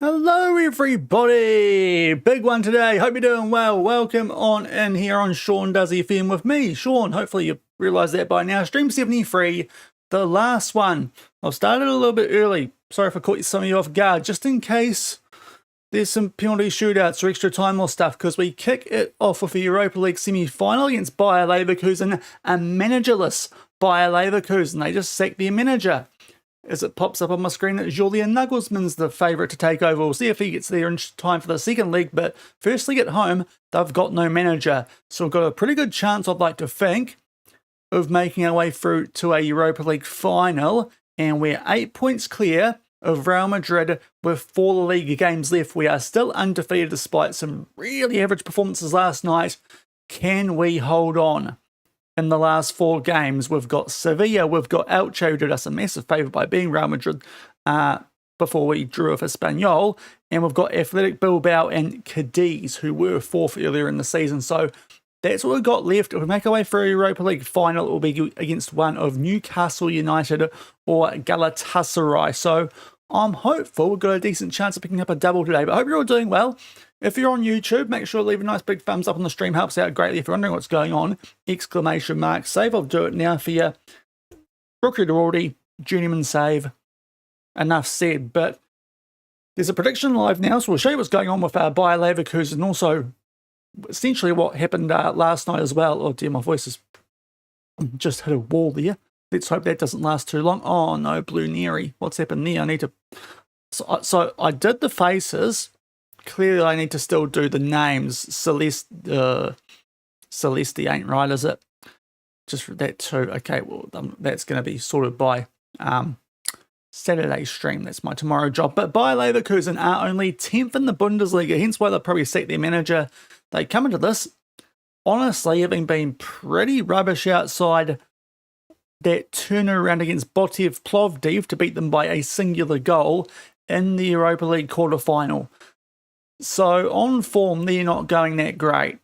Hello everybody! Big one today, hope you're doing well. Welcome on in here on Shaun Does FM with me, Shaun. Hopefully you realise that by now. Stream 73, the last one. I've started a little bit early. Sorry if I caught some of you off guard, just in case there's some penalty shootouts or extra time or stuff, because we kick it off with the Europa League Semi Final against Bayer Leverkusen, a managerless Bayer Leverkusen. They just sacked their manager. As it pops up on my screen that Julian Nagelsmann's the favourite to take over. We'll see if he gets there in time for the second leg, but firstly at home, they've got no manager. So we've got a pretty good chance, I'd like to think, of making our way through to a Europa League final, and we're 8 points clear of Real Madrid with 4 LaLiga games left. We are still undefeated despite some really average performances last night. Can we hold on? In the last 4 games, we've got Sevilla, we've got Elche, who did us a massive favour by being Real Madrid before we drew with Espanyol, and we've got Athletic Bilbao and Cadiz, who were 4th earlier in the season. So that's what we've got left. If we make our way through a Europa League final, it will be against one of Newcastle United or Galatasaray. So I'm hopeful we've got a decent chance of picking up a double today, but I hope you're all doing well. If you're on YouTube, make sure to leave a nice big thumbs up on the stream. Helps out greatly. If you're wondering what's going on, ! Save. I'll do it now for you. Brooklyn already. Journeyman save. Enough said. But there's a prediction live now, so we'll show you what's going on with Bayer Leverkusen and also essentially what happened last night as well. Oh dear, my voice has just hit a wall there. Let's hope that doesn't last too long. Oh no, Blue Neri. What's happened there? I need to... So I did the faces. Clearly, I need to still do the names. Celeste ain't right, is it? Just for that too. Okay, well, that's going to be sorted by Saturday stream. That's my tomorrow job. But Bayer Leverkusen are only 10th in the Bundesliga, hence why they'll probably sack their manager. They come into this, honestly, having been pretty rubbish outside that turnaround against Botev Plovdiv to beat them by a singular goal in the Europa League quarter-final. So on form, they're not going that great.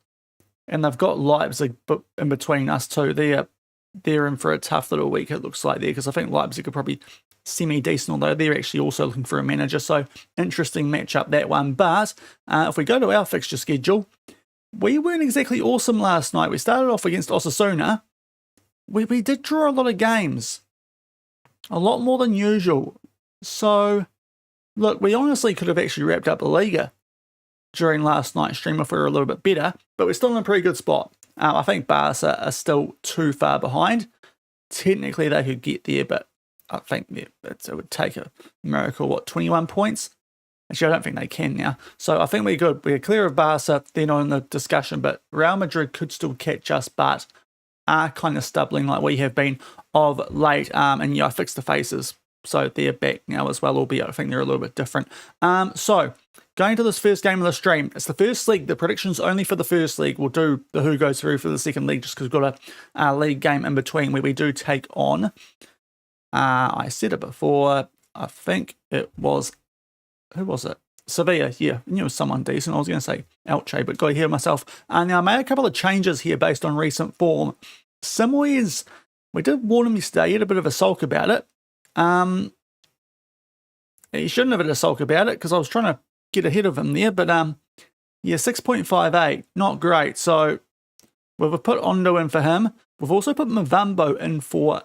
And they've got Leipzig in between us too. They're in for a tough little week, it looks like there, because I think Leipzig are probably semi-decent, although they're actually also looking for a manager. So interesting matchup, that one. But if we go to our fixture schedule, we weren't exactly awesome last night. We started off against Osasuna. We did draw a lot of games. A lot more than usual. So, look, we honestly could have actually wrapped up LaLiga during last night's stream if we were a little bit better, but we're still in a pretty good spot. I think Barca are still too far behind. Technically, they could get there, but I think it would take a miracle. 21 points? Actually, I don't think they can now. So I think we're good. We're clear of Barca. They're not in the discussion, but Real Madrid could still catch us, but are kind of stumbling like we have been of late. And yeah, I fixed the faces, so they're back now as well, albeit I think they're a little bit different. So going to this first game of the stream, it's the first league. The predictions only for the first league. We'll do the who goes through for the second league just because we've got a league game in between where we do take on, I said it before, I think it was, who was it? Sevilla, yeah, I knew it was someone decent. I was going to say Elche, but got to hear myself. Now, I made a couple of changes here based on recent form. Simwes, we did warn him yesterday. He had a bit of a sulk about it. He shouldn't have had a sulk about it because I was trying to get ahead of him there, but yeah, 6.58, not great. So we've put Ondo in for him. We've also put Mavambo in for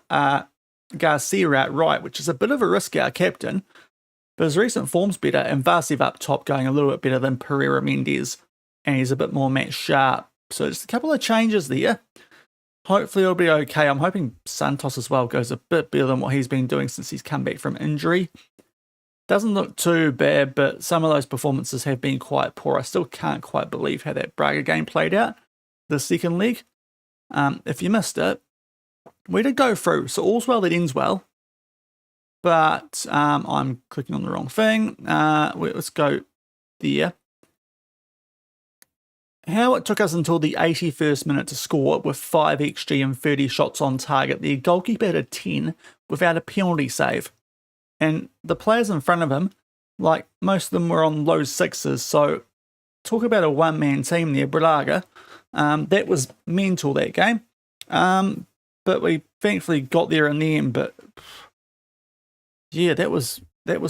Garcia at right, which is a bit of a risk, our captain. But his recent form's better, and Vasiv up top going a little bit better than Pereira Mendes, and he's a bit more match sharp. So just a couple of changes there. Hopefully it'll be okay. I'm hoping Santos as well goes a bit better than what he's been doing since he's come back from injury. Doesn't look too bad, but some of those performances have been quite poor. I still can't quite believe how that Braga game played out, the second leg. If you missed it, we did go through, so all's well that ends well. But I'm clicking on the wrong thing. Let's go there. How it took us until the 81st minute to score with 5 XG and 30 shots on target. The goalkeeper had a 10 without a penalty save. And the players in front of him, like most of them were on low sixes. So talk about a one-man team there, Braga. That was mental, that game. But we thankfully got there in the end. But yeah, that was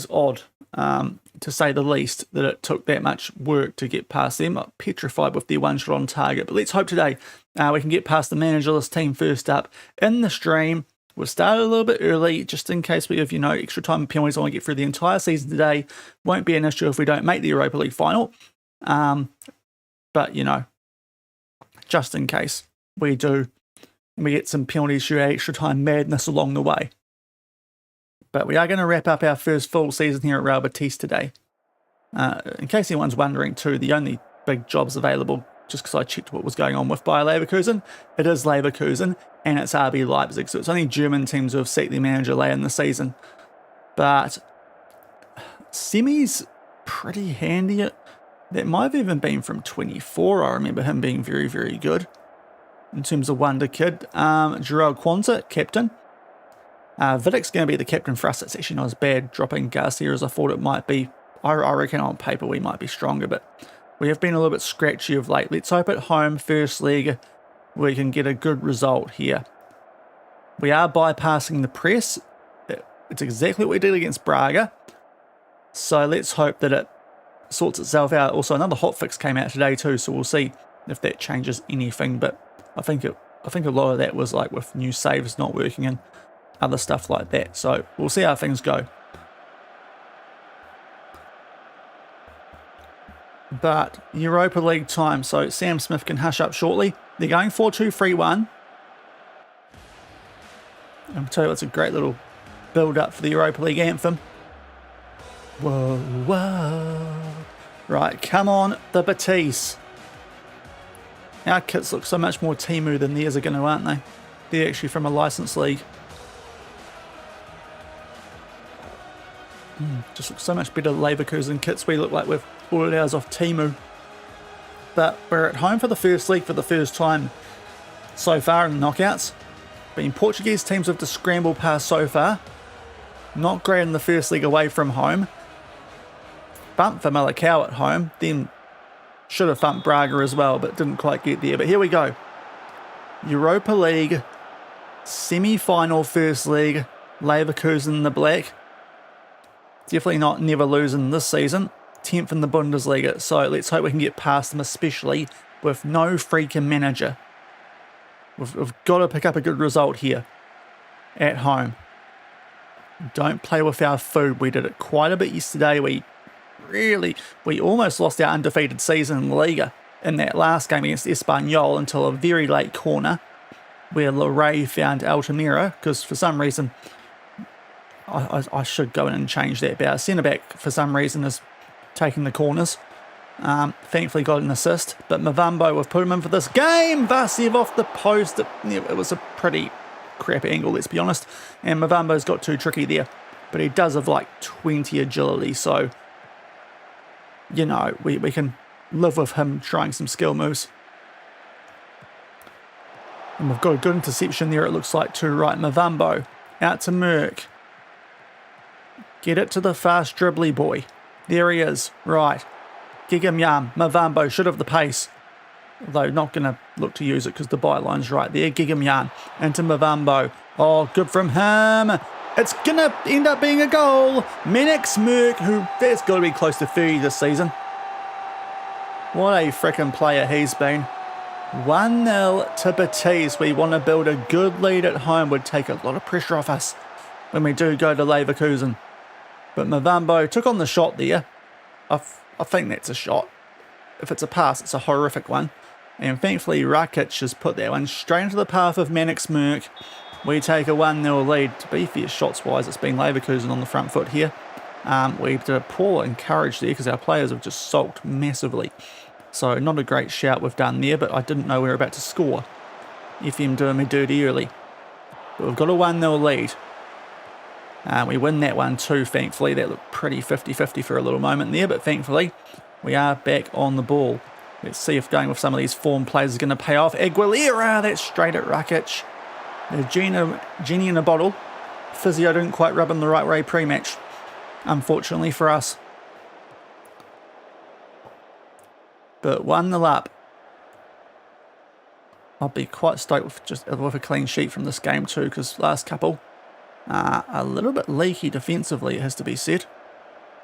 odd. to say the least, that it took that much work to get past them. I'm petrified with their one shot on target. But let's hope today we can get past the managerless team first up in the stream. We'll start a little bit early, just in case we have, extra time and penalties. I want to get through the entire season today. Won't be an issue if we don't make the Europa League final. But, just in case we do, and we get some penalties through extra time madness along the way. But we are going to wrap up our first full season here at Real Betis today. In case anyone's wondering too, the only big jobs available, just because I checked what was going on with Bayer Leverkusen, it is Leverkusen and it's RB Leipzig. So it's only German teams who have set their manager late in the season. But Semi's pretty handy. That might have even been from 24. I remember him being very, very good in terms of wonder kid. Gerald Quanta, captain. Vidic's going to be the captain for us. It's actually not as bad dropping Garcia as I thought it might be. I reckon on paper we might be stronger, but we have been a little bit scratchy of late. Let's hope at home, first leg, we can get a good result here. We are bypassing the press. It's exactly what we did against Braga. So let's hope that it sorts itself out. Also, another hotfix came out today too, so we'll see if that changes anything. But I think a lot of that was like with new saves not working and other stuff like that. So we'll see how things go. But Europa League time, so Sam Smith can hush up shortly. They're going 4-2-3-1. I'll tell you, it's a great little build-up for the Europa League anthem. Whoa, whoa. Right, come on, the Betis. Our kits look so much more Temu than theirs are going to, aren't they? They're actually from a licensed league. Just looks so much better Leverkusen kits. We look like we've ordered ours off Temu. But we're at home for the first league for the first time so far in the knockouts. Been Portuguese teams have to scramble past so far. Not great in the first league away from home. Bumped for Malacao at home. Then should have thumped Braga as well, but didn't quite get there. But here we go. Europa League Semi Final first league. Leverkusen in the black. Definitely not never losing this season. 10th in the Bundesliga. So let's hope we can get past them, especially with no freaking manager. We've got to pick up a good result here at home. Don't play with our food. We did it quite a bit yesterday. We almost lost our undefeated season in LaLiga in that last game against Espanyol until a very late corner where Larray found Altamira, because for some reason I should go in and change that, but our centre-back for some reason is taking the corners. Thankfully got an assist, but Mavambo, we've put him in for this game. Vasiev off the post. It was a pretty crap angle, let's be honest, and Mavambo's got too tricky there, but he does have like 20 agility, so we can live with him trying some skill moves. And we've got a good interception there, it looks like, too. Right, Mavambo out to Merck. Get it to the fast dribbly boy. There he is. Right. Gigamyam. Mavambo should have the pace. Although not going to look to use it because the byline's right there. Gigamyam into Mavambo. Oh, good from him. It's going to end up being a goal. Menex Merck, who that's got to be close to 30 this season. What a frickin' player he's been. 1-0 to Betis. We want to build a good lead at home. Would take a lot of pressure off us when we do go to Leverkusen. But Mavambo took on the shot there. I think that's a shot. If it's a pass, it's a horrific one. And thankfully, Rakic has put that one straight into the path of Menex Merck. We take a 1-0 lead. To be fair, shots-wise, it's been Leverkusen on the front foot here. We did a poor encourage there because our players have just sulked massively. So not a great shout we've done there, but I didn't know we were about to score. FM doing me dirty early. But we've got a 1-0 lead. We win that one too, thankfully. That looked pretty 50-50 for a little moment there, but thankfully we are back on the ball. Let's see if going with some of these form plays is going to pay off. Aguilera, that's straight at Rakic. Genie in a bottle. Physio didn't quite rub him the right way pre-match, unfortunately for us. But 1-0 up. I'll be quite stoked with a clean sheet from this game too, because last couple a little bit leaky defensively, it has to be said.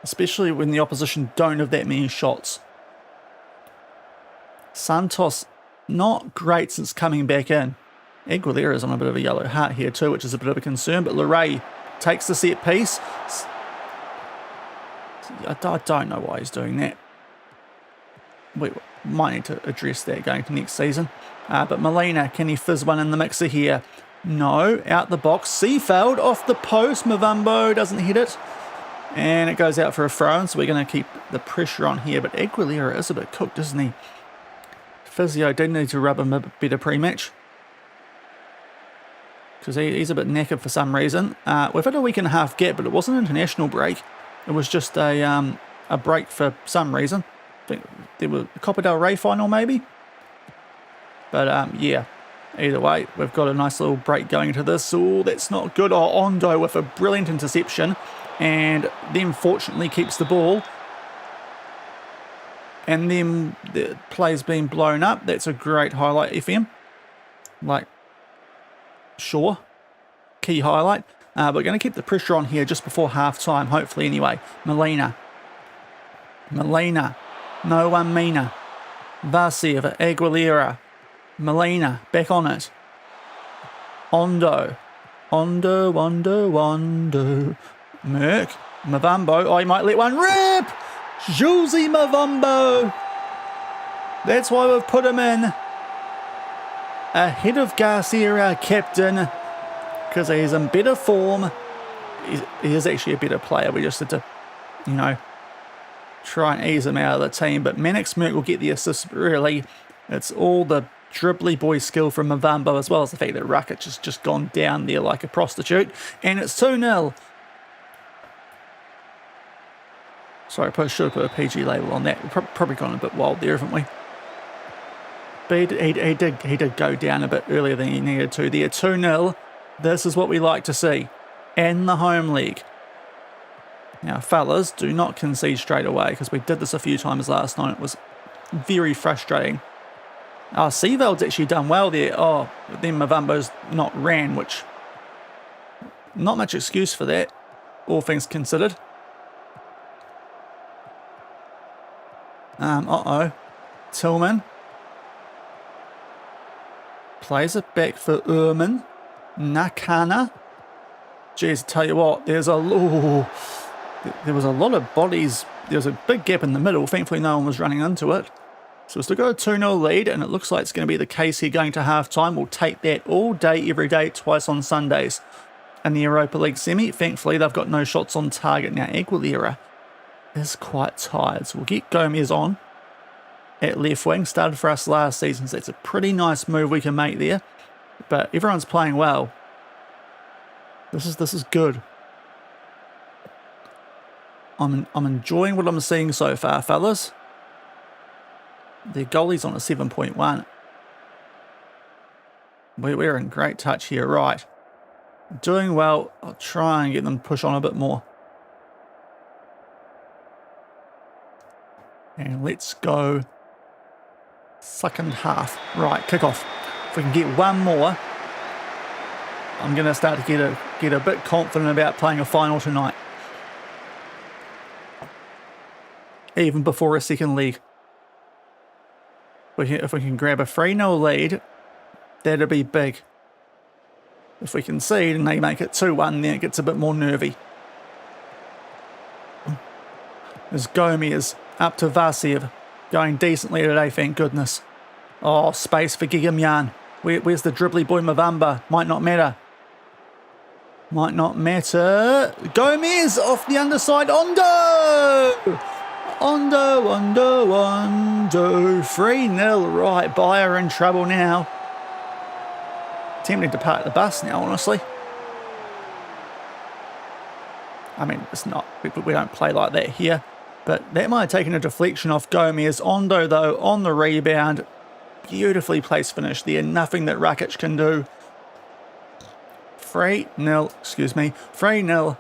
especially when the opposition don't have that many shots. Santos, not great since coming back in. Aguilera's on a bit of a yellow heart here too, which is a bit of a concern, but Leray takes the set piece. I don't know why he's doing that. We might need to address that going to next season. But Molina, can he fizz one in the mixer here? No, out the box. Seefeld off the post. Mavambo doesn't hit it. And it goes out for a throw, so we're going to keep the pressure on here. But Aguilera is a bit cooked, isn't he? Physio did need to rub him a bit better pre-match, because he's a bit knackered for some reason. We've had a week and a half gap, but it wasn't an international break. It was just a break for some reason. I think there was a Copa del Rey final maybe. But yeah, either way, we've got a nice little break going into this. Oh, that's not good. Oh, Ondo with a brilliant interception, and then fortunately keeps the ball. And then the play's been blown up. That's a great highlight, FM. Like, sure. Key highlight. We're going to keep the pressure on here just before half-time, hopefully anyway. Molina. No one Mina. Vasiev, Aguilera. Molina, back on it. Ondo. Merck. Mavambo. Oh, he might let one rip. Josie Mavambo. That's why we've put him in ahead of Garcia, our captain, because he's in better form. He is actually a better player. We just had to, try and ease him out of the team. But Mannix Merck will get the assist, really. It's all the dribbly boy skill from Mavambo, as well as the fact that Rakic has just gone down there like a prostitute. And it's 2-0. Sorry, I should have put a PG label on that. We've probably gone a bit wild there, haven't we? But he did go down a bit earlier than he needed to there. 2-0. This is what we like to see. And the home league. Now, fellas, do not concede straight away, because we did this a few times last night. It was very frustrating. Seeveld's actually done well there. Oh, but then Mavambo's not ran, which... not much excuse for that, all things considered. Tillman. Plays it back for Urman. Nakana. Jeez, I tell you what, there was a lot of bodies. There was a big gap in the middle. Thankfully, no one was running into it. So we've still got a 2-0 lead, and it looks like it's going to be the case here going to half-time. We'll take that all day, every day, twice on Sundays. In the Europa League Semi, thankfully, they've got no shots on target. Now, Aguilera is quite tired, so we'll get Gomez on at left wing. Started for us last season, so it's a pretty nice move we can make there. But everyone's playing well. This is good. I'm enjoying what I'm seeing so far, fellas. Their goalie's on a 7.1. We're in great touch here, right? Doing well. I'll try and get them to push on a bit more. And let's go. Second half. Right, kick off. If we can get one more, I'm going to start to get a bit confident about playing a final tonight. Even before a second leg. If we can grab a 3-0 lead, that'd be big. If we concede and they make it 2-1, then it gets a bit more nervy. There's Gomez up to Vasiev. Going decently today, thank goodness. Oh, space for Gigamyan. Where's the dribbly boy Mavamba? Might not matter. Might not matter. Gomez off the underside. Ondo! Ondo. 3-0. Right, Bayer in trouble now. Tempting to park the bus now, honestly. I mean, it's not. We don't play like that here. But that might have taken a deflection off Gomez. Ondo, though, on the rebound. Beautifully placed finish there. Nothing that Rakic can do. 3-0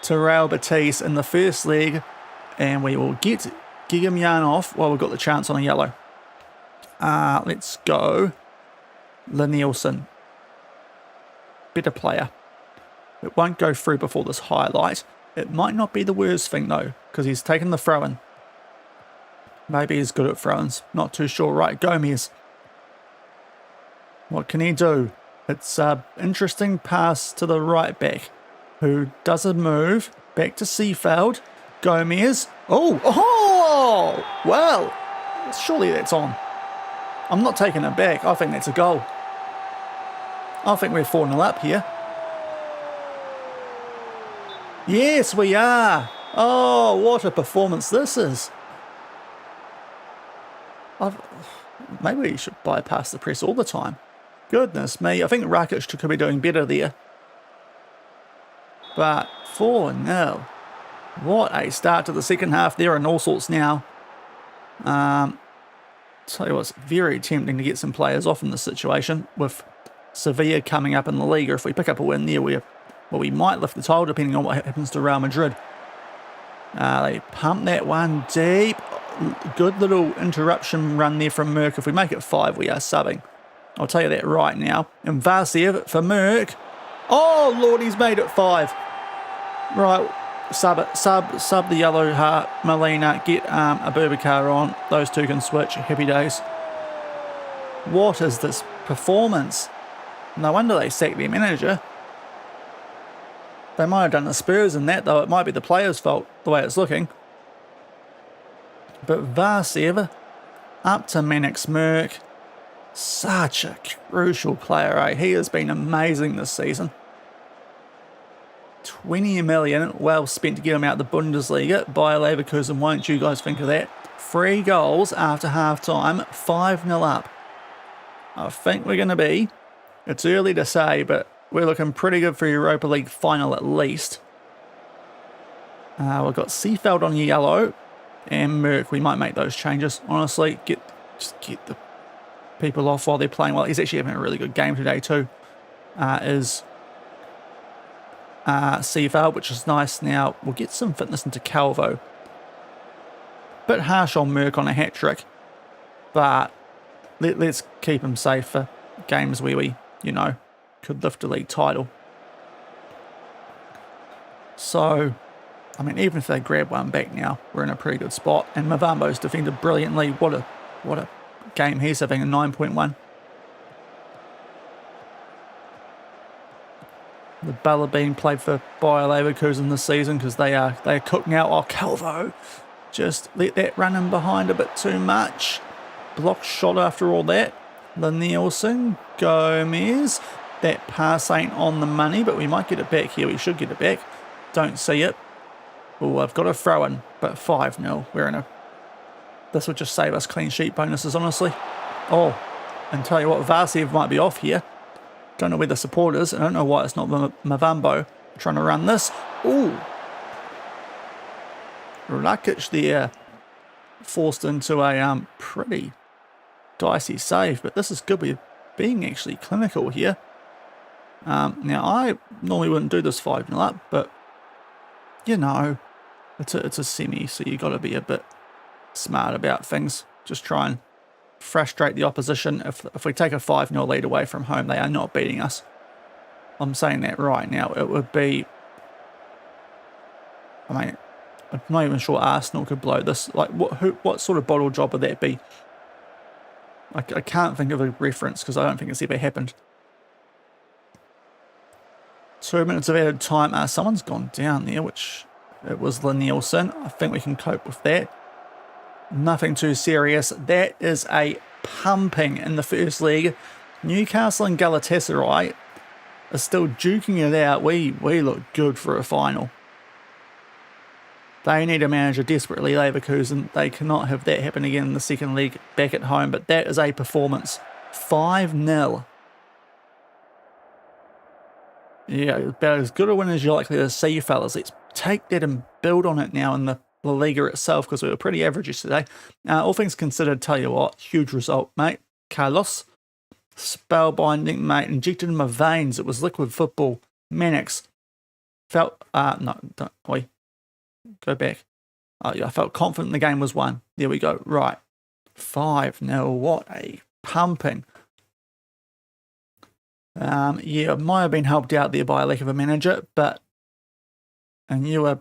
to Real Betis in the first leg. And we will get Gigamyan off while we've got the chance on a yellow. Let's go. Lenilson. Better player. It won't go through before this highlight. It might not be the worst thing, though, because he's taken the throw-in. Maybe he's good at throw-ins. Not too sure. Right, Gomez. What can he do? It's an interesting pass to the right back, who does a move. Back to Seefeld. Gomez. Oh! Well, surely that's on. I'm not taking it back. I think that's a goal. I think we're 4-0 up here. Yes, we are. Oh, what a performance this is. Maybe we should bypass the press all the time. Goodness me. I think Rakic could be doing better there. But 4-0. What a start to the second half there and all sorts now. Tell you what, it's very tempting to get some players off in this situation with Sevilla coming up in the Liga. If we pick up a win there, we might lift the title depending on what happens to Real Madrid. They pump that one deep. Good little interruption run there from Merck. If we make it 5, we are subbing. I'll tell you that right now. And Vasiev for Merck. Oh, Lord, he's made it 5. Right, sub the yellow heart, Molina, get Abubakar on. Those two can switch. Happy days. What is this performance? No wonder they sacked their manager. They might have done the Spurs in that, though. It might be the players' fault, the way it's looking. But Vasiev, up to Manix Merck. Such a crucial player, eh? He has been amazing this season. 20 million, well spent to get him out of the Bundesliga. Bayer Leverkusen, won't you guys think of that? 3 goals after half-time, 5-0 up. I think we're going to be, it's early to say, but we're looking pretty good for Europa League Final at least. We've got Seefeld on yellow and Merck. We might make those changes, honestly. Just get the people off while they're playing well. He's actually having a really good game today too. Seefeld, which is nice. Now we'll get some fitness into Calvo. Bit harsh on Merck on a hat-trick, but let's keep him safe for games where we, could lift a league title. So, I mean, even if they grab one back now, we're in a pretty good spot. And Mavambo's defended brilliantly. What a game he's having, a 9.1. The Bella being played for Bayer Leverkusen this season because they are cooked now. Oh, Calvo, just let that run in behind a bit too much. Blocked shot after all that. Nielsen, Gomez. That pass ain't on the money, but we might get it back here. We should get it back. Don't see it. Oh, I've got a throw in, but 5-0. We're in a... This would just save us clean sheet bonuses, honestly. Oh, and tell you what, Vasiev might be off here. Don't know where the support is. I don't know why it's not Mavambo trying to run this. Ooh. Rakic there forced into a pretty dicey save, but this is good. We're being actually clinical here. Now, I normally wouldn't do this 5-0 up, but, it's a semi, so you got to be a bit smart about things. Just try and frustrate the opposition. If we take a 5-0 lead away from home, they are not beating us. I'm saying that right now. It would be... I mean, I'm not even sure Arsenal could blow this. Like, what sort of bottle job would that be? I can't think of a reference because I don't think it's ever happened. 2 minutes of added time. Someone's gone down there, which it was Nielsen. I think we can cope with that. Nothing too serious. That is a pumping in the first league. Newcastle and Galatasaray are still duking it out. We look good for a final. They need a manager desperately, Leverkusen. They cannot have that happen again in the second league back at home. But that is a performance. 5-0. Yeah, about as good a win as you're likely to see, fellas. Let's take that and build on it now in the LaLiga itself, because we were pretty average yesterday. All things considered, tell you what, huge result, mate. Carlos, spellbinding, mate. Injected in my veins. It was liquid football. Manix. Felt, no, don't, oi. Go back. Oh, yeah, I felt confident the game was won. There we go. Right. 5-0. What a pumping. Yeah, it might have been helped out there by a lack of a manager, but And you are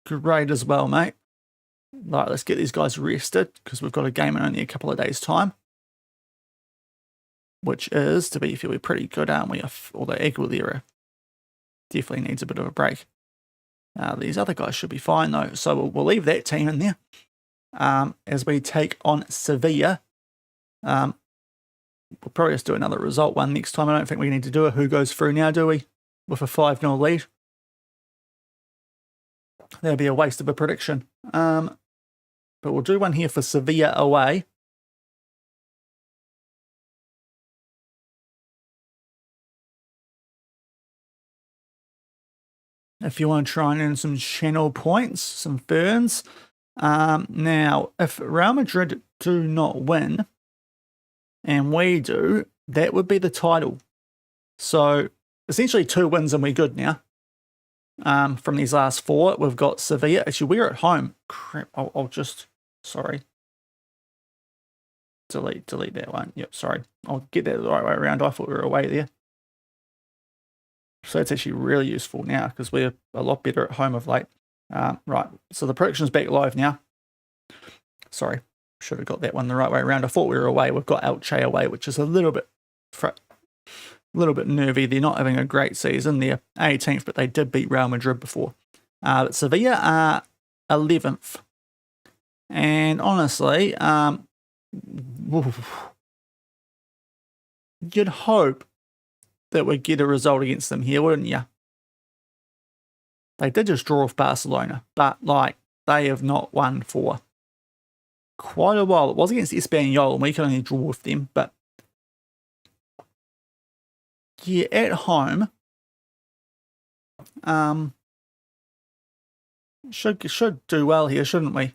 great as well, mate. Right, let's get these guys rested because we've got a game in only a couple of days' time. Which is, to be fair, we're pretty good, aren't we? Although Aguilera definitely needs a bit of a break. These other guys should be fine, though. So we'll leave that team in there. As we take on Sevilla. We'll probably just do another result one next time. I don't think we need to do a who goes through now, do we? With a 5-0 lead. That'd be a waste of a prediction. But we'll do one here for Sevilla away. If you want to try and earn some channel points, some ferns. Now, if Real Madrid do not win, and we do, that would be the title. So, essentially 2 wins and we're good now. From these last 4, we've got Sevilla. Actually, we're at home. Crap, I'll just, sorry. Delete that one. Yep, sorry. I'll get that the right way around. I thought we were away there. So that's actually really useful now because we're a lot better at home of late. Right, so the prediction's back live now. Sorry, should have got that one the right way around. I thought we were away. We've got Elche away, which is a little bit nervy. They're not having a great season. They're 18th, but they did beat Real Madrid before. But Sevilla are 11th. And honestly, you'd hope that we'd get a result against them here, wouldn't you? They did just draw off Barcelona, but like they have not won for quite a while. It was against Espanyol, and we can only draw with them, but yeah, at home, should do well here, shouldn't we?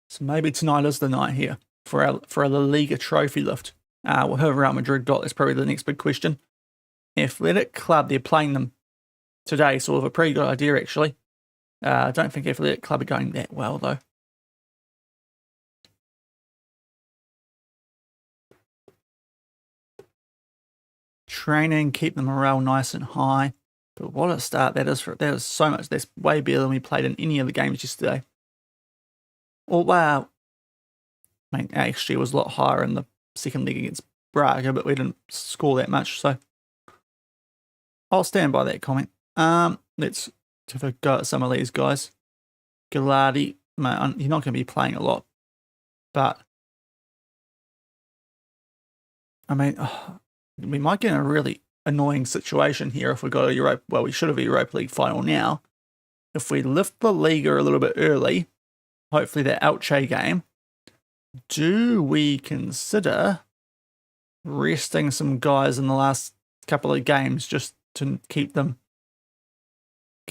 So maybe tonight is the night here for a LaLiga trophy lift. Well, who Real Madrid got is probably the next big question. Athletic Club, they're playing them today, so we have a pretty good idea, actually. I don't think Athletic Club are going that well, though. Training, keep the morale nice and high. But what a start that is. That is so much. That's way better than we played in any of the games yesterday. Oh, wow. I mean, XG was a lot higher in the second leg against Braga, but we didn't score that much, so I'll stand by that comment. Let's have a go at some of these guys. Gallardi, man, you're not going to be playing a lot, but I mean, we might get in a really annoying situation here if we got a Europa. Well, we should have a Europa League final now. If we lift the Liga a little bit early, hopefully that Elche game, do we consider resting some guys in the last couple of games just to keep them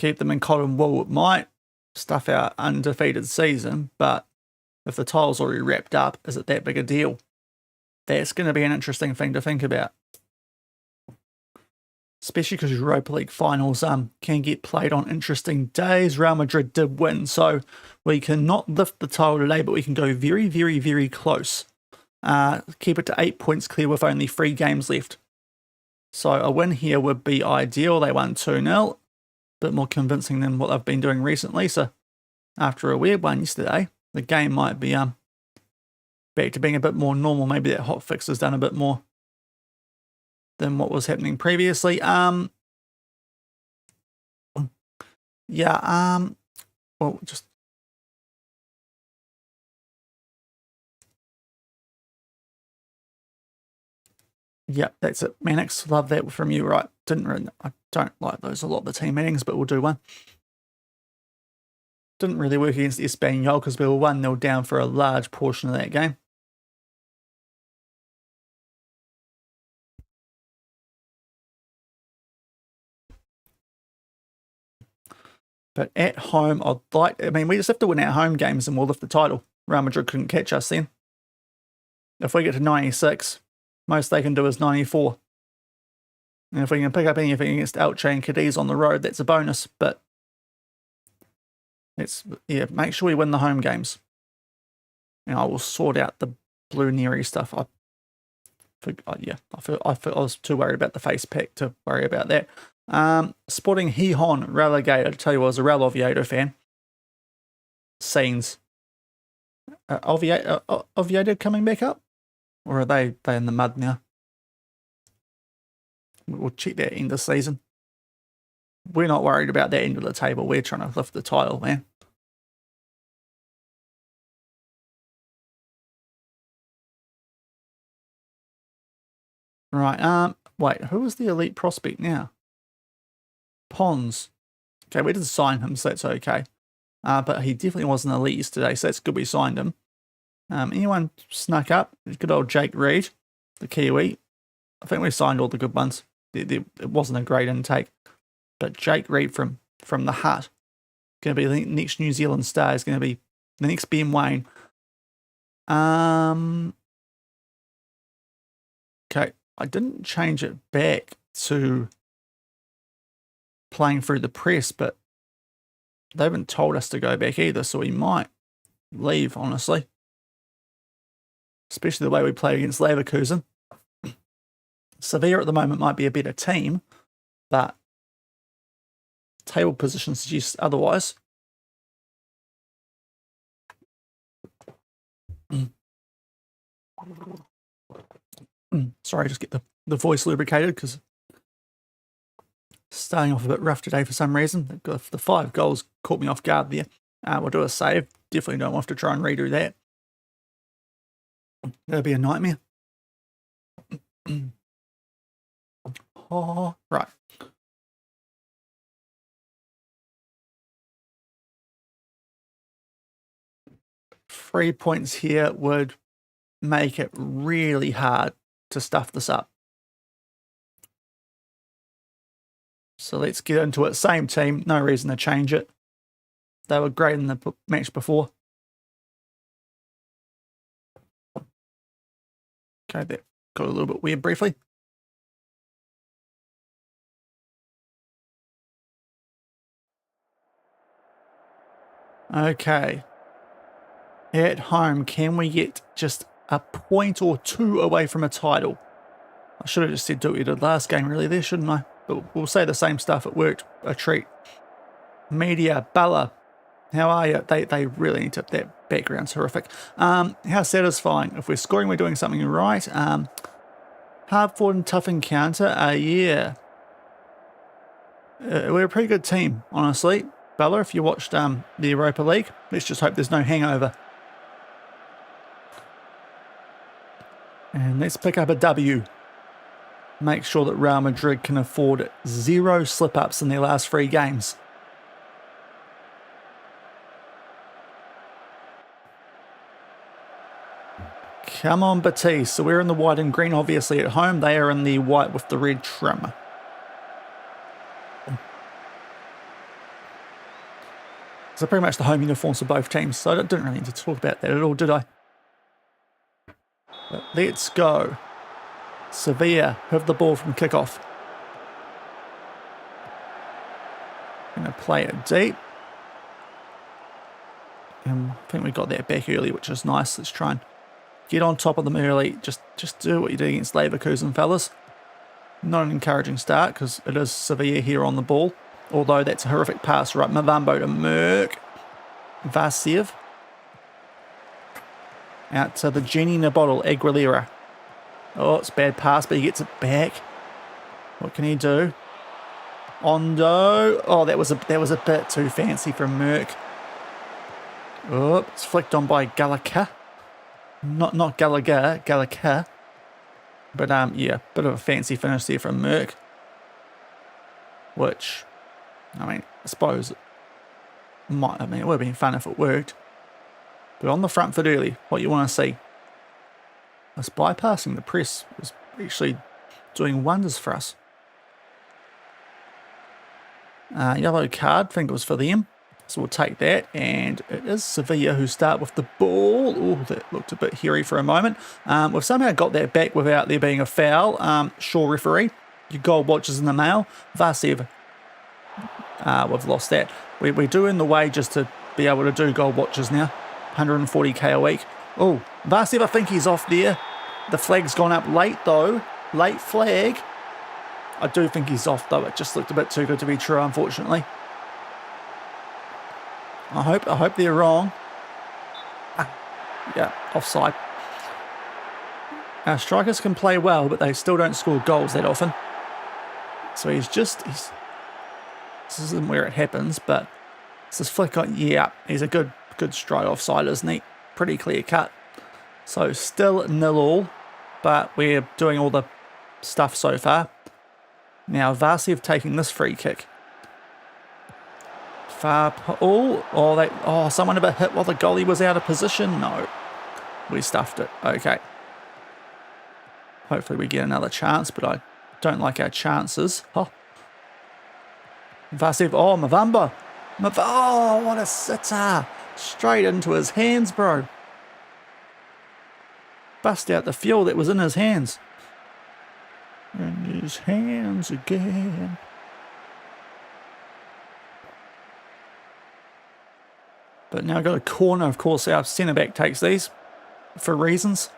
in cotton wool? It might stuff our undefeated season, but if the title's already wrapped up, is it that big a deal? That's going to be an interesting thing to think about. Especially because Europa League finals can get played on interesting days. Real Madrid did win, so we cannot lift the title today, but we can go very, very, very close. Keep it to 8 points clear with only 3 games left. So a win here would be ideal. They won 2-0. A bit more convincing than what they've been doing recently. So after a weird one yesterday, the game might be back to being a bit more normal. Maybe that hot fix has done a bit more than what was happening previously. Well, just yeah, that's it. Manix, love that from you, right? I don't like those a lot of the team meetings, but we'll do one. Didn't really work against Espanyol because we were 1-0 down for a large portion of that game. But at home, we just have to win our home games and we'll lift the title. Real Madrid couldn't catch us then. If we get to 96, most they can do is 94. And if we can pick up anything against Elche and Cadiz on the road, that's a bonus. But make sure we win the home games. And I will sort out the Blue Neri stuff. I Yeah, I was too worried about the face pack to worry about that. Sporting Gijón relegated. I tell you what, I was a Real Oviedo fan. Scenes. Oviedo coming back up? Or are they in the mud now? We'll check that end of season. We're not worried about that end of the table. We're trying to lift the title, man. Right, wait, who was the elite prospect now? Pons. Okay, we didn't sign him, so that's okay. But he definitely wasn't elite yesterday, so that's good we signed him. Anyone snuck up? Good old Jake Reed, the Kiwi. I think we signed all the good ones. It wasn't a great intake. But Jake Reed from the Hut, going to be the next New Zealand star, is going to be the next Ben Wayne. Okay, I didn't change it back to playing through the press, but they haven't told us to go back either, so we might leave, honestly. Especially the way we play against Leverkusen. Sevilla at the moment might be a better team, but table position suggests otherwise. Sorry, just get the voice lubricated because starting off a bit rough today for some reason. The 5 goals caught me off guard there. We'll do a save. Definitely don't have to try and redo that. That'll be a nightmare. Oh, right. Three points here would make it really hard to stuff this up. So let's get into it. Same team, no reason to change it. They were great in the match before. Okay, that got a little bit weird briefly. Okay. At home, can we get just a point or two away from a title? I should have just said do what we did last game really there, shouldn't I? But we'll say the same stuff. It worked. A treat. Media, Bella, how are you? They really need to... That background's horrific. How satisfying. If we're scoring, we're doing something right. Hard-fought and tough encounter. Yeah. We're a pretty good team, honestly. Bella, if you watched the Europa League, let's just hope there's no hangover. And let's pick up a W. Make sure that Real Madrid can afford 0 slip-ups in their last 3 games. Come on, Betis. So we're in the white and green, obviously, at home. They are in the white with the red trim. So pretty much the home uniforms for both teams. So I didn't really need to talk about that at all, did I? But let's go. Sevilla have the ball from kickoff. Going to play it deep. And I think we got that back early, which is nice. Let's try and get on top of them early. Just do what you did against Leverkusen, fellas. Not an encouraging start because it is Sevilla here on the ball. Although that's a horrific pass. Right, Mavambo to Merck. Vasiev. Out to the Genie Nabottle, Aguilera. Oh, it's a bad pass, but he gets it back. What can he do? Ondo. Oh, that was a bit too fancy from Merck. Oh, it's flicked on by Gallagher. Not Gallagher, Gallagher. But yeah, bit of a fancy finish there from Merck. Which, I mean, I suppose it would have been fun if it worked. But on the front foot early, what you want to see. Us bypassing the press was actually doing wonders for us. Yellow card, I think it was for them. So we'll take that. And it is Sevilla who start with the ball. Oh, that looked a bit hairy for a moment. We've somehow got that back without there being a foul. Sure, referee. Your goal watches in the mail. Vasiev. We've lost that. We're doing the wages to be able to do goal watches now. 140k a week. Oh, Vasiev, I think he's off there. The flag's gone up late, though. Late flag. I do think he's off, though. It just looked a bit too good to be true, unfortunately. I hope they're wrong. Yeah, offside. Our strikers can play well, but they still don't score goals that often. So this isn't where it happens, but it's this flick on. Yeah, he's a good strike offside, isn't he? Pretty clear cut. So still 0-0, but we're doing all the stuff so far. Now Vasiev taking this free kick. Someone a bit hit while the goalie was out of position. No, we stuffed it. Okay. Hopefully we get another chance, but I don't like our chances. Oh. Vasiev, Mavamba. What a sitter. Straight into his hands, bro. Bust out the fuel that was in his hands. In his hands again. But now got a corner. Of course, our centre-back takes these for reasons.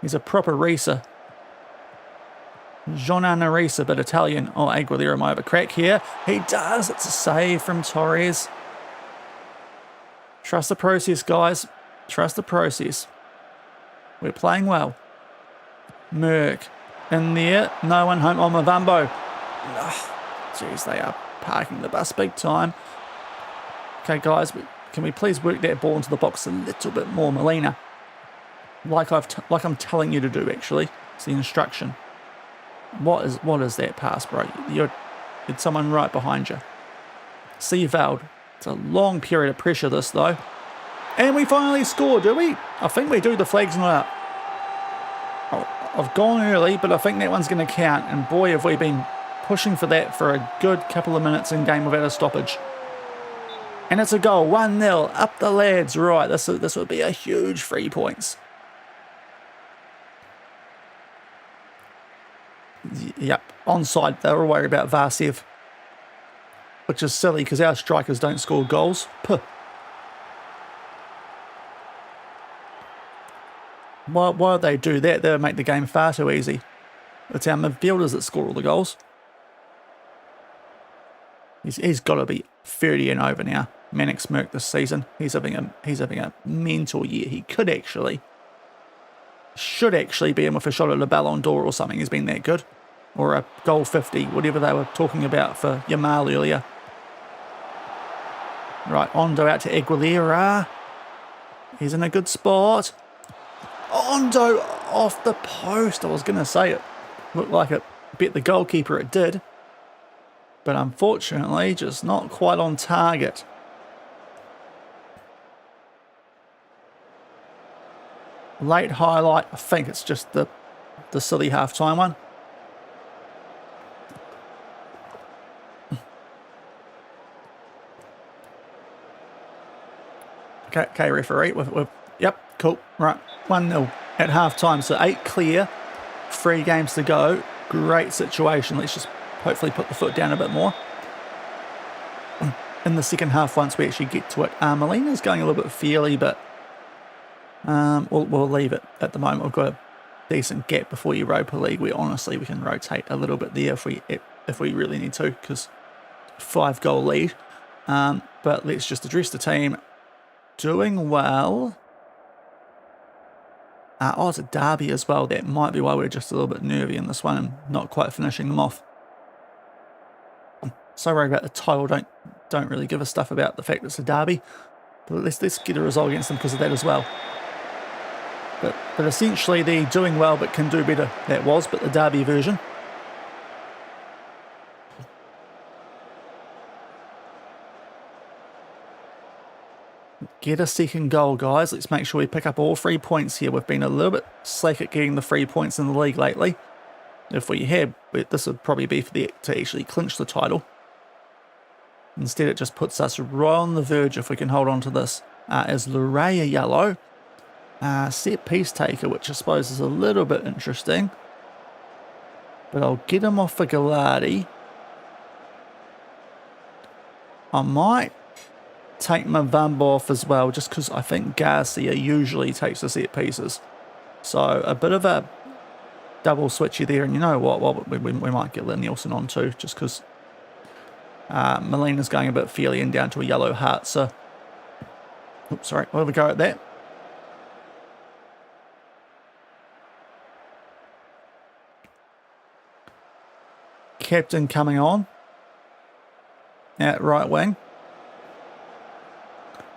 He's a proper racer. Journeyman racer, but Italian. Oh, Aguilera might have a crack here. He does. It's a save from Torres. Trust the process, guys. Trust the process. We're playing well. Merck in there. No one home on Mavambo. Jeez, they are parking the bus big time. Okay, guys, can we please work that ball into the box a little bit more, Molina? Like I'm telling you to do, actually. It's the instruction. What is that pass, bro? You had someone right behind you. Seaveld. It's a long period of pressure, this, though. And we finally score, do we? I think we do. The flag's not up. I've gone early, but I think that one's going to count. And boy, have we been pushing for that for a good couple of minutes in game without a stoppage. And it's a goal. 1-0. Up the lads. Right, this would be a huge 3 points. Yep, onside. They were worried about Vasiev, which is silly because our strikers don't score goals. Puh. Why would they do that? They would make the game far too easy. It's our midfielders that score all the goals. He's got to be 30 and over now. Manic's Merck this season. He's having a mental year. He should actually be in with a shot at a Ballon d'Or or something. He's been that good. Or a goal 50, whatever they were talking about for Yamal earlier. Right, Ondo out to Aguilera. He's in a good spot. Ondo off the post. I was going to say it looked like it bit the goalkeeper. It did. But unfortunately, just not quite on target. Late highlight. I think it's just the silly half-time one. Okay, referee. Yep, cool. Right, 1-0 at half-time. So 8 clear. 3 games to go. Great situation. Let's just hopefully put the foot down a bit more. In the second half, once we actually get to it. Molina's going a little bit fairly, but we'll leave it at the moment. We've got a decent gap before Europa League. We can rotate a little bit there if we really need to, because 5-goal lead. But let's just address the team. Doing well. It's a derby as well. That might be why we're just a little bit nervy in this one and not quite finishing them off. I'm so worried about the title. Don't really give a stuff about the fact it's a derby. But let's get a result against them because of that as well. But essentially the doing well but can do better. That was, but the derby version. Get a second goal, guys. Let's make sure we pick up all 3 points here. We've been a little bit slack at getting the 3 points in the league lately. If we had, this would probably be to actually clinch the title. Instead, it just puts us right on the verge if we can hold on to this. As Larea yellow. Set piece taker, which I suppose is a little bit interesting. But I'll get him off for Gallardi. I might take my Vambo off as well, just because I think Garcia usually takes the set pieces. So a bit of a double switchy there, and you know what? Well, we might get Nielsen on too, just because Molina's going a bit feely and down to a yellow heart. So, oops, sorry, we'll have a go at that. Captain coming on at right wing.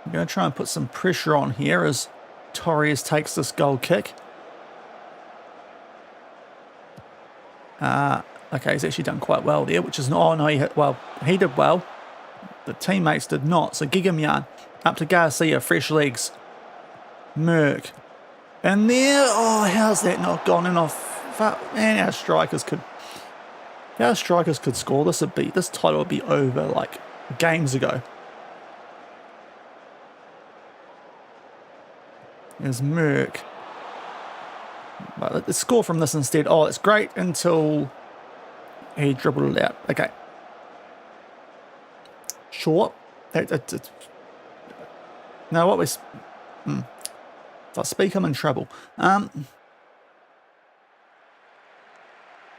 I'm going to try and put some pressure on here as Torres takes this goal kick. Okay, he's actually done quite well there, which is not. Oh no, he did well. The teammates did not. So Gigamyan up to Garcia, fresh legs. Merck. And there, oh, how's that not gone in off? Man, our strikers could score this. This title would be over like games ago. There's Merck. Right, let's score from this instead. Oh, it's great until he dribbled it out. Okay. Sure. Now what was... If I speak, I'm in trouble.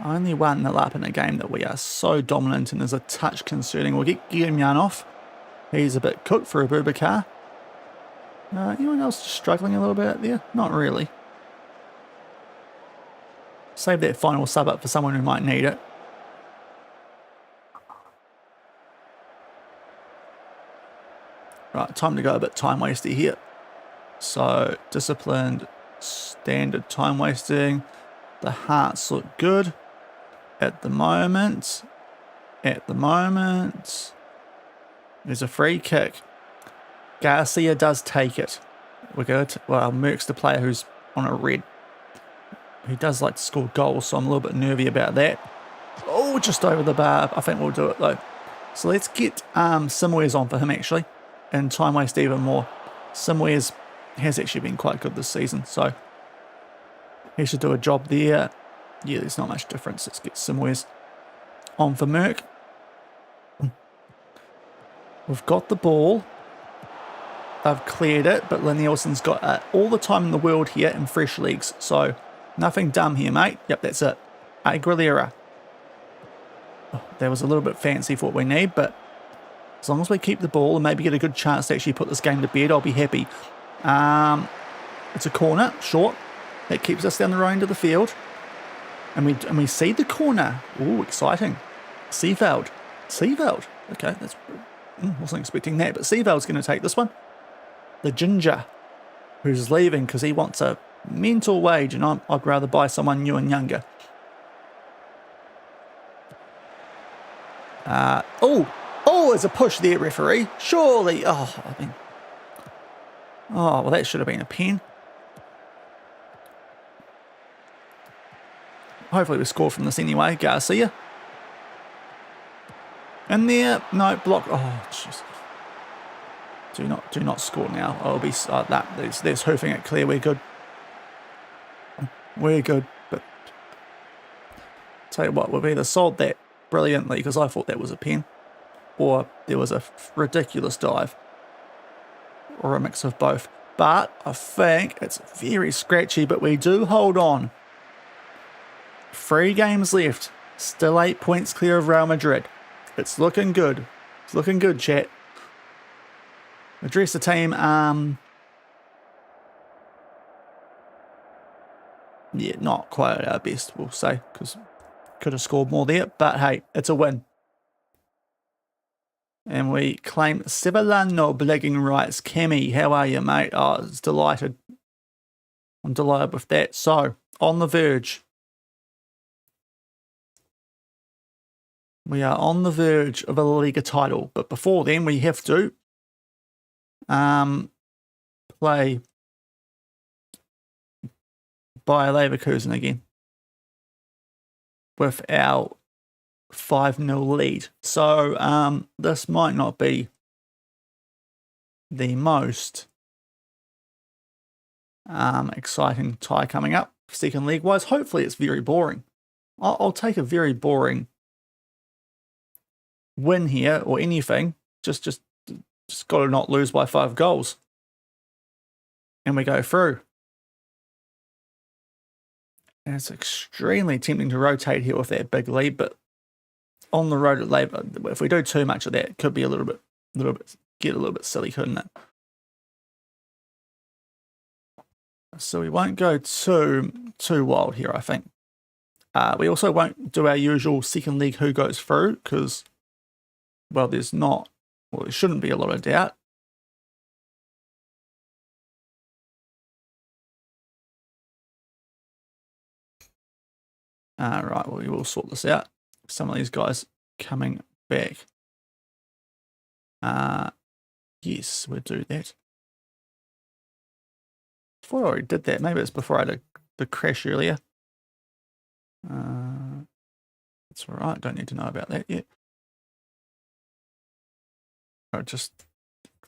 Only one nil up in a game that we are so dominant and is a touch concerning. We'll get Guillermin off. He's a bit cooked for a Boubacar. Anyone else struggling a little bit out there? Not really. Save that final sub up for someone who might need it. Right, time to go a bit time wasting here. So, disciplined, standard time wasting. The hearts look good at the moment. There's a free kick. Garcia does take it. We're good. Well, Merck's the player who's on a red. He does like to score goals, so I'm a little bit nervy about that. Oh, just over the bar. I think we'll do it though. So let's get Simwares on for him actually. And time waste even more. Simwares has actually been quite good this season, so he should do a job there. Yeah, there's not much difference. Let's get Simwares on for Merck. We've got the ball. They've cleared it, but Nielsen's got all the time in the world here in fresh legs. So nothing dumb here, mate. Yep, that's it. Aguilera. Oh, that was a little bit fancy for what we need, but as long as we keep the ball and maybe get a good chance to actually put this game to bed, I'll be happy. It's a corner, short. That keeps us down the right end of the field. And we see the corner. Ooh, exciting. Seeveld. Okay, that's... wasn't expecting that, but Seeveld's going to take this one. The ginger, who's leaving because he wants a mental wage, and I'd rather buy someone new and younger. There's a push there, referee. Surely. Well, that should have been a pen. Hopefully we score from this anyway. Garcia. And there, no, block. Oh, jeez. Do not score now. I'll be there's hoofing it clear. We're good. But tell you what, we've either sold that brilliantly because I thought that was a pen, or there was a ridiculous dive, or a mix of both. But I think it's very scratchy. But we do hold on. 3 games left. Still 8 points clear of Real Madrid. It's looking good. It's looking good, chat. Address the team. Yeah, not quite at our best, we'll say, because could have scored more there. But hey, it's a win. And we claim Sevillano bragging rights. Cammy, how are you, mate? Oh, it's delighted. I'm delighted with that. So, on the verge. We are on the verge of a LaLiga title, but before then we have to play Bayer Leverkusen again with our 5-0 lead. So this might not be the most exciting tie coming up second league wise. Hopefully it's very boring. I'll take a very boring win here or anything. Just got to not lose by 5 goals, and we go through. And it's extremely tempting to rotate here with that big lead, but on the road at Labour, if we do too much of that, it could be get a little bit silly, couldn't it? So we won't go too wild here, I think. We also won't do our usual second leg who goes through, because, well, there shouldn't be a lot of doubt. Right, well, we will sort this out. Some of these guys coming back. Yes, we'll do that. I thought I already did that. Maybe it's before I had the crash earlier. That's all right. Don't need to know about that yet. I'll just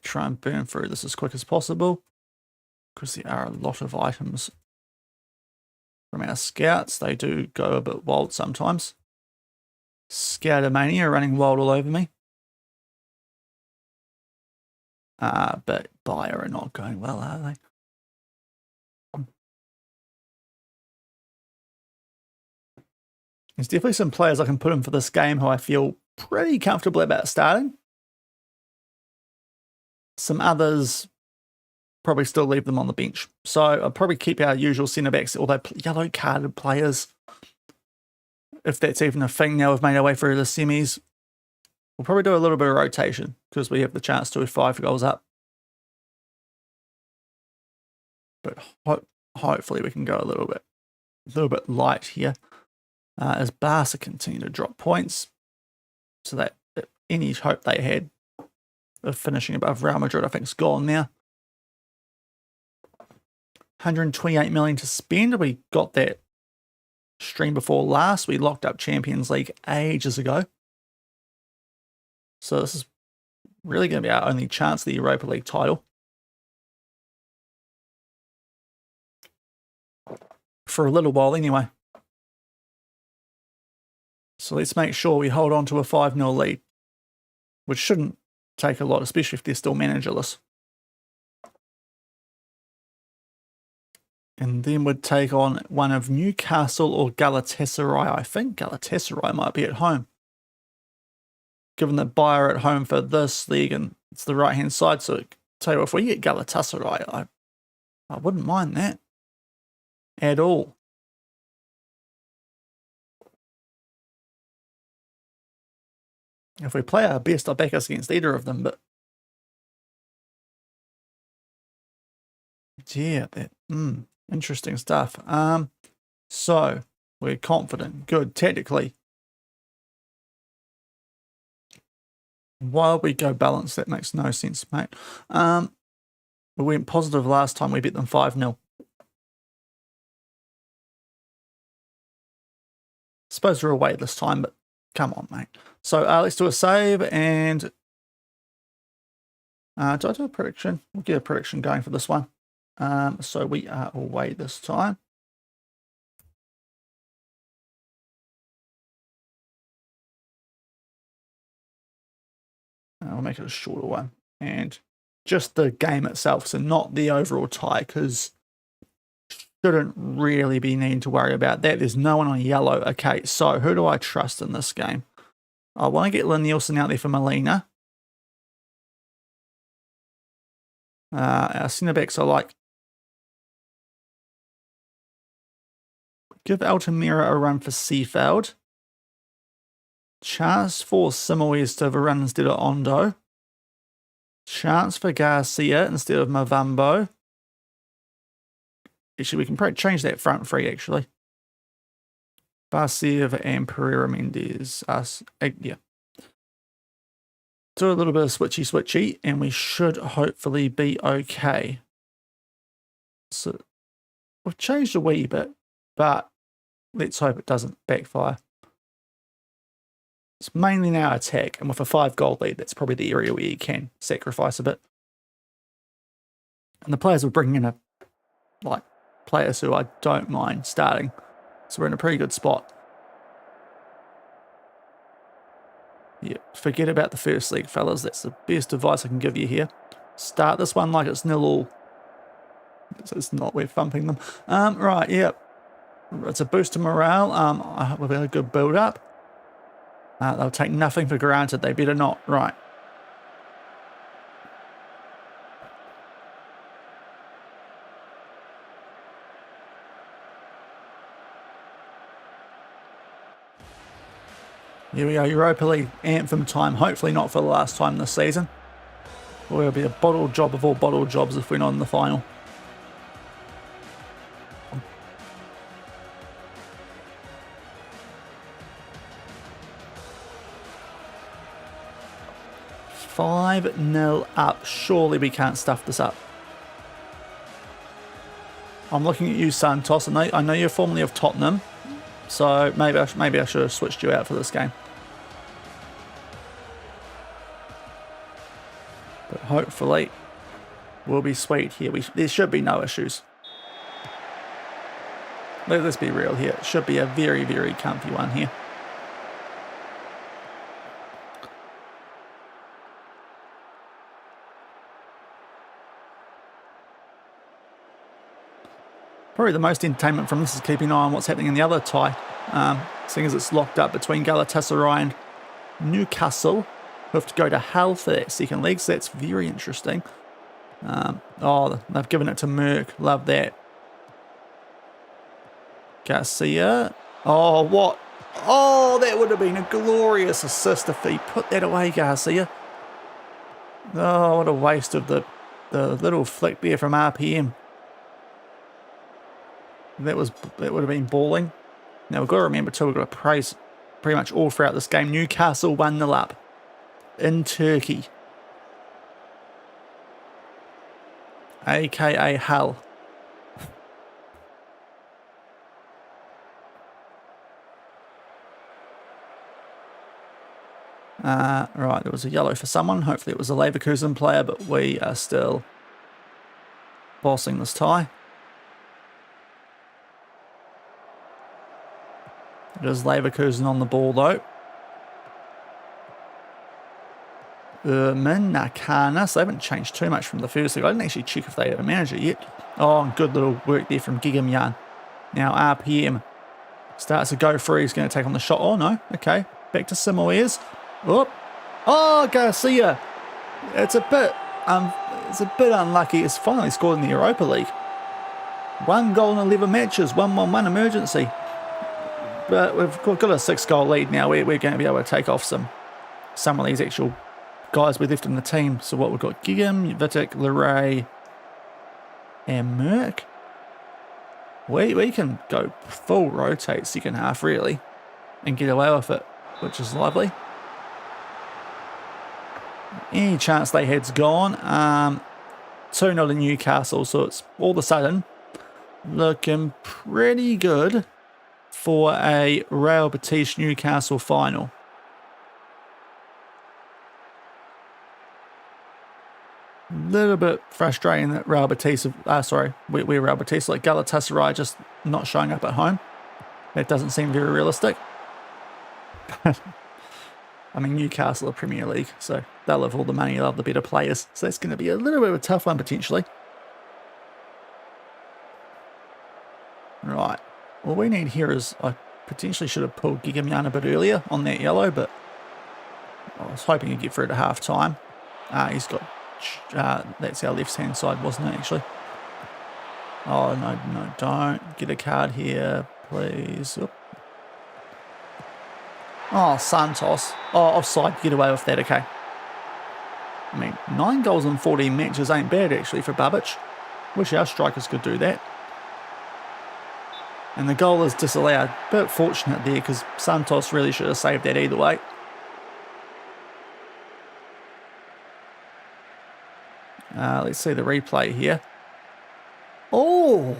try and burn through this as quick as possible, because there are a lot of items from our scouts. They do go a bit wild sometimes. Scoutomania running wild all over me. But Bayer are not going well, are they? There's definitely some players I can put in for this game who I feel pretty comfortable about starting. Some others, probably still leave them on the bench. So I'll probably keep our usual centre-backs, although yellow carded players, if that's even a thing now we've made our way through the semis, we'll probably do a little bit of rotation because we have the chance to 5 goals up. But hopefully we can go a little bit light here as Barca continue to drop points, so that any hope they had of finishing above Real Madrid, I think, is gone now. 128 million to spend. We got that stream before last. We locked up Champions League ages ago. So this is really going to be our only chance of the Europa League title. For a little while anyway. So let's make sure we hold on to a 5-0 lead, which shouldn't take a lot, especially if they're still managerless. And then we'd take on one of Newcastle or Galatasaray. I think Galatasaray might be at home, given that Bayer at home for this league and it's the right-hand side. So tell you what, if we get Galatasaray, I wouldn't mind that at all. If we play our best, I'll back us against either of them, but yeah, interesting stuff. So we're confident, good tactically. Why we go balanced? That makes no sense, mate. We went positive last time. We beat them 5-0. Suppose we're away this time, but come on, mate. So let's do a save and do I do a prediction? We'll get a prediction going for this one. So we are away this time. I'll make it a shorter one. And just the game itself, so not the overall tie, because shouldn't really be needing to worry about that. There's no one on yellow. Okay, so who do I trust in this game? I want to get Nielsen out there for Molina. Our centre-backs are like, give Altamira a run for Seafeld. Chance for Simoes to have a run instead of Ondo. Chance for Garcia instead of Mavambo. Actually, we can probably change that front three, actually. Barcev and Pereira Mendes. Yeah. Do a little bit of switchy, and we should hopefully be okay. So we've changed a wee bit, but let's hope it doesn't backfire. It's mainly now attack, and with a 5-goal lead, that's probably the area where you can sacrifice a bit. And the players are bringing in players who I don't mind starting. So we're in a pretty good spot. Yeah, forget about the first league, fellas. That's the best advice I can give you here. Start this one like it's 0-0. It's not, we're thumping them. Right, yeah. It's a boost to morale. I hope we've got a good build-up. They'll take nothing for granted. They better not. Right. Here we go, Europa League anthem time. Hopefully not for the last time this season. Or it'll be a bottled job of all bottled jobs if we're not in the final. $5-0 up. Surely we can't stuff this up. I'm looking at you, Santos. I know you're formerly of Tottenham. So maybe I should have switched you out for this game. But hopefully we'll be sweet here. There should be no issues. Let's be real here. It should be a very, very comfy one here. Probably the most entertainment from this is keeping an eye on what's happening in the other tie. Seeing as it's locked up between Galatasaray and Newcastle, who have to go to hell for that second leg, so that's very interesting. Oh, they've given it to Merck. Love that. Garcia. Oh, what? Oh, that would have been a glorious assist if he put that away, Garcia. Oh, what a waste of the little flick there from RPM. That would have been balling. Now we've got to remember too, we've got to praise pretty much all throughout this game. Newcastle 1-0 up in Turkey, aka hell. Right, there was a yellow for someone. Hopefully it was a Leverkusen player, but we are still bossing this tie. It is Leverkusen on the ball though. Nakana, so they haven't changed too much from the first league. I didn't actually check if they have a manager yet. Oh, good little work there from Gigamyan. Now RPM starts to go through. He's going to take on the shot. Oh no, okay. Back to Simoes. Oh, Garcia. It's a bit unlucky. It's finally scored in the Europa League. 1 goal in 11 matches. 1-1-1 emergency. But we've got a 6-goal lead now. We're going to be able to take off some of these actual guys we left in the team. So what we've got: Gigam, Vitek, Leray, and Merck. We can go full rotate second half really and get away with it, which is lovely. Any chance they had's gone. 2-0 to Newcastle, so it's all of a sudden looking pretty good for a Real Betis Newcastle final. Little bit frustrating that Real Betis, we're Real Betis, like Galatasaray just not showing up at home. That doesn't seem very realistic. I mean, Newcastle are Premier League, so they'll have all the money, they'll have the better players. So that's going to be a little bit of a tough one potentially. Right. All we need here is, I potentially should have pulled Gigamyan a bit earlier on that yellow, but I was hoping he'd get through to half time. He's got, that's our left hand side, wasn't it actually? Oh, no, don't get a card here, please. Oop. Oh, Santos. Oh, offside, get away with that, okay. I mean, 9 goals in 14 matches ain't bad actually for Babic. Wish our strikers could do that. And the goal is disallowed. Bit fortunate there because Santos really should have saved that either way. Let's see the replay here. Oh!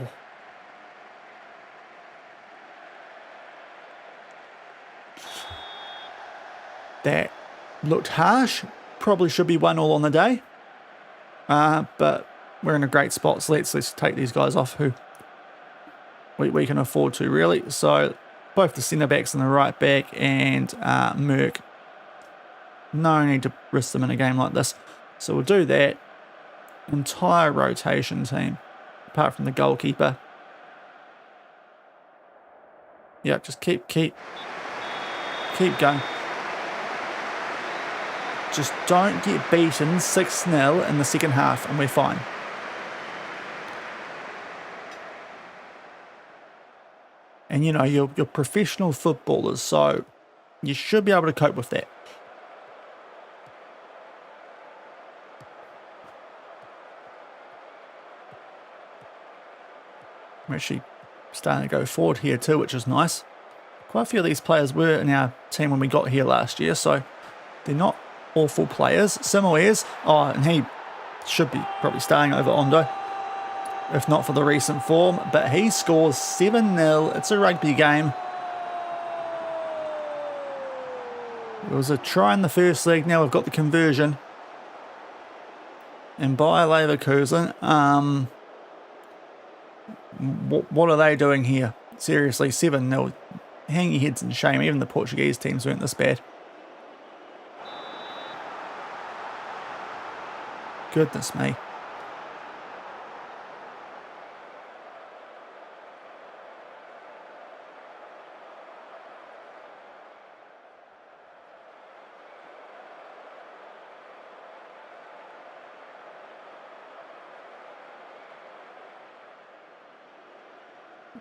That looked harsh. Probably should be 1-1 on the day. But we're in a great spot, so let's take these guys off who we can afford to, really. So both the centre-backs and the right-back and Merck. No need to risk them in a game like this. So we'll do that. Entire rotation team, apart from the goalkeeper. Yeah, just keep going. Just don't get beaten 6-0 in the second half and we're fine. And you know, you're professional footballers, so you should be able to cope with that. We're actually starting to go forward here too, which is nice. Quite a few of these players were in our team when we got here last year, so they're not awful players. Simoes, and he should be probably staying over Ondo, if not for the recent form, but he scores 7-0. It's a rugby game. It was a try in the first leg, now we've got the conversion. And Bayer Leverkusen, what are they doing here? Seriously, 7-0. Hang your heads in shame. Even the Portuguese teams weren't this bad. Goodness me.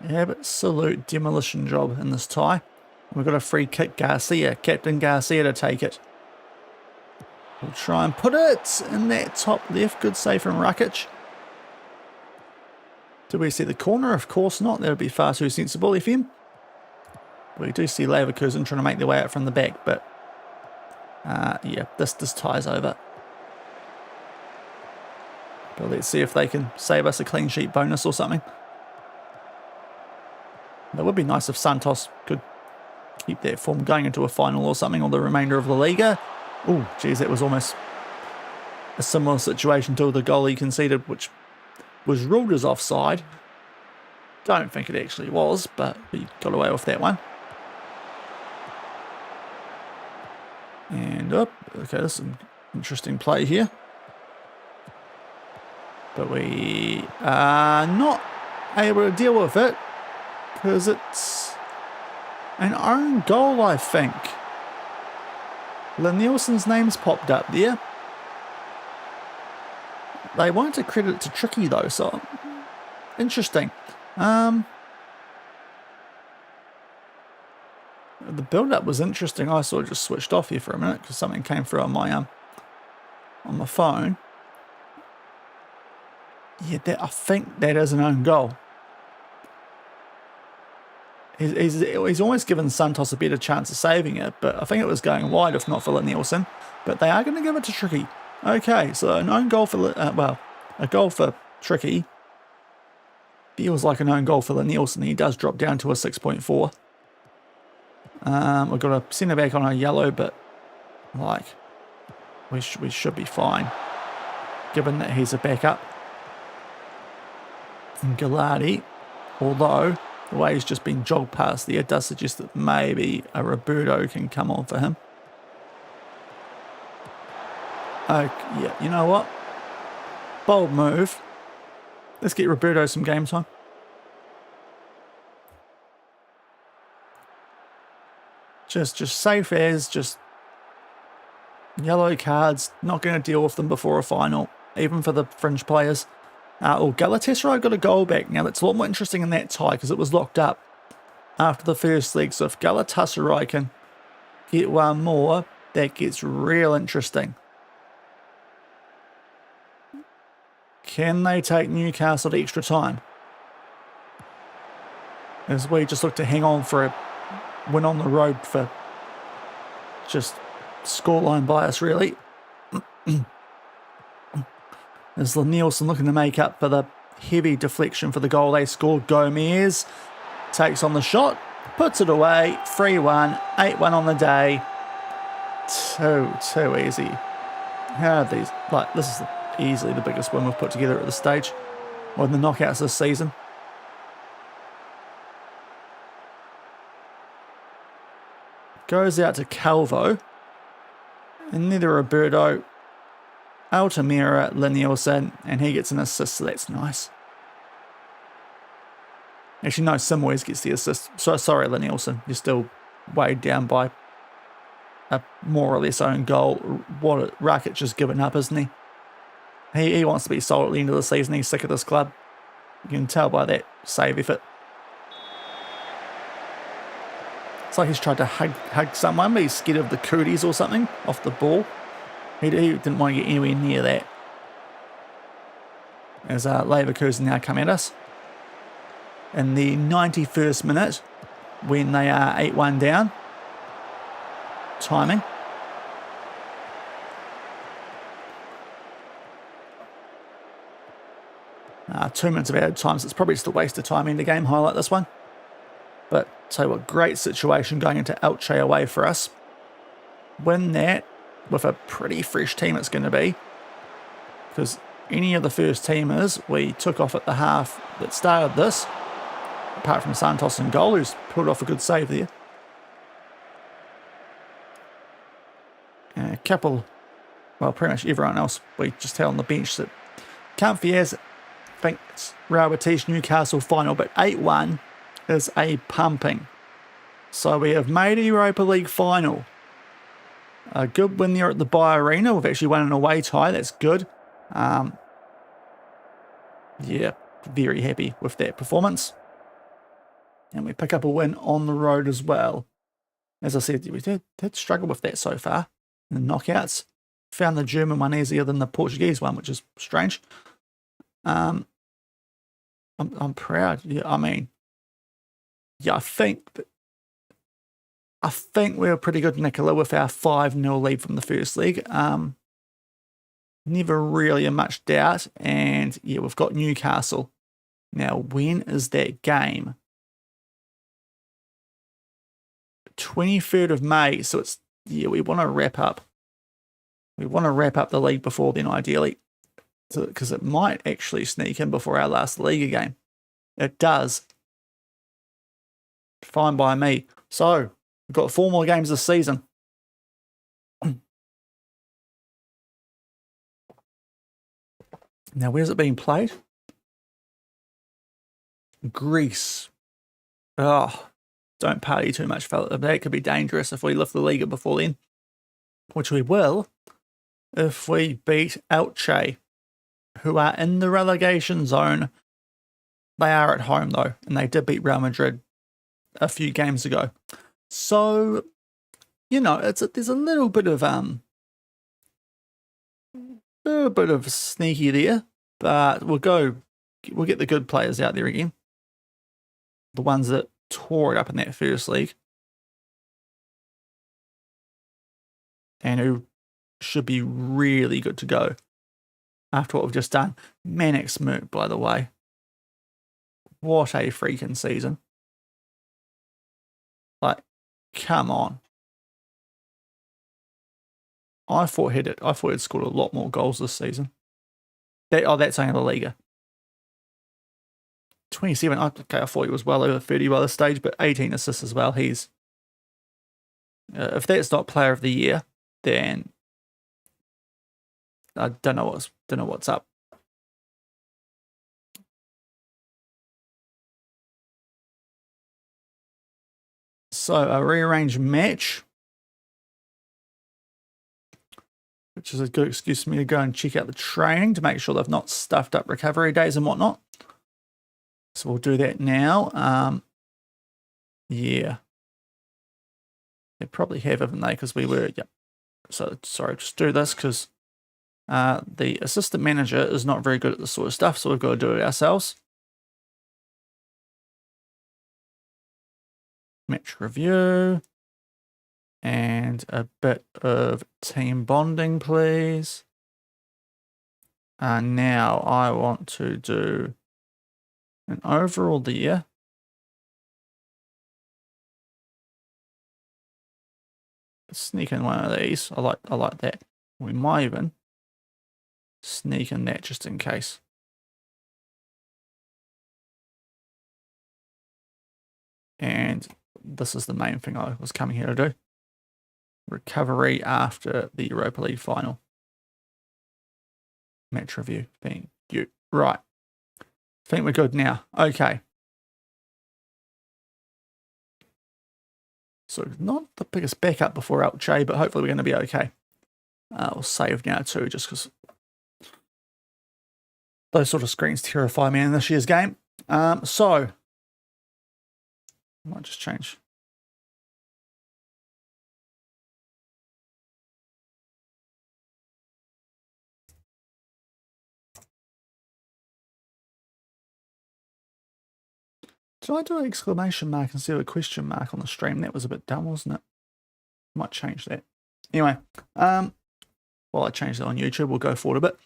Absolute demolition job in this tie. We've got a free kick, Garcia, Captain Garcia to take it. We'll try and put it in that top left. Good save from Rakic. Do we see the corner? Of course not. That would be far too sensible, FM. We do see Leverkusen trying to make their way out from the back, but yeah, this tie's over. But let's see if they can save us a clean sheet bonus or something. It would be nice if Santos could keep that form going into a final or something, or the remainder of LaLiga. Oh, geez, that was almost a similar situation to the goal he conceded, which was ruled as offside. Don't think it actually was, but he got away with that one. And up. Okay, there's some interesting play here. But we are not able to deal with it, because it's an own goal, I think. Nielsen's name's popped up there. They won't accredit it to Tricky though, so interesting. The build-up was interesting. I sort of just switched off here for a minute because something came through on my phone. Yeah, I think that is an own goal. He's almost given Santos a better chance of saving it, but I think it was going wide if not for Nielsen. But they are going to give it to Tricky. Okay, so an own goal for, a goal for Tricky. Feels like an own goal for Nielsen. He does drop down to a 6.4. We've got a centre back on a yellow, but like we should be fine, given that he's a backup. And Gallardi, although the way he's just been jogged past there does suggest that maybe a Roberto can come on for him. Yeah, you know what? Bold move. Let's get Roberto some game time. Just safe as, just yellow cards. Not going to deal with them before a final, even for the fringe players. Galatasaray got a goal back. Now, that's a lot more interesting in that tie because it was locked up after the first leg. So if Galatasaray can get one more, that gets real interesting. Can they take Newcastle to extra time? As we just look to hang on for a win on the road for just scoreline bias, really. Is Nielsen looking to make up for the heavy deflection for the goal they scored? Gomez takes on the shot, puts it away, 3-1, 8-1 on the day. Too easy. How are these? Like, this is easily the biggest win we've put together at this stage, or in the knockouts this season. Goes out to Calvo, and neither Roberto, Altamira, Nielsen, and he gets an assist, so that's nice. Actually, no, Sim always gets the assist. So sorry, Lenilson, you're still weighed down by a more or less own goal. What Rakic has given up, isn't he? He wants to be sold at the end of the season. He's sick of this club. You can tell by that save effort. It's like he's tried to hug someone, but he's scared of the cooties or something off the ball. He didn't want to get anywhere near that. As Leverkusen now come at us. In the 91st minute, when they are 8-1 down. Timing. Two minutes of added time, so it's probably just a waste of time in the game. Highlight this one. But tell you what, great situation going into Elche away for us. Win that with a pretty fresh team it's going to be. Because any of the first teamers we took off at the half that started this, apart from Santos and goal, who's pulled off a good save there. A couple, well, pretty much everyone else we just had on the bench that comfy as. I think it's Real Betis Newcastle final, but 8-1 is a pumping. So we have made a Europa League final. A good win there at the Bayer Arena. We've actually won an away tie. That's good. Yeah, very happy with that performance. And we pick up a win on the road as well. As I said, we did struggle with that so far in the knockouts. Found the German one easier than the Portuguese one, which is strange. I'm proud. Yeah, I mean, yeah, I think we were pretty good, Nicola, with our 5-0 lead from the first league. Never really in much doubt. And yeah, we've got Newcastle. Now, when is that game? 23rd of May. So it's, yeah, we want to wrap up. We want to wrap up the league before then, ideally. Because it might actually sneak in before our last Liga game. It does. Fine by me. So, we've got 4 more games this season. Now, where's it being played? Greece. Oh, don't party too much, fella. That could be dangerous if we lift the Liga before then. Which we will if we beat Elche, who are in the relegation zone. They are at home, though, and they did beat Real Madrid a few games ago. So, you know, there's a little bit of sneaky there, but we'll get the good players out there again. The ones that tore it up in that first league. And who should be really good to go after what we've just done. Manex Merck, by the way. What a freaking season. Like, come on. I thought he'd scored a lot more goals this season. That's only La Liga. 27. Okay, I thought he was well over 30 by this stage, but 18 assists as well. He's if that's not Player of the Year, then I don't know what's up. So a rearranged match, which is a good excuse for me to go and check out the training to make sure they've not stuffed up recovery days and whatnot. So we'll do that now. Yeah. They probably have, haven't they? Because we were, yep. So, sorry, just do this because the assistant manager is not very good at this sort of stuff, so we've got to do it ourselves. Match review. And a bit of team bonding, please. Now I want to do an overall there. Sneak in one of these. I like that. We might even sneak in that just in case. And this is the main thing I was coming here to do. Recovery after the Europa League final. Match review. Thank you. Right. I think we're good now. Okay. So not the biggest backup before Elche, but hopefully we're going to be okay. We'll save now too, just because those sort of screens terrify me in this year's game. So I might just change. Did I do an exclamation mark instead of a question mark on the stream? That was a bit dumb, wasn't it? Might change that. Anyway, while I change that on YouTube, we'll go forward a bit.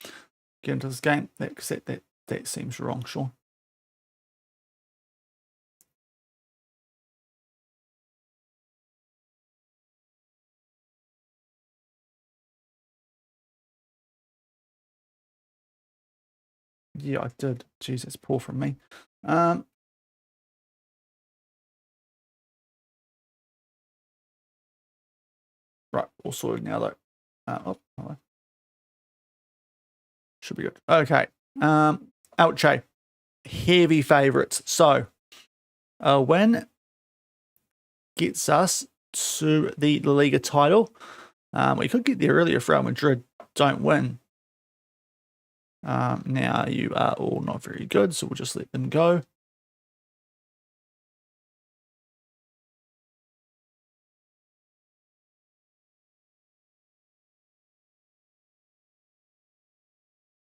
Get into this game. That seems wrong, Shaun. Yeah, I did. Jeez, it's poor from me. Right, all sorted now though. Oh, hello. Should be good. Okay. Elche, heavy favourites. So, a win gets us to the LaLiga title. We could get there earlier if Real Madrid don't win. Now you are all not very good, so we'll just let them go.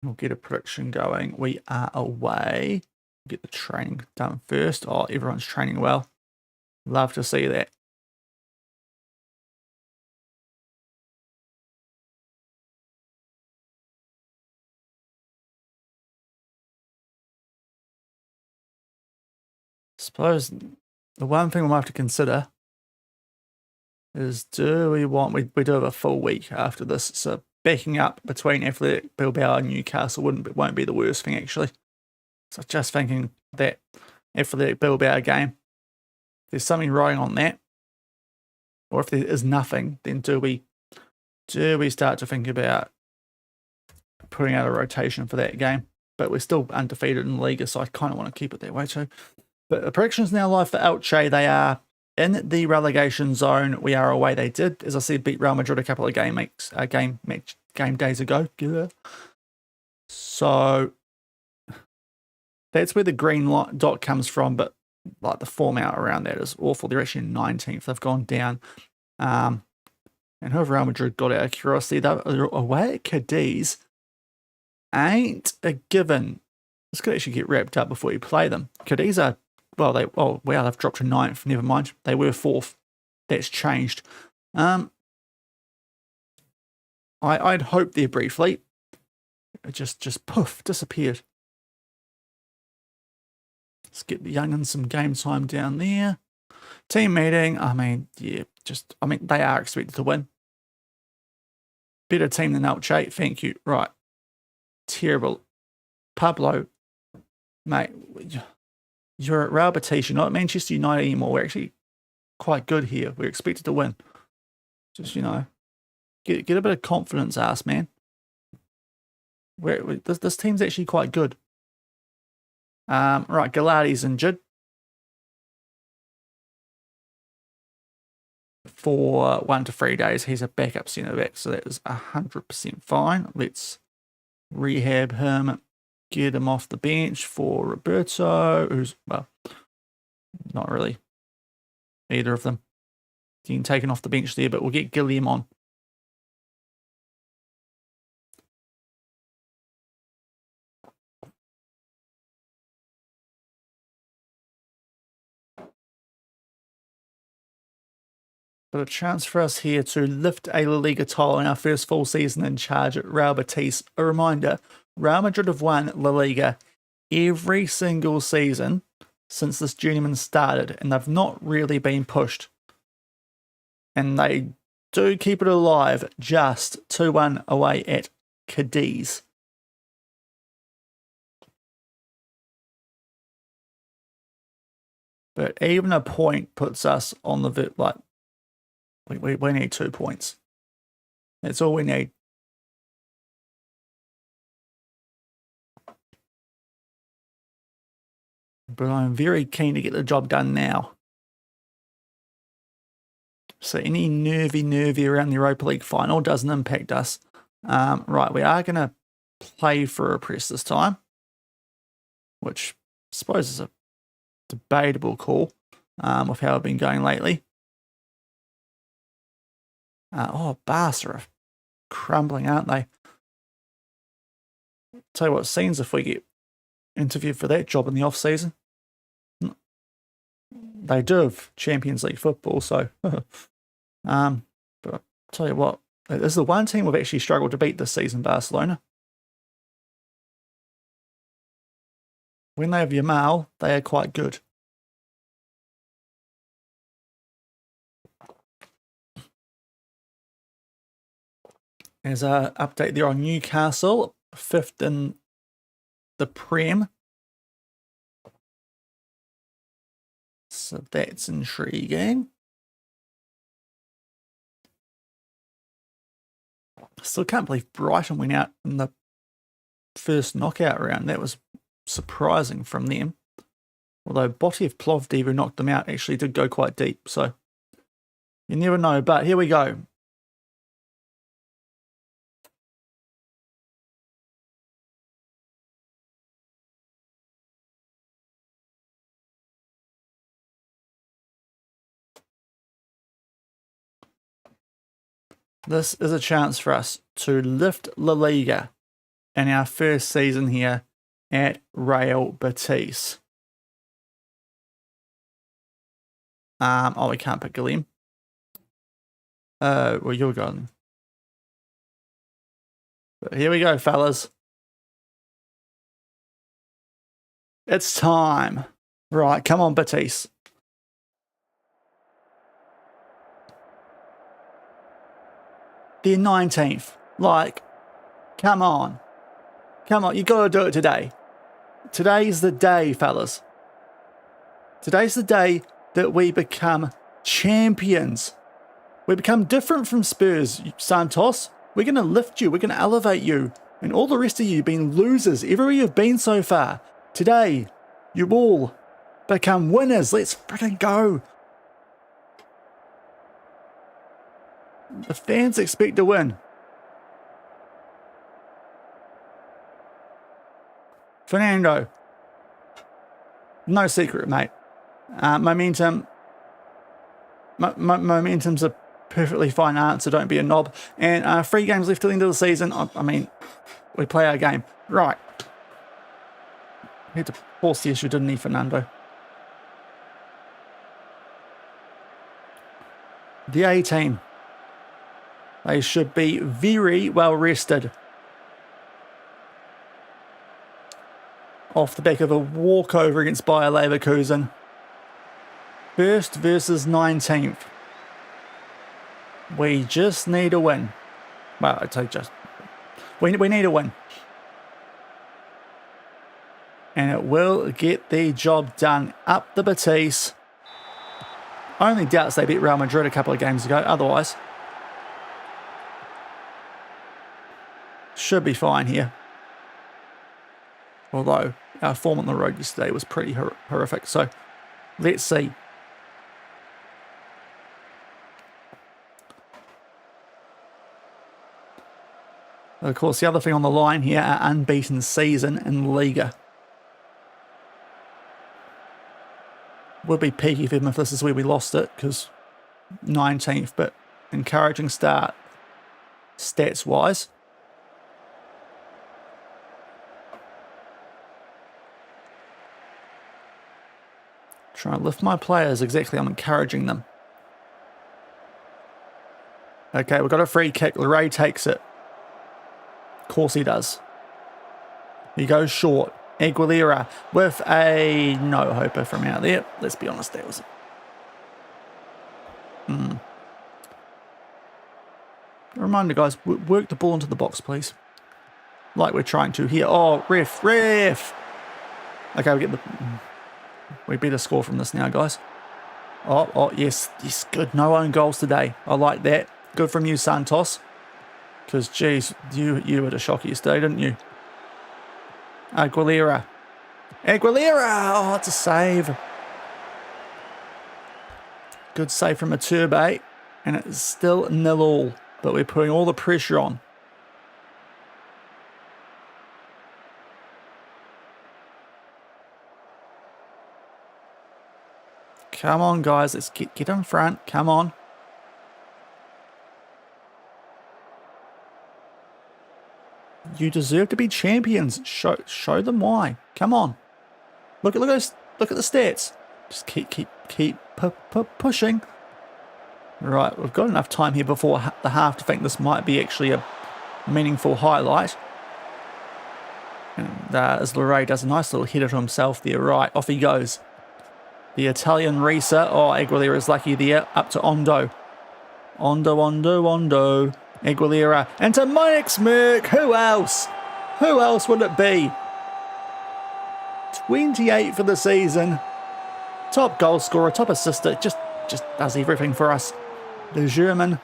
We'll get a prediction going. We are away. Get the training done first. Oh, everyone's training well. Love to see that. Suppose the one thing we'll have to consider is, do we want, we do have a full week after this, so backing up between Athletic Bilbao and Newcastle won't be the worst thing actually. So just thinking that Athletic Bilbao game, there's something riding on that, or if there is nothing, then do we start to think about putting out a rotation for that game? But we're still undefeated in the Liga, so I kind of want to keep it that way too. But the predictions now live for Elche. They are in the relegation zone. We are away. They did, as I said, beat Real Madrid a couple of game days ago. So that's where the green dot comes from. But like the form out around that is awful. They're actually in 19th. They've gone down. And whoever Real Madrid got out of curiosity, they're away at Cadiz. Ain't a given. This could actually get wrapped up before you play them. Cadiz are, well, they've dropped to 9th. Never mind. They were 4th. That's changed. I'd hoped there briefly. It just poof, disappeared. Let's get the young'uns some game time down there. Team meeting. I mean, yeah, they are expected to win. Better team than Elche. Thank you. Right. Terrible. Pablo, mate, you're at Real Betis. You're not at Manchester United anymore. We're actually quite good here. We're expected to win. Just, get a bit of confidence, ass man. This team's actually quite good. Right, Gallardi's injured for 1 to 3 days. He's a backup centre back, so that is 100% fine. Let's rehab him, get him off the bench for Roberto, who's, well, not really either of them getting taken off the bench there, but we'll get Gilliam on. But a chance for us here to lift a La Liga title in our first full season in charge at Real Betis. A reminder, Real Madrid have won La Liga every single season since this Journeyman started, and they've not really been pushed. And they do keep it alive, just 2-1 away at Cadiz. But even a point puts us on the we need 2 points. That's all we need. But I'm very keen to get the job done now. So any nervy around the Europa League final doesn't impact us. Right, we are going to play for a press this time, which I suppose is a debatable call with how I've been going lately. Barca are crumbling, aren't they? Tell you what, it seems if we get interviewed for that job in the off-season, they do have Champions League football, so... but I'll tell you what, this is the one team we've actually struggled to beat this season, Barcelona. When they have Yamal, they are quite good. There's an update there on Newcastle, 5th in the Prem. So that's intriguing. Still can't believe Brighton went out in the first knockout round. That was surprising from them. Although Botev Plovdiv, who knocked them out, actually did go quite deep. So you never know. But here we go. This is a chance for us to lift LaLiga in our first season here at Real Betis. We can't pick Guillem. Well, you're going. But here we go, fellas. It's time. Right, come on, Betis. They're 19th. Like, come on. Come on, you got to do it today. Today's the day, fellas. Today's the day that we become champions. We become different from Spurs, Santos. We're going to lift you. We're going to elevate you. And all the rest of you have been losers everywhere you've been so far. Today, you all become winners. Let's freaking go. The fans expect to win. Fernando. No secret, mate. Momentum's a perfectly fine answer. Don't be a knob. And 3 games left till the end of the season. I mean, we play our game. Right. Had to force the issue, didn't he, Fernando? The A team. They should be very well rested. Off the back of a walkover against Bayer Leverkusen. 1st versus 19th. We just need a win. Well, I'd say just. We need a win. And it will get the job done. Up the Betis. Only doubts they beat Real Madrid a couple of games ago. Otherwise, should be fine here. Although our form on the road yesterday was pretty horrific. So let's see. Of course, the other thing on the line here, our unbeaten season in Liga. Would be peaky for them if this is where we lost it, because 19th, but encouraging start stats-wise. Try and lift my players exactly. I'm encouraging them. Okay, we've got a free kick. Leray takes it. Of course he does. He goes short. Aguilera with a no-hoper from out there. Let's be honest, that was... Reminder, guys, work the ball into the box, please. Like we're trying to here. Oh, ref. Okay, we get the... We better score from this now, guys. Oh, yes, good. No own goals today. I like that. Good from you, Santos. Because, geez, you had a shocker yesterday, didn't you? Aguilera. Oh, it's a save. Good save from Iturbe. And it's still 0-0, but we're putting all the pressure on. Come on, guys. Let's get in front. Come on. You deserve to be champions. Show them why. Come on. Look at the stats. Just keep pushing. Right, we've got enough time here before the half to think this might be actually a meaningful highlight. And as Lorray does a nice little header to himself there. Right, off he goes. The Italian Risa. Oh, Aguilera is lucky there. Up to Ondo. Ondo. Aguilera. And to Mike Smirk. Who else? Who else would it be? 28 for the season. Top goal scorer, top assister. Just does everything for us. The German.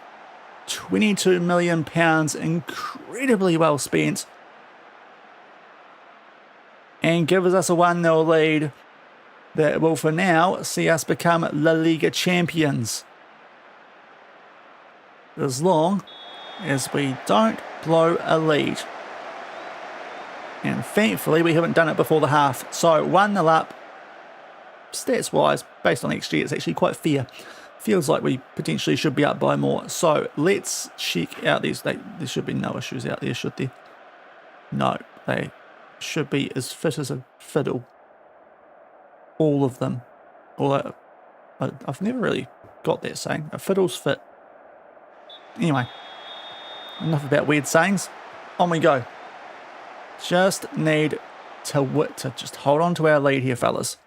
£22 million. Incredibly well spent. And gives us a 1-0 lead. That will, for now, see us become LaLiga champions. As long as we don't blow a lead. And thankfully, we haven't done it before the half. So, 1-0 up. Stats-wise, based on XG, it's actually quite fair. Feels like we potentially should be up by more. So, let's check out these. There should be no issues out there, should there? No, they should be as fit as a fiddle. All of them. Although, I've never really got that saying. A fiddle's fit. Anyway, enough about weird sayings. On we go. Just need to just hold on to our lead here, fellas.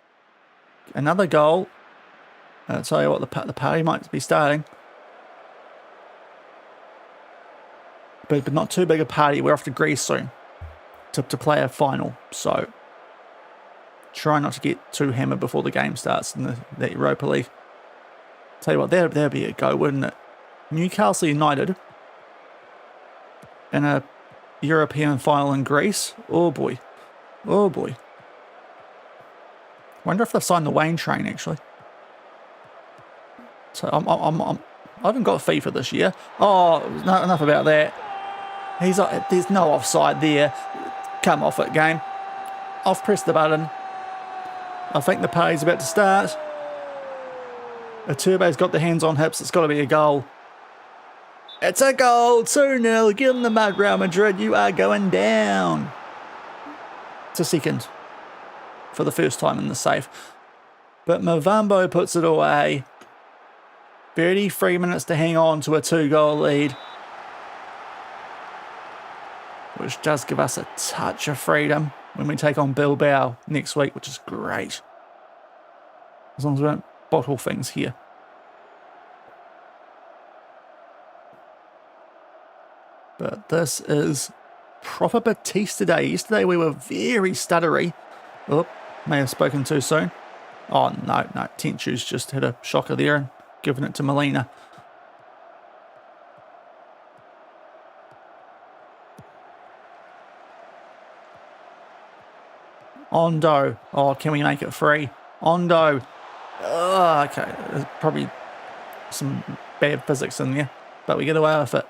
Another goal. I'll tell you what, the party might be starting. But not too big a party. We're off to Greece soon to play a final. So, try not to get too hammered before the game starts in the Europa League. Tell you what, there'd be a go, wouldn't it? Newcastle United in a European final in Greece. Oh boy. Oh boy. Wonder if they've signed the Wayne train actually. So I haven't got FIFA this year. Oh, no, enough about that. There's no offside there. Come off it, game. I've pressed the button. I think the party's about to start. Turbo's got the hands on hips. It's got to be a goal. It's a goal. 2-0. Get in the mud, Real Madrid. You are going down. It's a second for the first time in the save. But Mavambo puts it away. 33 minutes to hang on to a 2-goal lead, which does give us a touch of freedom when we take on Bilbao next week, which is great. As long as we don't bottle things here. But this is proper Batista day. Yesterday we were very stuttery. Oh, may have spoken too soon. Oh, no. Tenchu's just hit a shocker there and given it to Molina. Ondo. Oh, can we make it free? Ondo. Oh, okay. There's probably some bad physics in there, but we get away with it.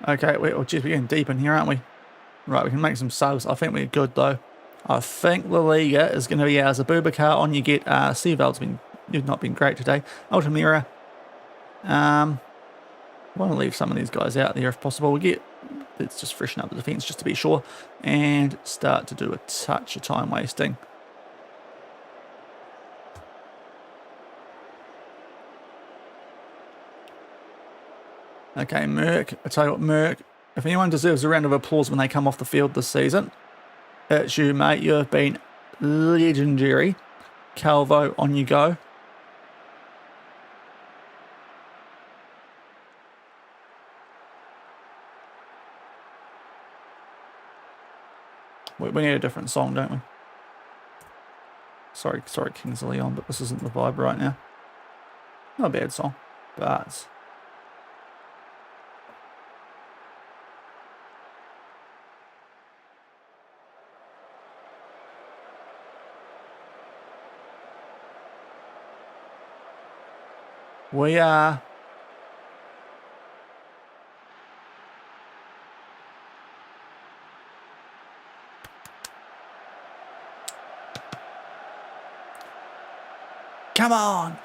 Okay, we're getting deep in here, aren't we? Right, we can make some subs. I think we're good, though. I think LaLiga is going to be ours. Abubakar on you get. Seaveld's not been great today. Altamira. I want to leave some of these guys out there if possible. Let's just freshen up the defence just to be sure. And start to do a touch of time wasting. Okay, Merck. I tell you what, Merck, if anyone deserves a round of applause when they come off the field this season, it's you, mate. You have been legendary. Calvo, on you go. We need a different song, don't we? Sorry, Kingsley on, but this isn't the vibe right now. Not a bad song, but we are come on.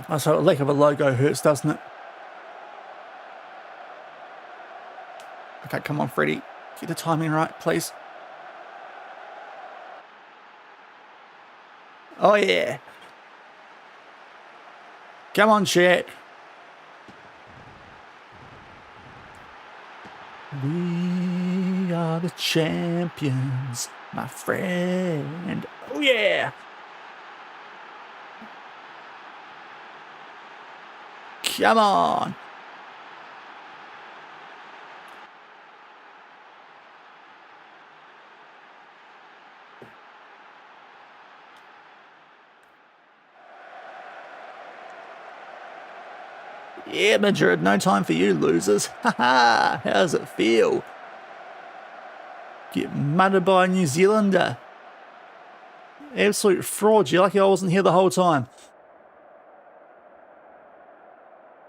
Oh, so a lack of a logo hurts, doesn't it? Okay, come on, Freddie. Get the timing right, please. Oh, yeah. Come on, chat. We are the champions, my friend. Oh, yeah. Come on. Yeah, Madrid, no time for you, losers. Haha, how does it feel? Get mudded by a New Zealander. Absolute fraud. You're lucky I wasn't here the whole time.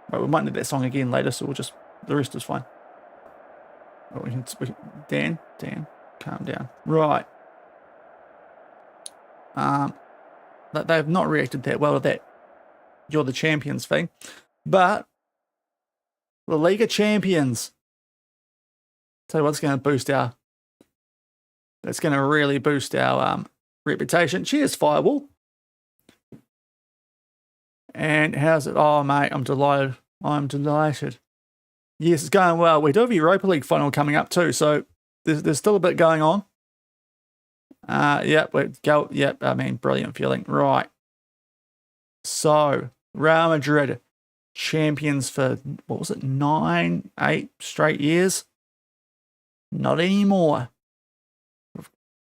Right, we might need that song again later, so we'll just... The rest is fine. Oh, Dan, calm down. Right. They've not reacted that well to that "you're the champions" thing, but LaLiga champions. Tell you what's going to boost our. That's going to really boost our reputation. Cheers, Fireball. And how's it? Oh, mate, I'm delighted. I'm delighted. Yes, it's going well. We do have a Europa League final coming up too, so there's still a bit going on. Yep, I mean, brilliant feeling. Right. So, Real Madrid, champions for, what was it, 8 straight years? Not anymore.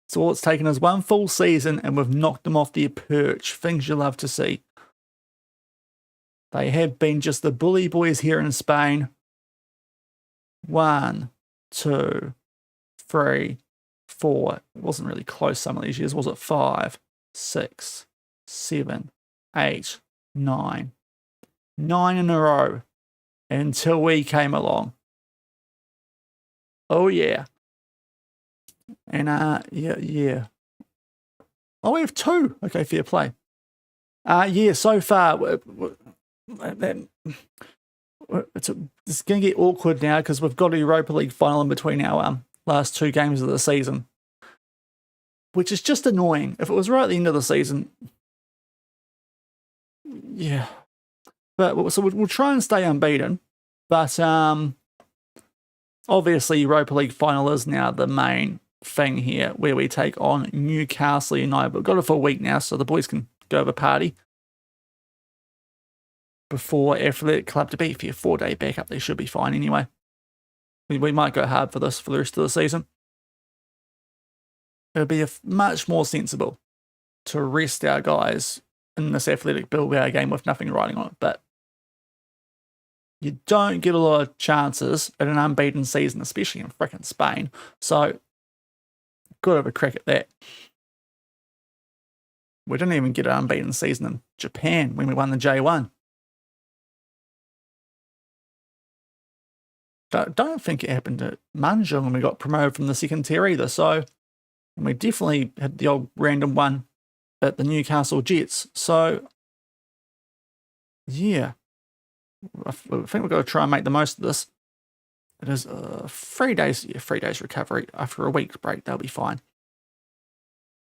So all it's taken is one full season, and we've knocked them off their perch. Things you love to see. They have been just the bully boys here in Spain. 1, 2, 3, 4. It wasn't really close some of these years, was it? 5, 6, 7, 8, 9. 9 in a row until we came along. Oh, yeah. And, yeah. Oh, we have 2. Okay, fair play. Yeah, so far, it's going to get awkward now because we've got a Europa League final in between our last 2 games of the season, which is just annoying. If it was right at the end of the season, yeah. But so we'll try and stay unbeaten, but obviously Europa League final is now the main thing here, where we take on Newcastle United. We've got it for a week now, so the boys can go have a party before Athletic Club to beat for your 4-day backup. They should be fine anyway. We might go hard for this for the rest of the season. It'll be much more sensible to rest our guys in this Athletic Bilbao game with nothing riding on it, but you don't get a lot of chances at an unbeaten season, especially in frickin' Spain. So, got to have a crack at that. We didn't even get an unbeaten season in Japan when we won the J1. Don't think it happened at Manjung when we got promoted from the second tier either. So, and we definitely had the old random one at the Newcastle Jets. So, yeah. I think we've got to try and make the most of this. It is 3 days, 3 days recovery. After a week's break, they'll be fine.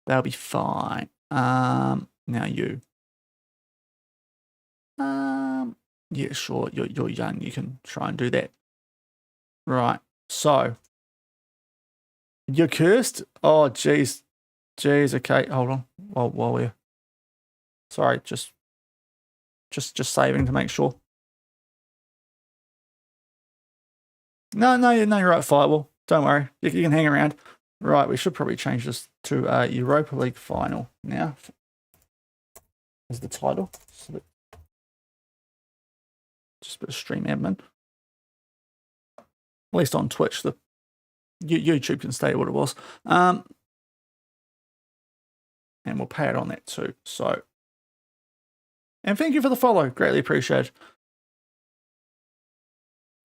They'll be fine. Now you. Yeah, sure. You're young. You can try and do that. Right. So, you're cursed. Oh, jeez. Okay, hold on. While we're. Sorry, just saving to make sure. No, you're right, Firewall. Don't worry. You can hang around. Right, we should probably change this to Europa League final now as the title. So Just a bit of stream admin. At least on Twitch, the YouTube can stay what it was. And we'll pay it on that too. So, and thank you for the follow. Greatly appreciated.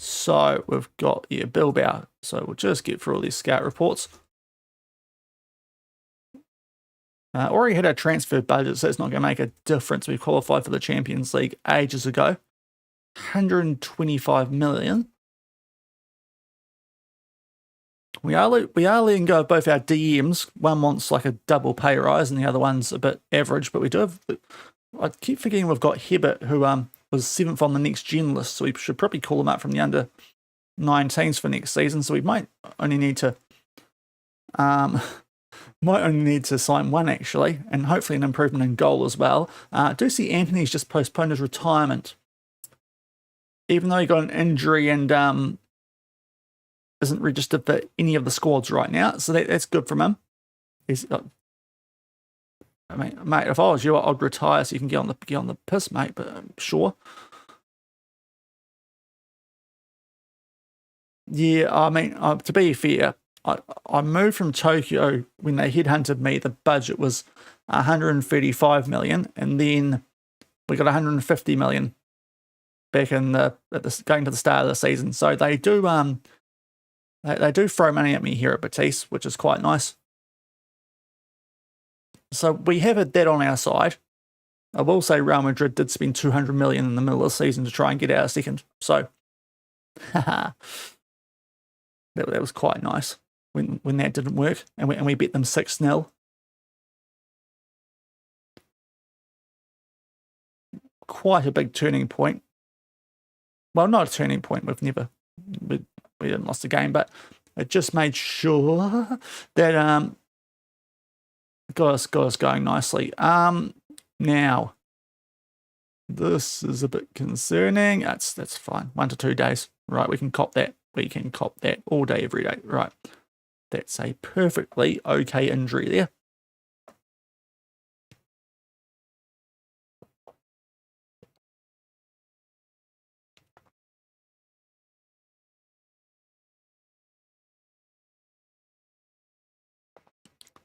So we've got, Bilbao. So we'll just get through all these scout reports. Already had our transfer budget, so it's not going to make a difference. We qualified for the Champions League ages ago. 125 million. We are letting go of both our DMs. One wants like a double pay rise, and the other one's a bit average. But we do have. I keep forgetting we've got Hibbert, who was 7th on the next gen list, so we should probably call him up from the under 19s for next season. So we might only need to sign one actually, and hopefully an improvement in goal as well. I do see Anthony's just postponed his retirement, even though he got an injury and isn't registered for any of the squads right now. So that's good from him. I mean, mate, if I was you, I'd retire so you can get on the piss, mate. But sure. Yeah, I mean, to be fair, I moved from Tokyo when they headhunted me. The budget was 135 million, and then we got 150 million back going to the start of the season. So they do they do throw money at me here at Betis, which is quite nice. So we have that on our side. I will say Real Madrid did spend 200 million in the middle of the season to try and get out a second. So that was quite nice when that didn't work, and we beat them 6-0. Quite a big turning point. Well, not a turning point. We didn't lost the game, but it just made sure that got us going nicely. Now this is a bit concerning. That's fine. 1 to 2 days. Right, we can cop that. We can cop that all day, every day. Right. That's a perfectly okay injury there.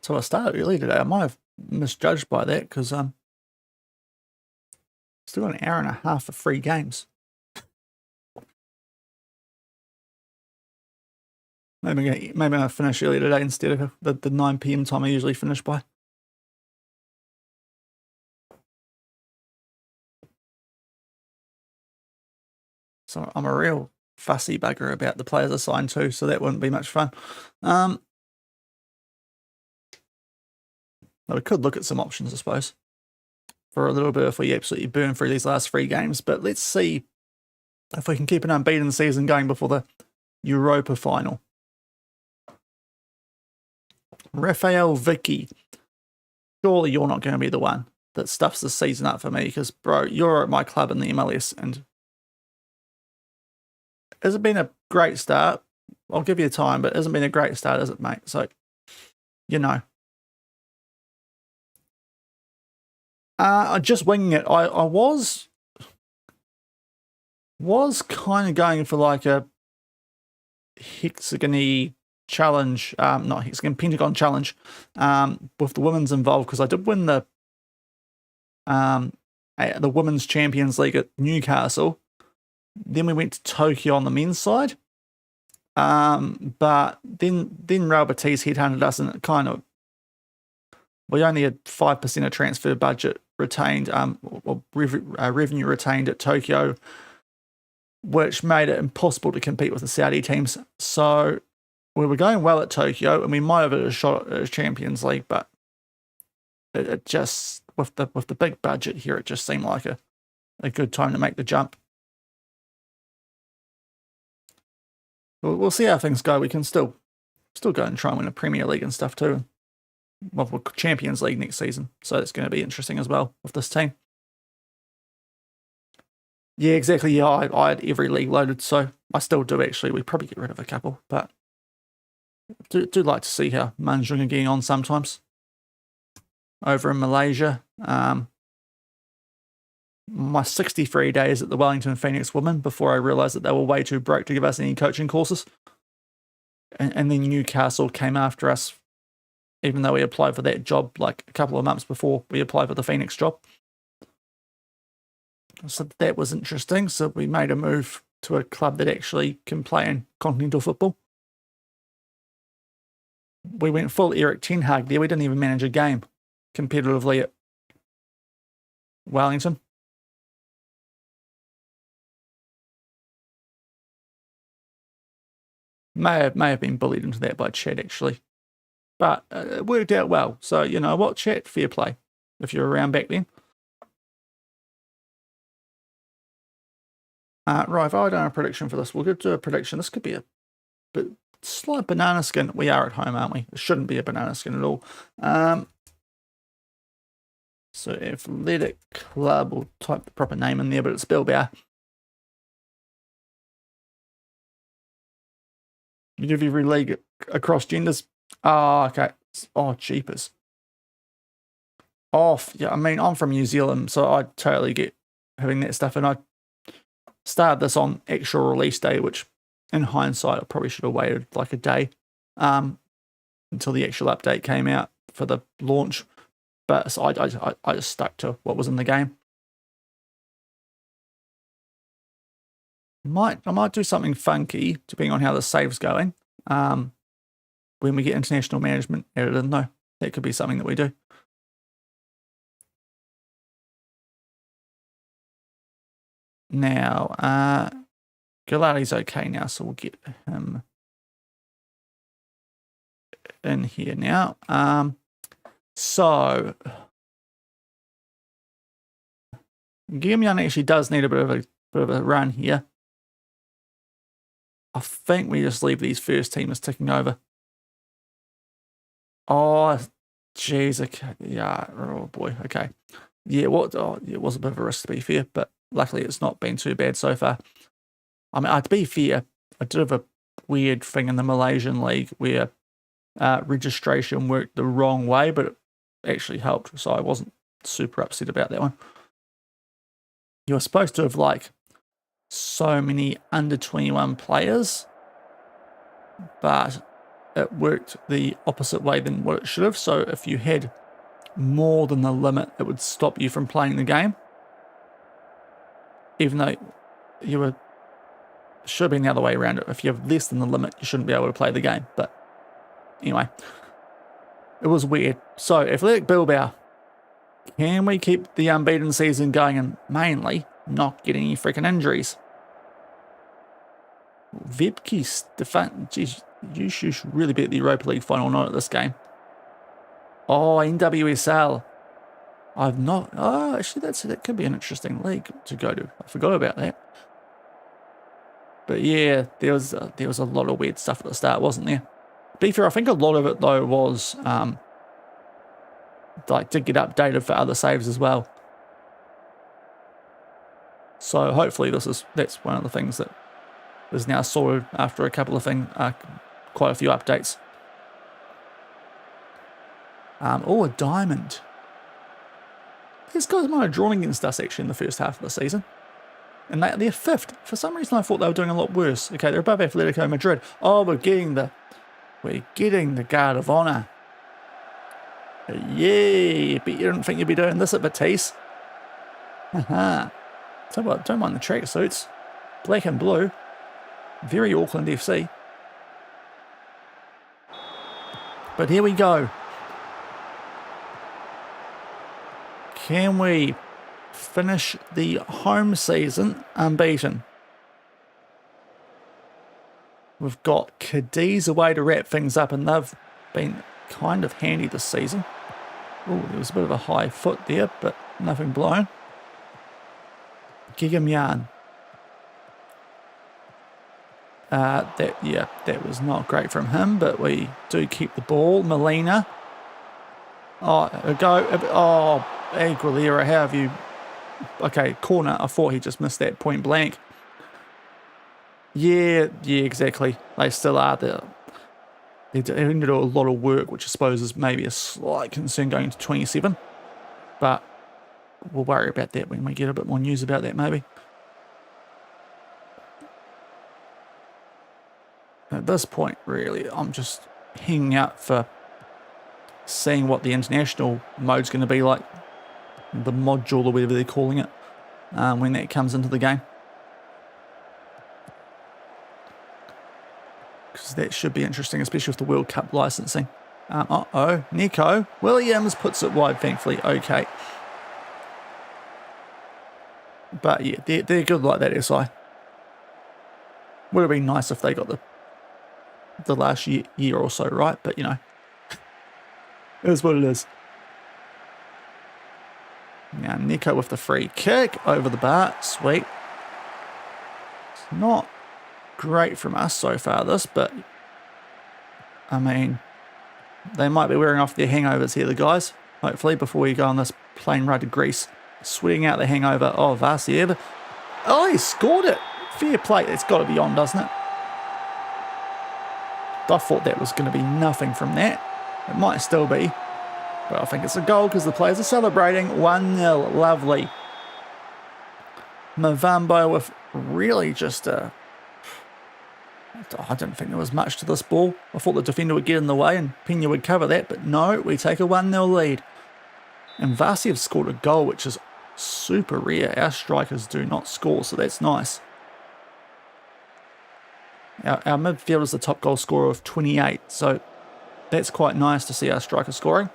So I started early today. I might have misjudged by that because still got an hour and a half of free games. Maybe I'll finish early today instead of the 9 PM time I usually finish by. So I'm a real fussy bugger about the players assigned to, so that wouldn't be much fun. We could look at some options, I suppose, for a little bit if we absolutely burn through these last 3 games. But let's see if we can keep an unbeaten season going before the Europa final. Rafael Vicky. Surely you're not going to be the one that stuffs the season up for me, because, bro, you're at my club in the MLS, and it hasn't been a great start. I'll give you time, but it hasn't been a great start, has it, mate? So, you know. Just winging it. I was kind of going for like a hexagon-y challenge, not hexagon, pentagon challenge, with the women's involved, because I did win the Women's Champions League at Newcastle. Then we went to Tokyo on the men's side, but then Real Betis headhunted us, and it kind of, we only had 5% of transfer budget retained, revenue retained at Tokyo, which made it impossible to compete with the Saudi teams. So we were going well at Tokyo, and we might have had a shot at Champions League, but it just, with the big budget here, it just seemed like a good time to make the jump. We'll see how things go. We can still go and try and win a Premier League and stuff too. Well, Champions League next season, so it's going to be interesting as well with this team. Yeah, exactly. Yeah, I had every league loaded, so I still do actually. We probably get rid of a couple, but do like to see how Manjung are getting on sometimes over in Malaysia. my 63 days at the Wellington Phoenix Women before I realised that they were way too broke to give us any coaching courses. And then Newcastle came after us, even though we applied for that job like a couple of months before we applied for the Phoenix job. So that was interesting. So we made a move to a club that actually can play in continental football. We went full Eric Ten Hag there. We didn't even manage a game competitively at Wellington. May have been bullied into that by Chad, actually. But it worked out well. So, you know what, Chad? Fair play, if you're around back then. Right, if I don't have a prediction for this, we'll get to a prediction. This could be a bit slight banana skin. We are at home, aren't we? It shouldn't be a banana skin at all. So Athletic Club, we'll type the proper name in there, but it's Bilbao. You give every league across genders. Oh, okay. Oh, jeepers. Off. Yeah, I mean, I'm from New Zealand, so I totally get having that stuff. And I started this on actual release day, which in hindsight, I probably should have waited like a day until the actual update came out for the launch. But so I just stuck to what was in the game. I might do something funky, depending on how the save's going. When we get international management added in, though, that could be something that we do. Now, Galati's okay now, so we'll get him in here now. So Guillaume actually does need a bit of a run here. I think we just leave these first teamers ticking over. Oh, jeez. Okay. Yeah. Oh, boy. Okay. Yeah, it was a bit of a risk, to be fair, but luckily it's not been too bad so far. I mean, to be fair, I did have a weird thing in the Malaysian league where registration worked the wrong way, but it actually helped, so I wasn't super upset about that one. You were supposed to have, like, so many under 21 players, but it worked the opposite way than what it should have. So if you had more than the limit, it would stop you from playing the game, even though you should have been the other way around. If you have less than the limit, you shouldn't be able to play the game. But anyway, it was weird. So Athletic Bilbao, can we keep the unbeaten season going and mainly not get any freaking injuries? Vepke Stefan, geez, you should really be at the Europa League final, not at this game. Oh, NWSL. I've not. Oh, actually, that could be an interesting league to go to. I forgot about that. But yeah, there was a lot of weird stuff at the start, wasn't there? To be fair, I think a lot of it though was like to get updated for other saves as well. So hopefully that's one of the things that is now sorted after a couple of quite a few updates. Oh, a diamond. These guys might have drawn against us actually in the first half of the season. And they're fifth. For some reason I thought they were doing a lot worse. Okay, they're above Atletico Madrid. Oh, we're getting the guard of honour. Yeah, but you didn't think you'd be doing this at Betis. Haha. So what, don't mind the tracksuits. Black and blue. Very Auckland FC. But here we go. Can we finish the home season unbeaten? We've got Cadiz away to wrap things up, and they've been kind of handy this season. Oh, there was a bit of a high foot there, but nothing blown. Gigamyan. That was not great from him, but we do keep the ball. Molina. Oh, a go. Oh, Aguilera, how have you... Okay, corner. I thought he just missed that point blank. Yeah, exactly. They still are there. They're having to do a lot of work, which I suppose is maybe a slight concern going to 27. But we'll worry about that when we get a bit more news about that, maybe. At this point, really, I'm just hanging out for seeing what the international mode's going to be like, the module or whatever they're calling it, when that comes into the game. Because that should be interesting, especially with the World Cup licensing. Uh-oh, Nico Williams puts it wide, thankfully. Okay. But yeah, they're good like that, SI. Would have been nice if they got the last year or so right, but you know, it is what it is. Now Nico with the free kick over the bar. Sweet. It's not great from us so far, this, but I mean, they might be wearing off their hangovers here, the guys, hopefully, before we go on this plane ride to Greece. Sweating out the hangover of Vasiev. Oh, he scored it. Fair play. It's got to be on, doesn't it? I thought that was going to be nothing from that. It might still be. But I think it's a goal because the players are celebrating. 1-0. Lovely. Mavambo with really just a... I didn't think there was much to this ball. I thought the defender would get in the way and Pena would cover that. But no, we take a 1-0 lead. And Vasiev scored a goal, which is super rare. Our strikers do not score, so that's nice. Our midfielder is the top goal scorer of 28, so that's quite nice to see our striker scoring.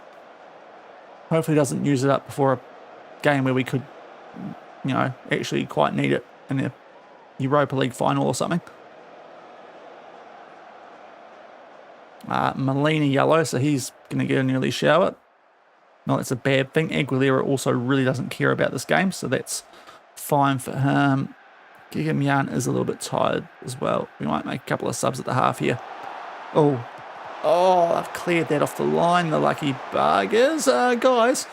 Hopefully he doesn't use it up before a game where we could, you know, actually quite need it in the Europa League final or something. Molina yellow, so he's going to get an early shower. No, that's a bad thing. Aguilera also really doesn't care about this game, so that's fine for him. Gigamian is a little bit tired as well. We might make a couple of subs at the half here. Oh, I've cleared that off the line, the lucky buggers. Guys,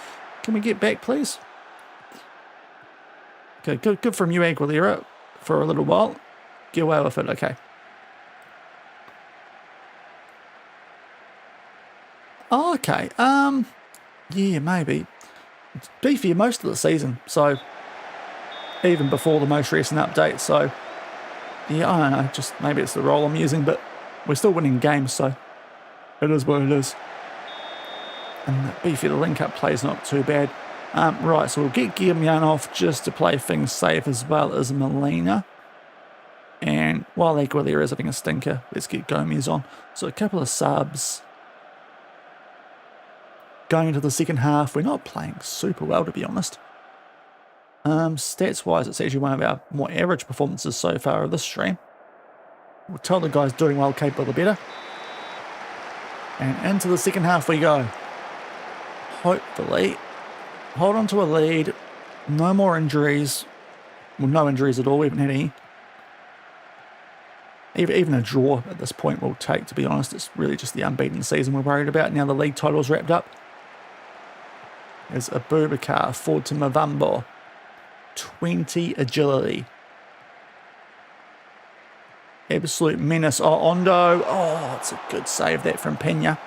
can we get back, please? Okay, good from you, Aguilera, for a little while. Get away with it, okay. Oh, okay, yeah, maybe. It's beefy most of the season, so even before the most recent update, so yeah, I don't know, just maybe it's the role I'm using, but we're still winning games, so it is what it is. And the beefy, the link-up play is not too bad. Right, so we'll get Guillermin off just to play things safe as well as Molina. And while Aguilera is having a stinker, let's get Gomez on. So a couple of subs. Going into the second half, we're not playing super well, to be honest. Stats-wise, it's actually one of our more average performances so far of this stream. We'll tell the guys doing well, capable of better. And into the second half we go. Hopefully, hold on to a lead. No more injuries. Well, no injuries at all. We haven't had any. Even a draw at this point we'll take, to be honest. It's really just the unbeaten season we're worried about. Now the league title's wrapped up. There's Abubakar forward to Mavambo. 20 agility. Absolute menace. Oh, Ondo. Oh, it's a good save that from Pena.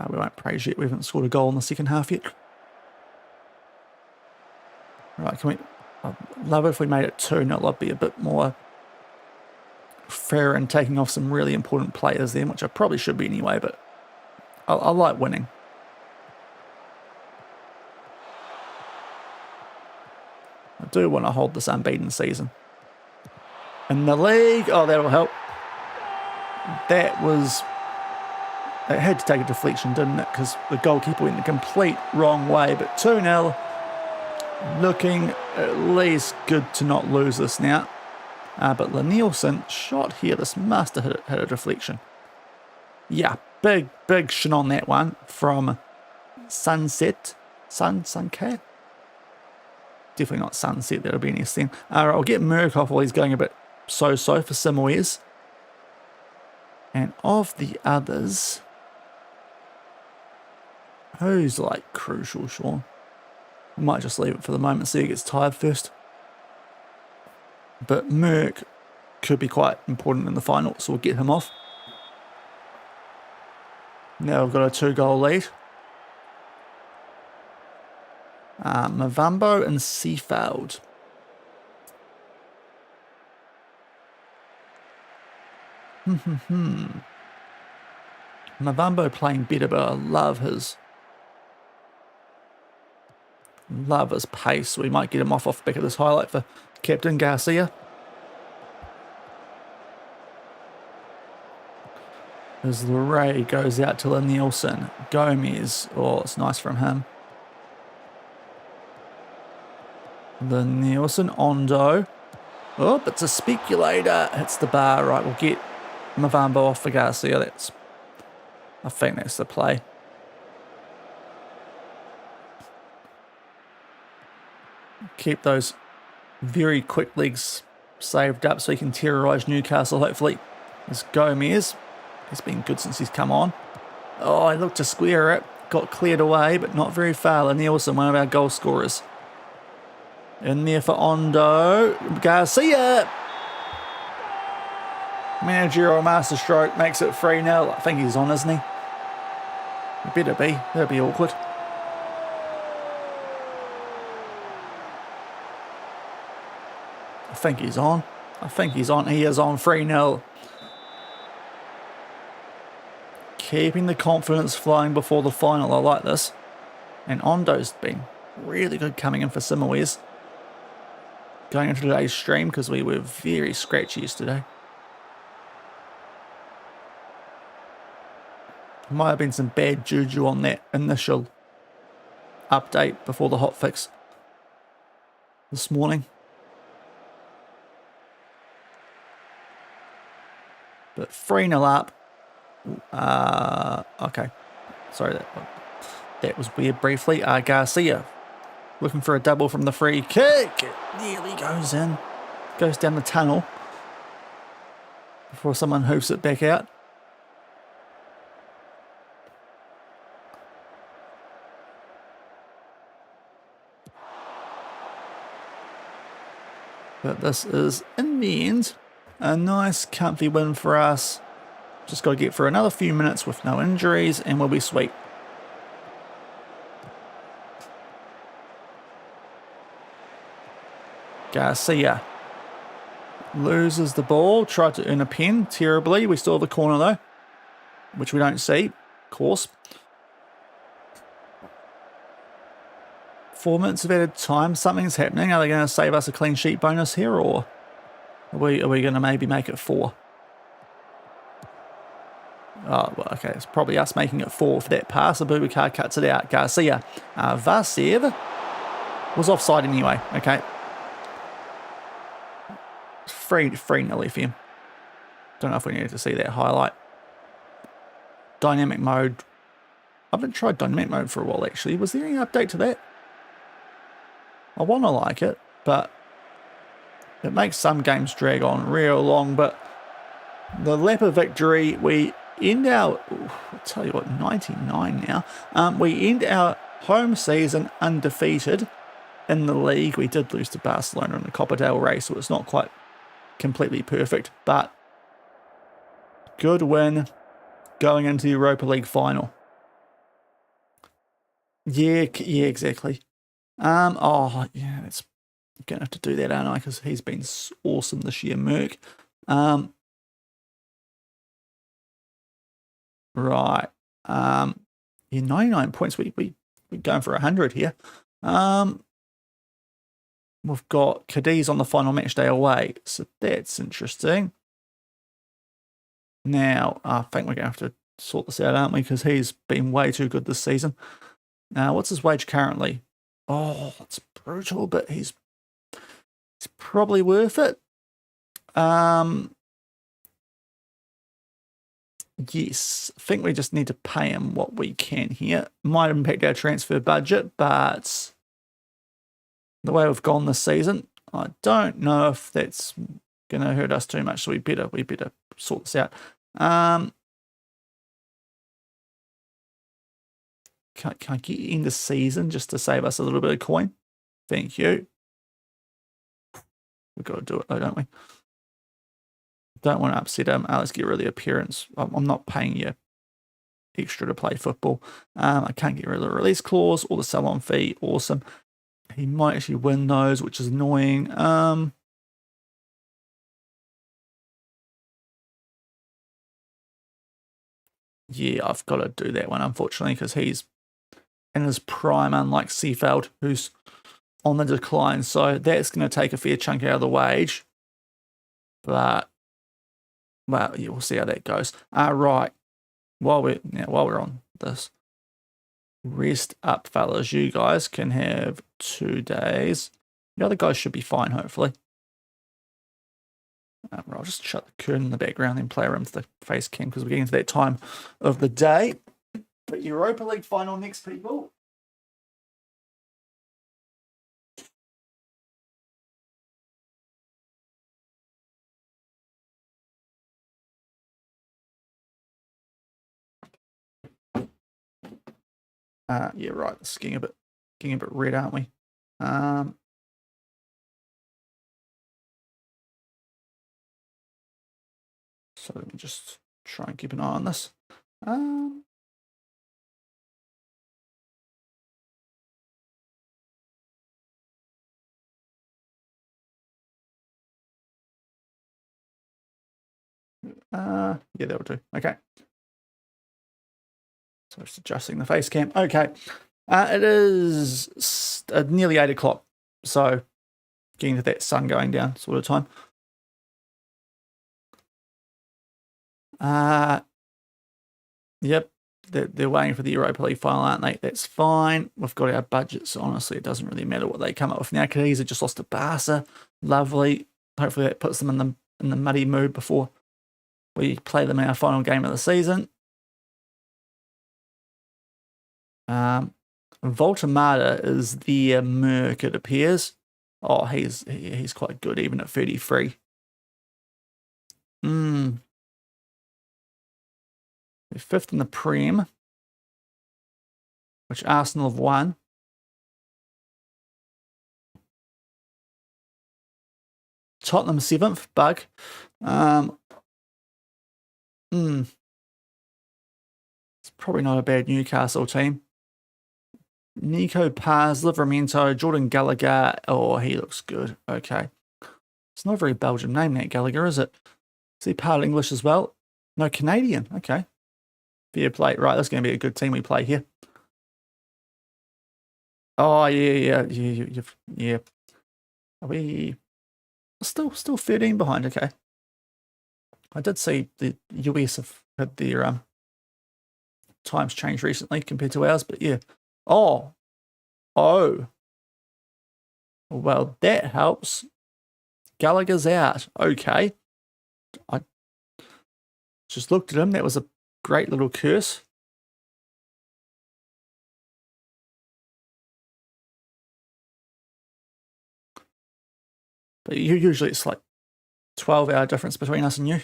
We won't praise yet. We haven't scored a goal in the second half yet. Right, can we... I'd love it if we made it 2-0. I'd be a bit more fair in taking off some really important players then, which I probably should be anyway, but I like winning. I do want to hold this unbeaten season. In the league, oh, that'll help. That was... It had to take a deflection, didn't it? Because the goalkeeper went the complete wrong way. But 2-0, looking at least good to not lose this now. But Nielsen shot here. This must have hit a deflection. Yeah, big shin on that one from Sunset. Suncat? Definitely not Sunset. That'll be an S10. I'll get Murkoff while he's going a bit so-so for Simoes. And of the others... Who's like crucial, Shaun? We might just leave it for the moment, see who gets tired first. But Merck, could be quite important in the final, so we'll get him off. Now we've got a 2-goal lead. Mavambo and Seafold. Mavambo playing better, but I love his pace. We might get him off the back of this highlight for Captain Garcia. As Luray goes out to Nielsen. Gomez. Oh, it's nice from him. The Nielsen, Ondo. Oh, it's a speculator. Hits the bar. Right, we'll get Mavambo off for Garcia. I think that's the play. Keep those very quick legs saved up so he can terrorise Newcastle, hopefully. There's Gomez. He's been good since he's come on. Oh, he looked to square it. Got cleared away, but not very far. And Nielsen, one of our goal scorers. In there for Ondo. Garcia. Managerial masterstroke makes it 3-0. I think he's on, isn't he? He better be. That'd be awkward. I think he's on. He is on 3-0. Keeping the confidence flowing before the final. I like this. And Ondo's been really good coming in for Simoes. Going into today's stream because we were very scratchy yesterday. Might have been some bad juju on that initial update before the hotfix this morning. But 3-0 up. Okay. Sorry, that was weird briefly. Garcia looking for a double from the free kick. It nearly goes in. Goes down the tunnel before someone hoofs it back out. But this is, in the end, a nice comfy win for us. Just got to get for another few minutes with no injuries and we'll be sweet. Garcia loses the ball, tried to earn a pen terribly. We still have the corner though, which we don't see, of course. 4 minutes of added time, something's happening. Are they going to save us a clean sheet bonus here, or are we going to maybe make it 4? Oh, well, okay, it's probably us making it 4 for that pass. Abubakar cuts it out. Garcia. Vasev was offside anyway, okay. 3-0 FM. Don't know if we needed to see that highlight. Dynamic mode. I haven't tried dynamic mode for a while, actually. Was there any update to that? I want to like it, but it makes some games drag on real long. But the lap of victory, we end our, I'll tell you what, 99 now. We end our home season undefeated in the league. We did lose to Barcelona in the Copa del Rey, so it's not quite completely perfect, but good win going into the Europa League final. Yeah, exactly. Oh, yeah, it's going to have to do that, aren't I? Because he's been awesome this year, Merck. Right. Yeah, 99 points. We're going for 100 here. We've got Cadiz on the final match day away, so that's interesting. Now, I think we're going to have to sort this out, aren't we? Because he's been way too good this season. Now, what's his wage currently? Oh, it's brutal, but he's probably worth it. Yes, I think we just need to pay him what we can here. Might impact our transfer budget, but the way we've gone this season, I don't know if that's going to hurt us too much, so we better sort this out. Can I get in the season just to save us a little bit of coin? Thank you. We've got to do it though, don't we? Don't want to upset him. Let's get rid of the appearance. I'm not paying you extra to play football. I can't get rid of the release clause or the sell-on fee. Awesome. He might actually win those, which is annoying. Yeah, I've got to do that one, unfortunately, because he's in his prime, unlike Seafeld, who's on the decline. So that's going to take a fair chunk out of the wage. But, well, yeah, we'll see how that goes. Right. While we're on this, rest up, fellas. You guys can have 2 days. The other guys should be fine, hopefully. I'll just shut the curtain in the background and play around with the face cam because we're getting to that time of the day. But Europa League final next, people. Yeah, right. It's getting a bit red, aren't we? So let me just try and keep an eye on this. Yeah, that'll do. Okay. So just adjusting the face cam. Okay. It is nearly 8 o'clock. So getting to that sun going down sort of time. Yep. They're waiting for the Europa League final, aren't they? That's fine. We've got our budgets. Honestly, it doesn't really matter what they come up with now. Cadiz just lost to Barca. Lovely. Hopefully that puts them in the muddy mood before we play them in our final game of the season. Voltamata is the Merc, it appears. Oh, he's quite good, even at 33. We're 5th in the Prem, which Arsenal have won. Tottenham 7th, bug. It's probably not a bad Newcastle team. Nico Paz, Livramento, Jordan Gallagher. Oh, he looks good. Okay. It's not a very Belgian name, that Gallagher, is it? Is he part English as well? No, Canadian. Okay. Fair play. Right, that's going to be a good team we play here. Oh, yeah. Are we still 13 behind? Okay. I did see the US have had their times changed recently compared to ours, but yeah. Oh. Well, that helps. Gallagher's out. Okay. I just looked at him. That was a great little curse. But usually it's like 12-hour difference between us and you.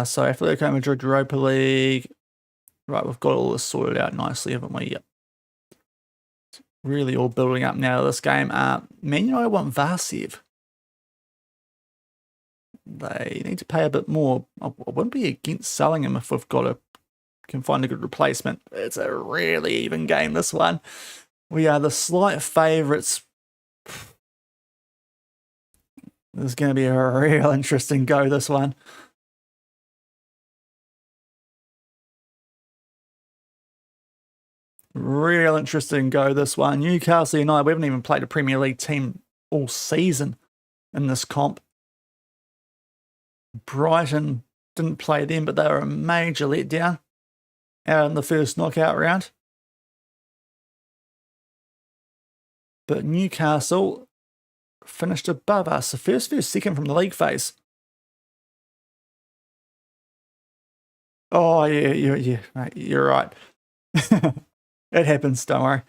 So Atletico Madrid Europa League. Right, we've got all this sorted out nicely, haven't we? Yep. It's really all building up now to this game. Man United want Varsev. They need to pay a bit more. I wouldn't be against selling him if we've can find a good replacement. It's a really even game, this one. We are the slight favourites. This is going to be a real interesting go, this one. Real interesting go, this one. Newcastle United, we haven't even played a Premier League team all season in this comp. Brighton didn't play them, but they were a major letdown out in the first knockout round. But Newcastle finished above us. The first second from the league phase. Oh, yeah, mate, you're right. It happens, don't worry.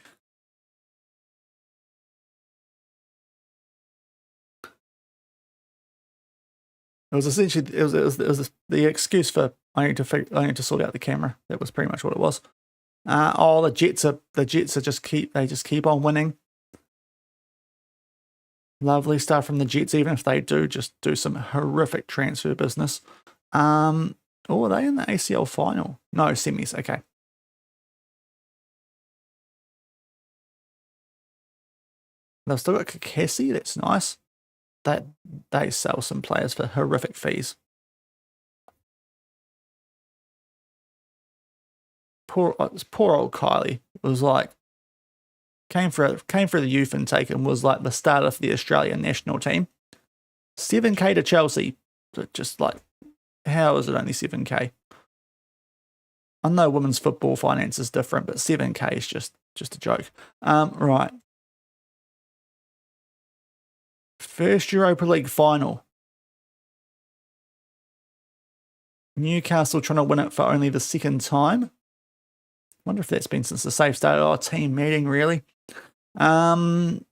It was essentially it was the excuse for I need to sort out the camera. That was pretty much what it was. Oh, the Jets are just keep on winning. Lovely stuff from the Jets, even if they do just do some horrific transfer business. Oh, are they in the ACL final? No, semis. Okay. They've still got Kakesi. That's nice. They sell some players for horrific fees. Poor old Kylie was like came for the youth intake and was like the starter for the Australian national team. 7K to Chelsea. Just like, how is it only 7K? I know women's football finance is different, but 7K is just a joke. Right. First Europa League final. Newcastle trying to win it for only the second time. Wonder if that's been since the safe started. Oh, team meeting, really? Hitting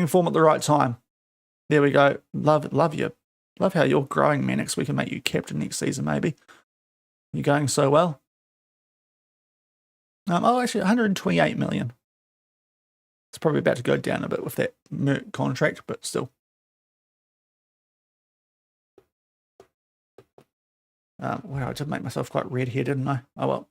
form at the right time. There we go. Love you. Love how you're growing, Mannix. We can make you captain next season, maybe. You're going so well. Oh, actually, 128 million. It's probably about to go down a bit with that Merck contract, but still. Wow, I did make myself quite red here, didn't I? Oh, well.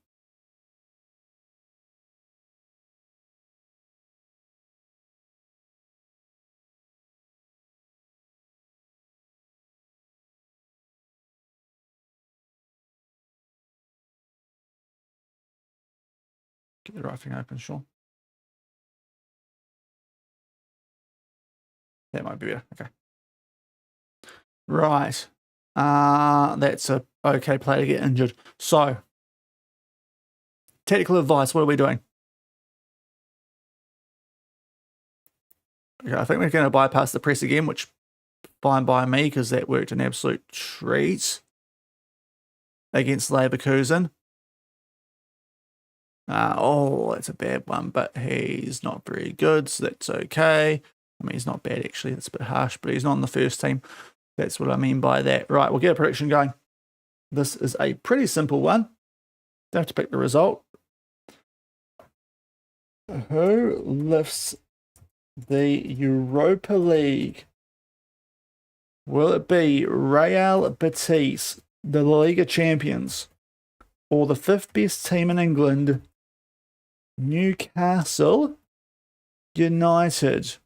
Get the right thing open, Shaun. That might be better. Okay. Right. That's a okay player to get injured. So, technical advice, what are we doing? Okay, I think we're going to bypass the press again, which fine by me because that worked an absolute treat against Leverkusen. Oh, that's a bad one, but he's not very good, so that's okay. I mean, he's not bad, actually. That's a bit harsh, but he's not on the first team. That's what I mean by that. Right, we'll get a prediction going. This is a pretty simple one. Don't have to pick the result. Who lifts the Europa League? Will it be Real Betis, the LaLiga champions, or the fifth best team in England, Newcastle United?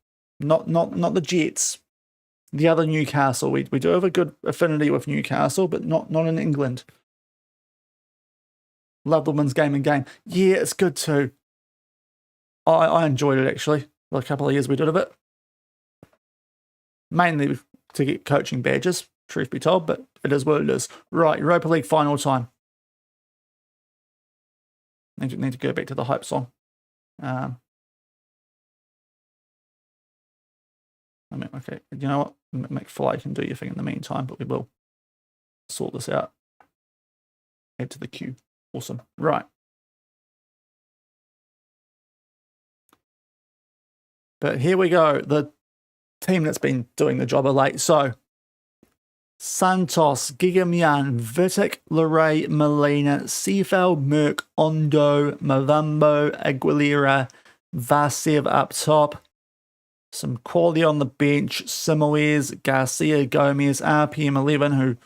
Not the Jets. The other Newcastle. We do have a good affinity with Newcastle, but not in England. Love the women's game and game. Yeah, it's good too. I enjoyed it, actually. A couple of years we did of it. Mainly to get coaching badges, truth be told, but it is what it is. Right, Europa League final time. Need to go back to the hype song. I mean, okay, you know what? McFly can do your thing in the meantime, but we will sort this out. Add to the queue. Awesome. Right. But here we go. The team that's been doing the job of late. So, Santos, Gigamian, Vitic, Leray, Molina, Seafeld, Merck, Ondo, Mavambo, Aguilera, Vasev up top. Some quality on the bench. Simoes, Garcia, Gomez, RPM 11, who,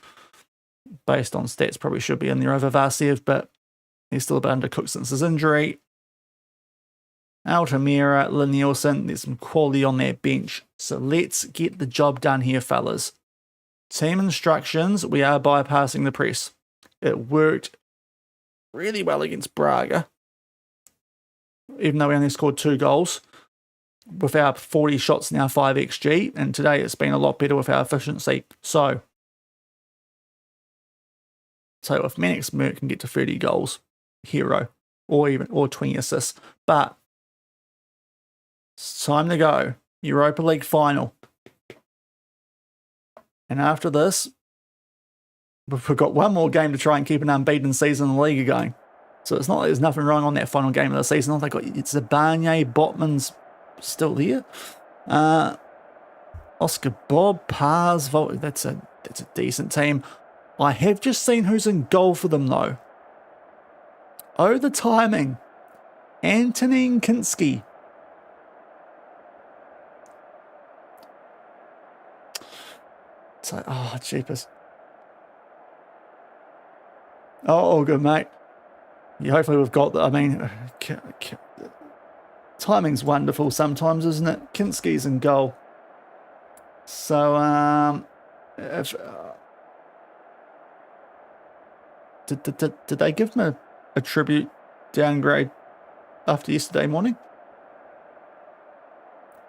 based on stats, probably should be in there over Vasev, but he's still a bit undercooked since his injury. Altamira, Linnielsen, there's some quality on that bench. So let's get the job done here, fellas. Team instructions, we are bypassing the press. It worked really well against Braga, even though we only scored 2 goals. With our 40 shots now 5xG, and today it's been a lot better with our efficiency. So if Mannix Merck can get to 30 goals, hero, or 20 assists. But it's time to go. Europa League final. And after this, we've got one more game to try and keep an unbeaten season in the Liga going. So it's not like there's nothing wrong on that final game of the season. They got Zabanye, Botman's still there. Oscar Bob, Paz, Volt. That's a decent team. I have just seen who's in goal for them though. Oh, the timing. Antonin Kinski. So, oh, jeepers. Oh, good, mate. Yeah, hopefully we've got that. I mean, timing's wonderful sometimes, isn't it? Kinski's in goal. So, did they give him a tribute downgrade after yesterday morning?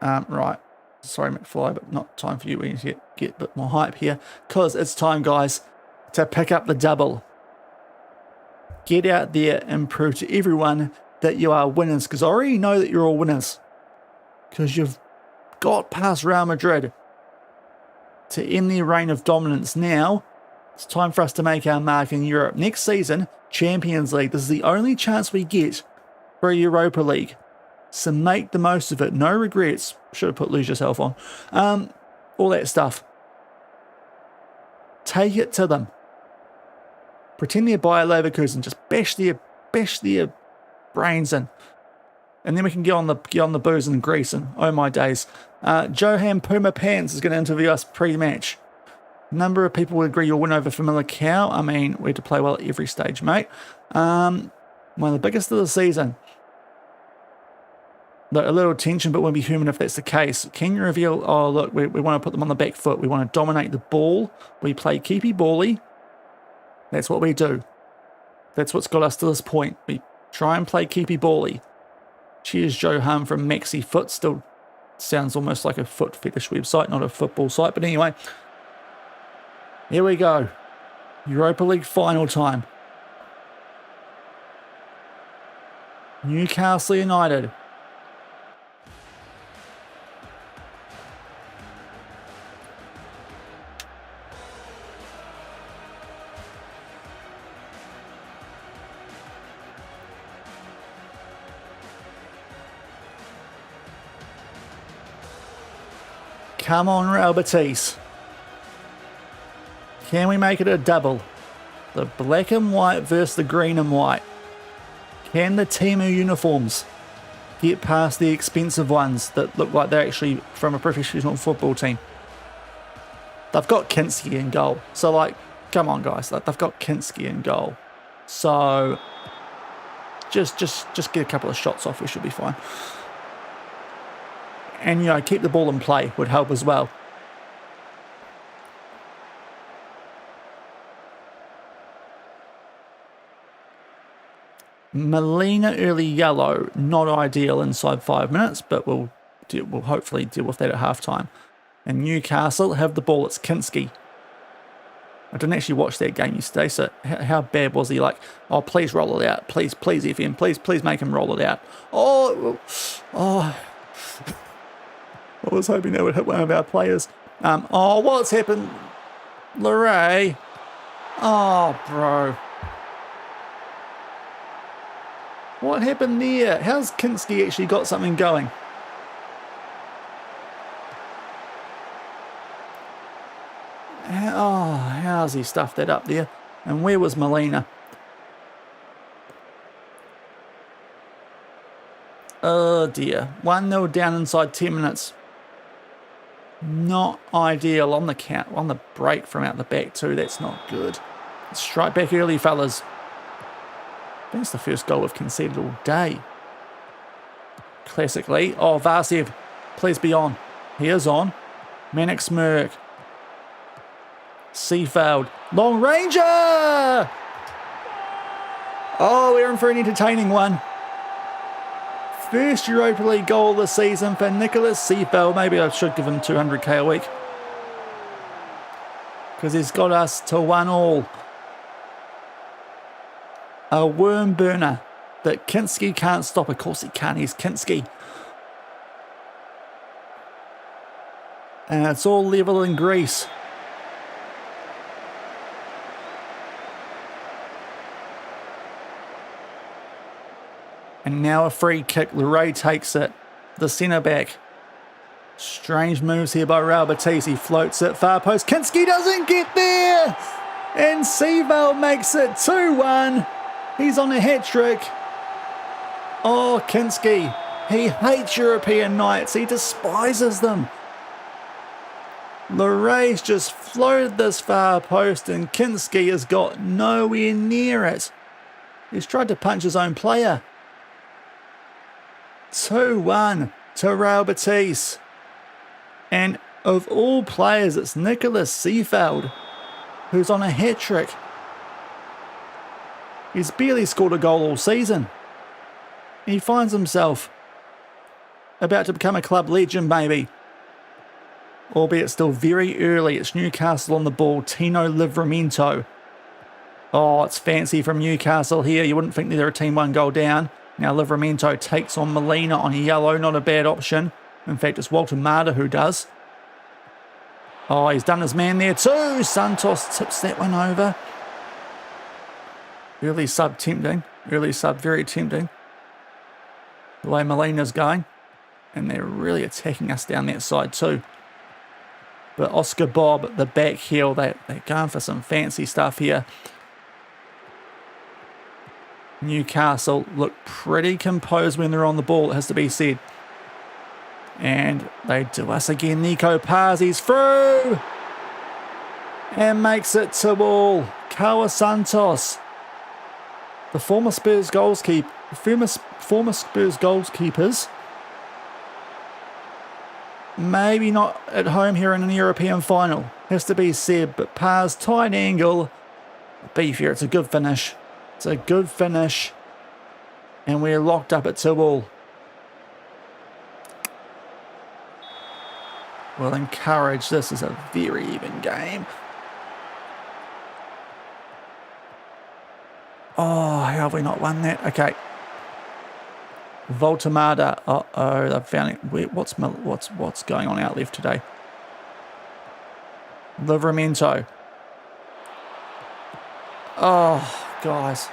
Right. Sorry, McFly, but not time for you. We need to get a bit more hype here, because it's time, guys, to pick up the double. Get out there and prove to everyone that you are winners, because I already know that you're all winners, because you've got past Real Madrid to end their reign of dominance. Now it's time for us to make our mark in Europe. Next season, Champions League. This is the only chance we get for a Europa League, so make the most of it. No regrets. Should have put lose yourself on. All that stuff. Take it to them. Pretend they're Bayer Leverkusen. Just bash their brains in, and then we can get on the booze and grease. And oh my days, Johan Puma Pants is going to interview us pre-match. Number of people would agree you'll win over Famalicão. I mean, we had to play well at every stage, mate. One of the biggest of the season. Look, a little tension, but we'll be human if that's the case. Can you reveal? Oh, look, we want to put them on the back foot. We want to dominate the ball. We play keepy bally. That's what we do. That's what's got us to this point. We try and play keepy bally. Cheers, Johan from Maxi Foot. Still sounds almost like a foot fetish website, not a football site. But anyway, here we go. Europa League final time. Newcastle United. Come on, Real Betis. Can we make it a double? The black and white versus the green and white. Can the Temu uniforms get past the expensive ones that look like they're actually from a professional football team? They've got Kinski in goal. So, like, come on, guys. Like, they've got Kinski in goal. So, just get a couple of shots off. We should be fine. And, you know, keep the ball in play would help as well. Molina early yellow, not ideal inside 5 minutes, but we'll hopefully deal with that at halftime. And Newcastle have the ball. It's Kinski. I didn't actually watch that game yesterday, so how bad was he? Like, oh, please roll it out. Please, FM. Please make him roll it out. Oh. I was hoping that would hit one of our players. Oh, what's happened? Larray. Oh, bro. What happened there? How's Kinski actually got something going? How's he stuffed that up there? And where was Molina? Oh dear. 1-0 down inside 10 minutes. Not ideal on the count, on the break from out the back too. That's not good. Strike back early, fellas. That's the first goal we've conceded all day. Classically. Oh, Varsev, please be on. He is on. Manic Smirk. Seafield. Long Ranger! Oh, we're in for an entertaining one. First Europa League goal of the season for Nicholas Seafield. Maybe I should give him 200k a week, because he's got us to 1-1. A worm burner that Kinski can't stop. Of course he can't. He's Kinski. And it's all level in Greece. And now a free kick. Larray takes it. The centre back. Strange moves here by Real Betis. He floats it far post. Kinski doesn't get there. And Seafield makes it 2-1. He's on a hat-trick. Oh, Kinski. He hates European nights. He despises them. Loray's just floated this far post and Kinski has got nowhere near it. He's tried to punch his own player. 2-1 to Real Betis. And of all players, it's Nicholas Seefeld who's on a hat-trick. He's barely scored a goal all season. He finds himself about to become a club legend, maybe. Albeit still very early. It's Newcastle on the ball. Tino Livramento. Oh, it's fancy from Newcastle here. You wouldn't think they're a team 1 goal down. Now Livramento takes on Molina on yellow. Not a bad option. In fact, it's Walter Mata who does. Oh, he's done his man there too. Santos tips that one over. Early sub tempting. Early sub very tempting. The way Molina's going. And they're really attacking us down that side too. But Oscar Bob, the back heel, they're going for some fancy stuff here. Newcastle look pretty composed when they're on the ball, it has to be said. And they do us again. Nico Pazzi's through. And makes it to all. Kawa Santos. The former Spurs goalkeeper. Former Spurs goalkeepers. Maybe not at home here in an European final. Has to be said, but Paz, tight angle. Be fair, it's a good finish. It's a good finish. And we're locked up at 2-2. We'll encourage this as a very even game. Oh, how have we not won that? Okay. Voltamada. Uh-oh, they've found it. What's going on out left today? Livramento. Oh, guys.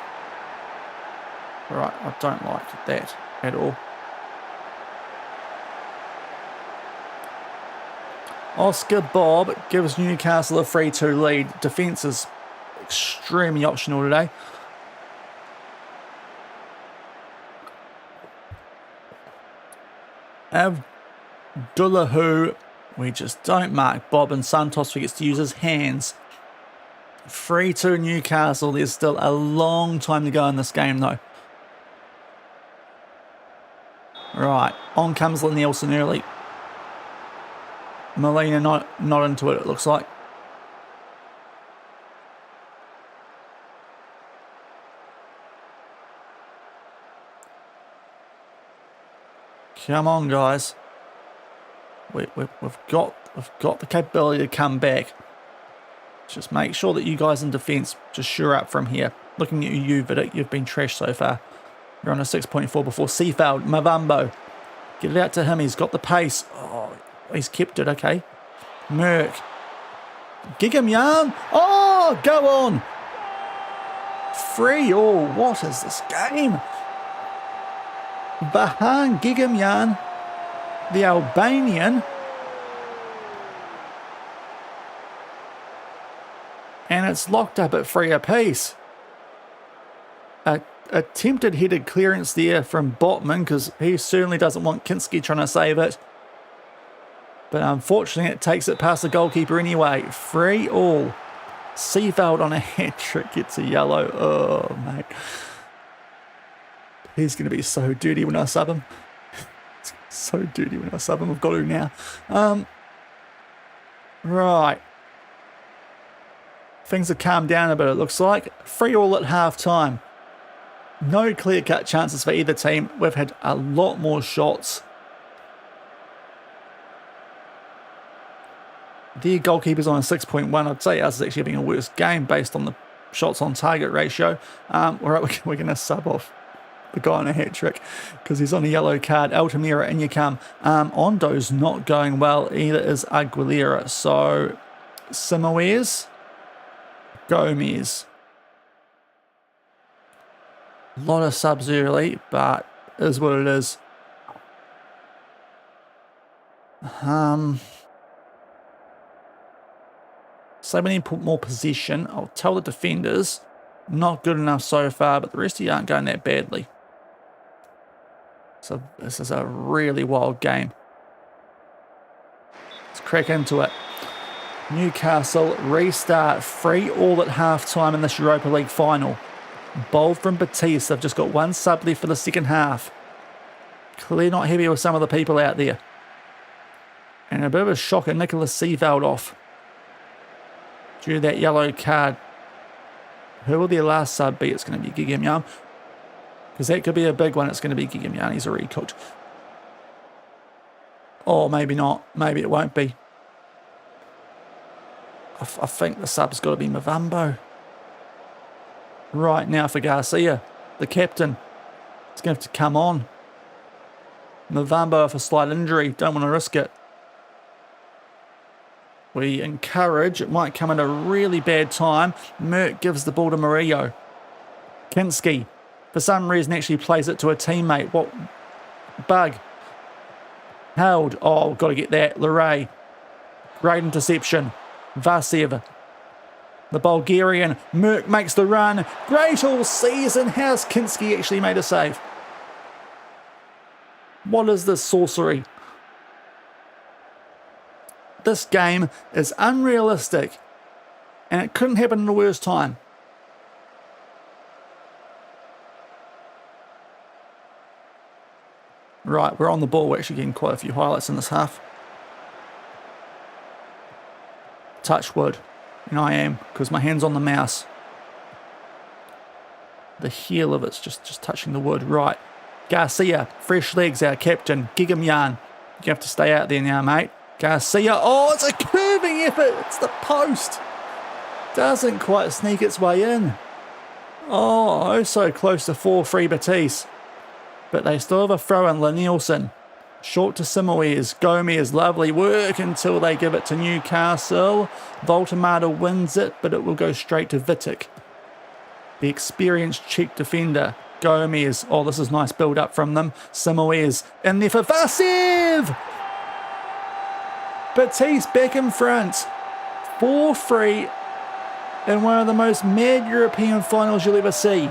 Right, I don't like that at all. Oscar Bob gives Newcastle a 3-2 lead. Defence is extremely optional today. Abdullahu, we just don't mark Bob, and Santos forgets to use his hands. 3-2 Newcastle. There's still a long time to go in this game though. Right, on comes Nielsen early. Molina not into it looks like. Come on, guys. We've got the capability to come back. Just make sure that you guys in defence just sure up from here. Looking at you, Vidic, you've been trashed so far. You're on a 6.4 before Seefeld. Mavambo. Get it out to him. He's got the pace. Oh, he's kept it, okay. Merck. Gigam Yarn. Oh, go on. 3-3. What is this game? Bahan Gigamyan, the Albanian. And it's locked up at 3 apiece. Attempted headed clearance there from Botman because he certainly doesn't want Kinski trying to save it. But unfortunately it takes it past the goalkeeper anyway. 3-3. Seefeld on a hat-trick gets a yellow. Oh, mate. He's going to be so dirty when I sub him. So dirty when I sub him. I've got to now. Right. Things have calmed down a bit, it looks like. 3-3 at half-time. No clear-cut chances for either team. We've had a lot more shots. Their goalkeeper's on a 6.1. I'd say ours is actually having a worse game based on the shots on target ratio. We're going to sub off the guy on a hat-trick because he's on a yellow card. Altamira, in you come. Ondo's not going well. Either is Aguilera. So, Simoes, Gomez. A lot of subs early, but is what it is. So we need to put more possession. I'll tell the defenders Not good enough so far, but the rest of you aren't going that badly. So this is a really wild game. Let's crack into it. Newcastle restart 3-3 at half-time in this Europa League final. Bold from Betis. They've just got one sub left for the second half. Clearly not happy with some of the people out there. And a bit of a shocker, Nicholas Seeveld off due to that yellow card. Who will their last sub be? It's going to be Gigimyan. Because that could be a big one. It's going to be Gigimyan. He's already cooked. Or maybe not. Maybe it won't be. I think the sub's got to be Mavambo. Right now for Garcia, the captain. He's going to have to come on. Mavambo with a slight injury. Don't want to risk it. We encourage. It might come at a really bad time. Merck gives the ball to Murillo. Kinski, for some reason, actually plays it to a teammate. What? Bug. Held. Oh, got to get that. Leray. Great interception. Vasev. The Bulgarian. Merck makes the run. Great all season. How's Kinski actually made a save? What is this sorcery? This game is unrealistic. And it couldn't happen in the worst time. Right, we're on the ball. We're actually getting quite a few highlights in this half. Touch wood. And I am, because my hand's on the mouse. The heel of it's just touching the wood. Right. Garcia, fresh legs, our captain. Gigimyan. You have to stay out there now, mate. Garcia. Oh, it's a curving effort. It's the post. Doesn't quite sneak its way in. Oh, so close to 4-3 Betis. But they still have a throw in. Lenilson. Short to Simoes. Gomez, lovely work until they give it to Newcastle. Voltemata wins it, but it will go straight to Vitek. The experienced Czech defender. Gomez. Oh, this is nice build up from them. Simoes in there for Vasev. Betis back in front. 4-3 in one of the most mad European finals you'll ever see.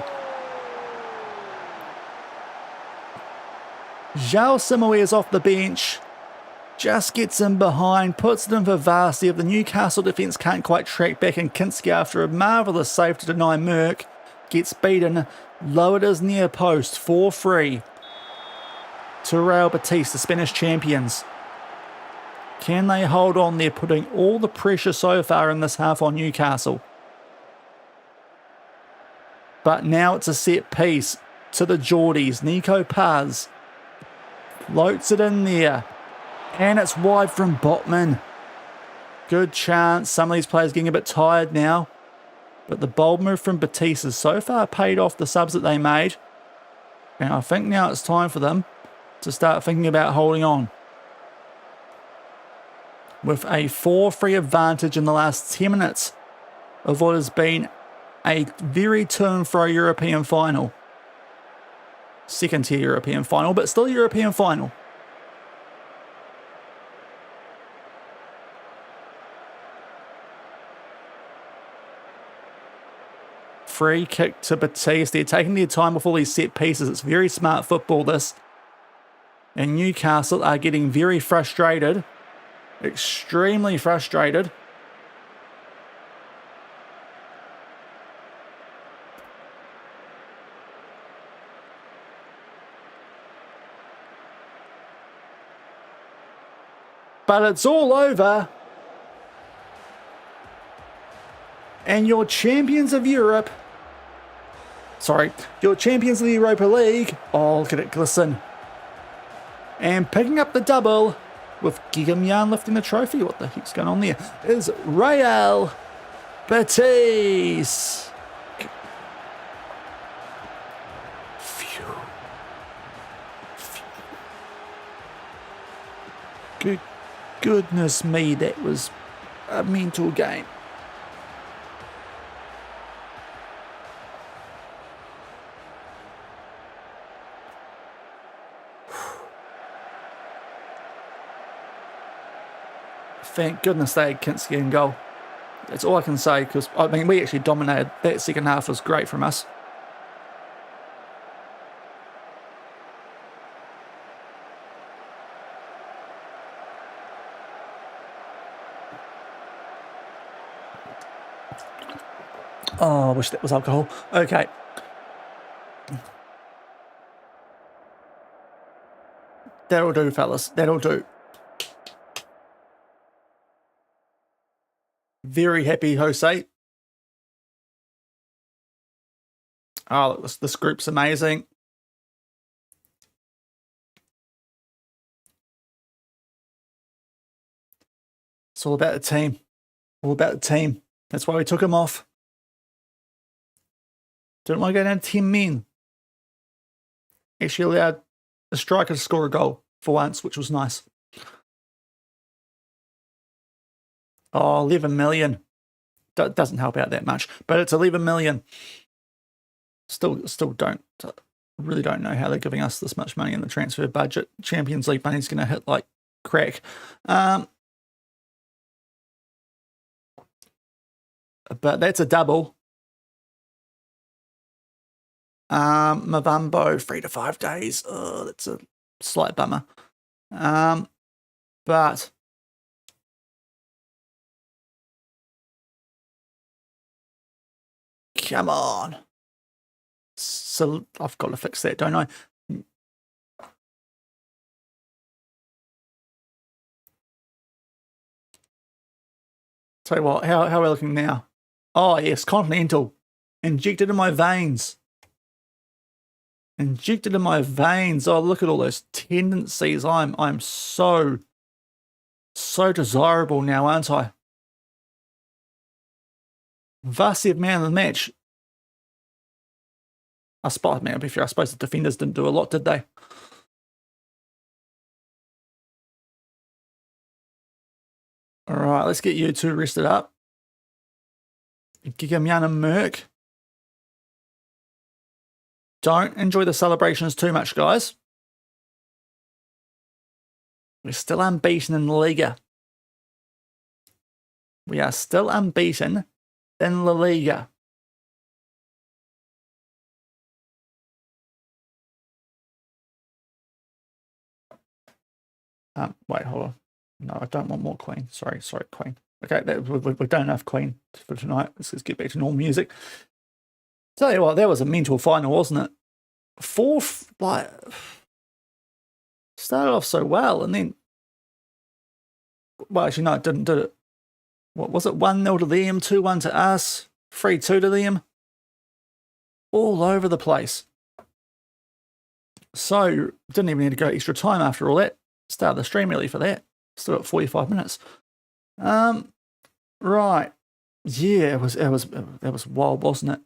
João Simoes off the bench, just gets in behind, puts it in for Vasev. The Newcastle defence can't quite track back, and Kinski, after a marvellous save to deny Merck, gets beaten, lowered his near post, 4-3 to Real Betis, the Spanish champions. Can they hold on? They're putting all the pressure so far in this half on Newcastle. But now it's a set piece to the Geordies. Nico Paz floats it in there. And it's wide from Botman. Good chance. Some of these players getting a bit tired now. But the bold move from Betis has so far paid off the subs that they made. And I think now it's time for them to start thinking about holding on. With a 4-3 advantage in the last 10 minutes of what has been a very to-and-fro European final. Second-tier European final, but still European final. Free kick to Betis. They're taking their time with all these set pieces. It's very smart football, this. And Newcastle are getting very frustrated. Extremely frustrated. But it's all over. And your champions of Europe... Sorry, your champions of the Europa League... Oh, look at it glisten. And picking up the double... with Gigimyan lifting the trophy. What the heck's going on there? Is Real Betis. Phew. Good goodness me, that was a mental game. Thank goodness they had Kinski in goal. That's all I can say, because, I mean, we actually dominated. That second half was great from us. Oh, I wish that was alcohol. Okay. That'll do, fellas. That'll do. Very happy, Jose. Oh, look, this group's amazing. It's all about the team. All about the team. That's why we took him off. Didn't want to go down to 10 men. Actually allowed a striker to score a goal for once, which was nice. Oh, 11 million. Doesn't help out that much, but it's 11 million. Still really don't know how they're giving us this much money in the transfer budget. Champions League money's going to hit like crack. But that's a double. Mavambo, 3 to 5 days. Oh, that's a slight bummer. But come on. So I've got to fix that, don't I? Tell you what, how are we looking now? Oh yes, Continental. Injected in my veins. Injected in my veins. Oh, look at all those tendencies. I'm so desirable now, aren't I? Vasev man of the match. I suppose the defenders didn't do a lot, did they? All right, let's get you two rested up. Gigamyan and Merck. Don't enjoy the celebrations too much, guys. We're still unbeaten in LaLiga. We are still unbeaten in LaLiga. Wait, hold on. No, I don't want more Queen. Sorry, Queen. Okay, we've done enough Queen for tonight. Let's just get back to normal music. Tell you what, that was a mental final, wasn't it? Fourth, like, started off so well, and then, well, actually, no, it didn't, did it? What was it? 1-0 to them, 2-1 to us, 3-2 to them. All over the place. So, didn't even need to go extra time after all that. Started the stream early for that. Still at 45 minutes. Right. Yeah, it was wild, wasn't it?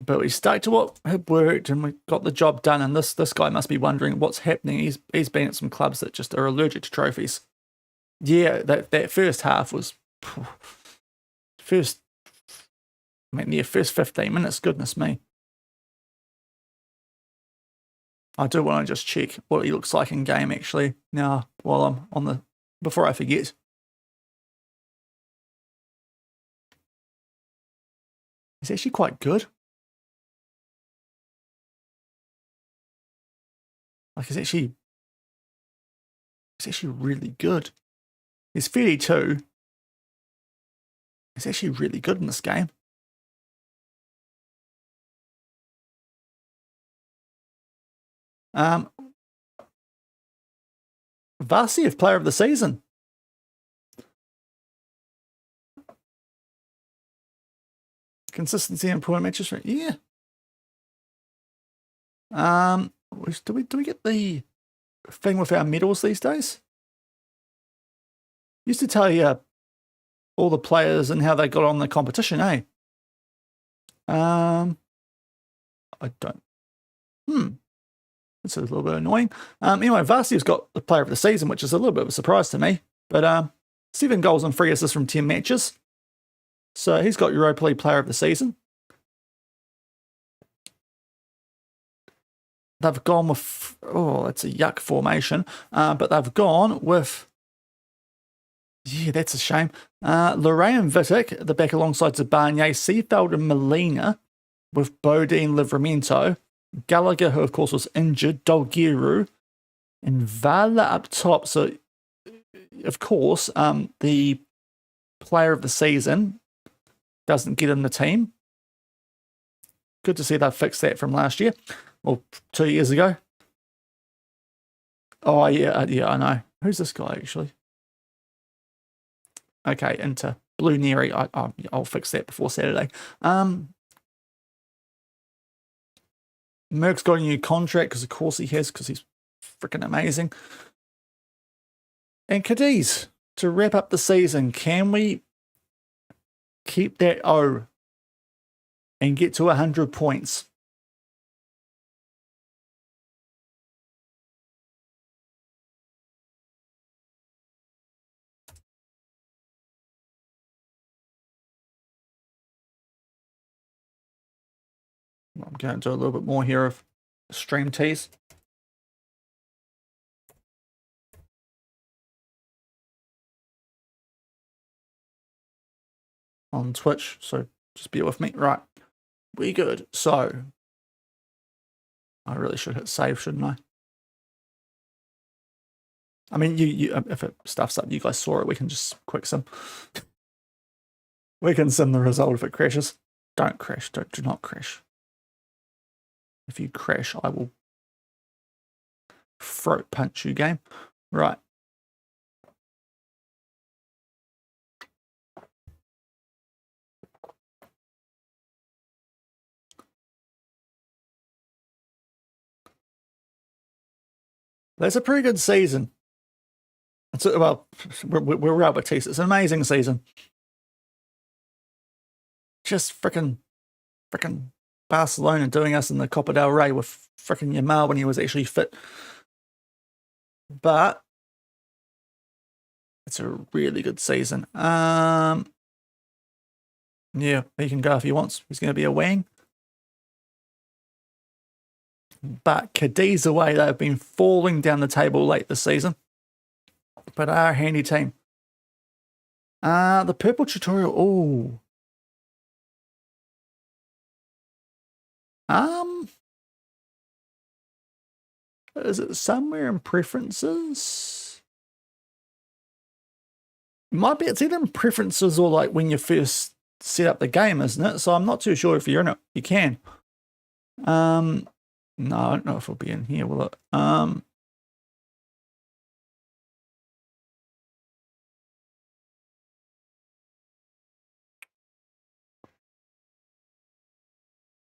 But we stuck to what had worked and we got the job done. And this guy must be wondering what's happening. He's been at some clubs that just are allergic to trophies. Yeah, that first half was first 15 minutes, goodness me. I do want to just check what he looks like in game actually now while I'm on before I forget. He's actually quite good. Like, he's actually really good. He's 32. He's actually really good in this game. Vasev, player of the season. Consistency and point matches. Yeah. Do we get the thing with our medals these days? Used to tell you all the players and how they got on the competition, eh? I don't. It's a little bit annoying. Anyway, Vasev's got the player of the season, which is a little bit of a surprise to me. But 7 goals and 3 assists from 10 matches. So he's got Europa League player of the season. They've gone with, that's a yuck formation. But they've gone with, Yeah, that's a shame. Lorraine Vitic at the back alongside Zabanye, Seefeld and Molina with Bodine Livramento. Gallagher, who of course was injured, Dolgiru, and Vala up top. So, of course, the player of the season doesn't get in the team. Good to see they fixed that from last year, or 2 years ago. Oh, yeah, I know. Who's this guy, actually? Okay, into Blue Neri. I'll fix that before Saturday. Merck's got a new contract, because of course he has, because he's freaking amazing. And Cadiz, to wrap up the season, can we keep that O and get to 100 points? I'm going to do a little bit more here of stream tease. On Twitch, so just bear with me. Right, we good. So I really should hit save, shouldn't I? I mean, you if it stuffs up, you guys saw it. We can just quick sim. We can sim the result if it crashes. Don't crash. Do not crash. If you crash, I will throat punch you, game. Right. That's a pretty good season. Well, we're Real Betis. It's an amazing season. Just freaking Barcelona doing us in the Copa del Rey with freaking Yamal when he was actually fit. But it's a really good season. Yeah, he can go if he wants. He's going to be a wing. But Cadiz away, they've been falling down the table late this season. But are a handy team. The purple tutorial. Oh. Is it somewhere in preferences? Might be. It's either in preferences or like when you first set up the game, isn't it? So I'm not too sure if you're in it. You can. No, I don't know if it'll be in here, will it?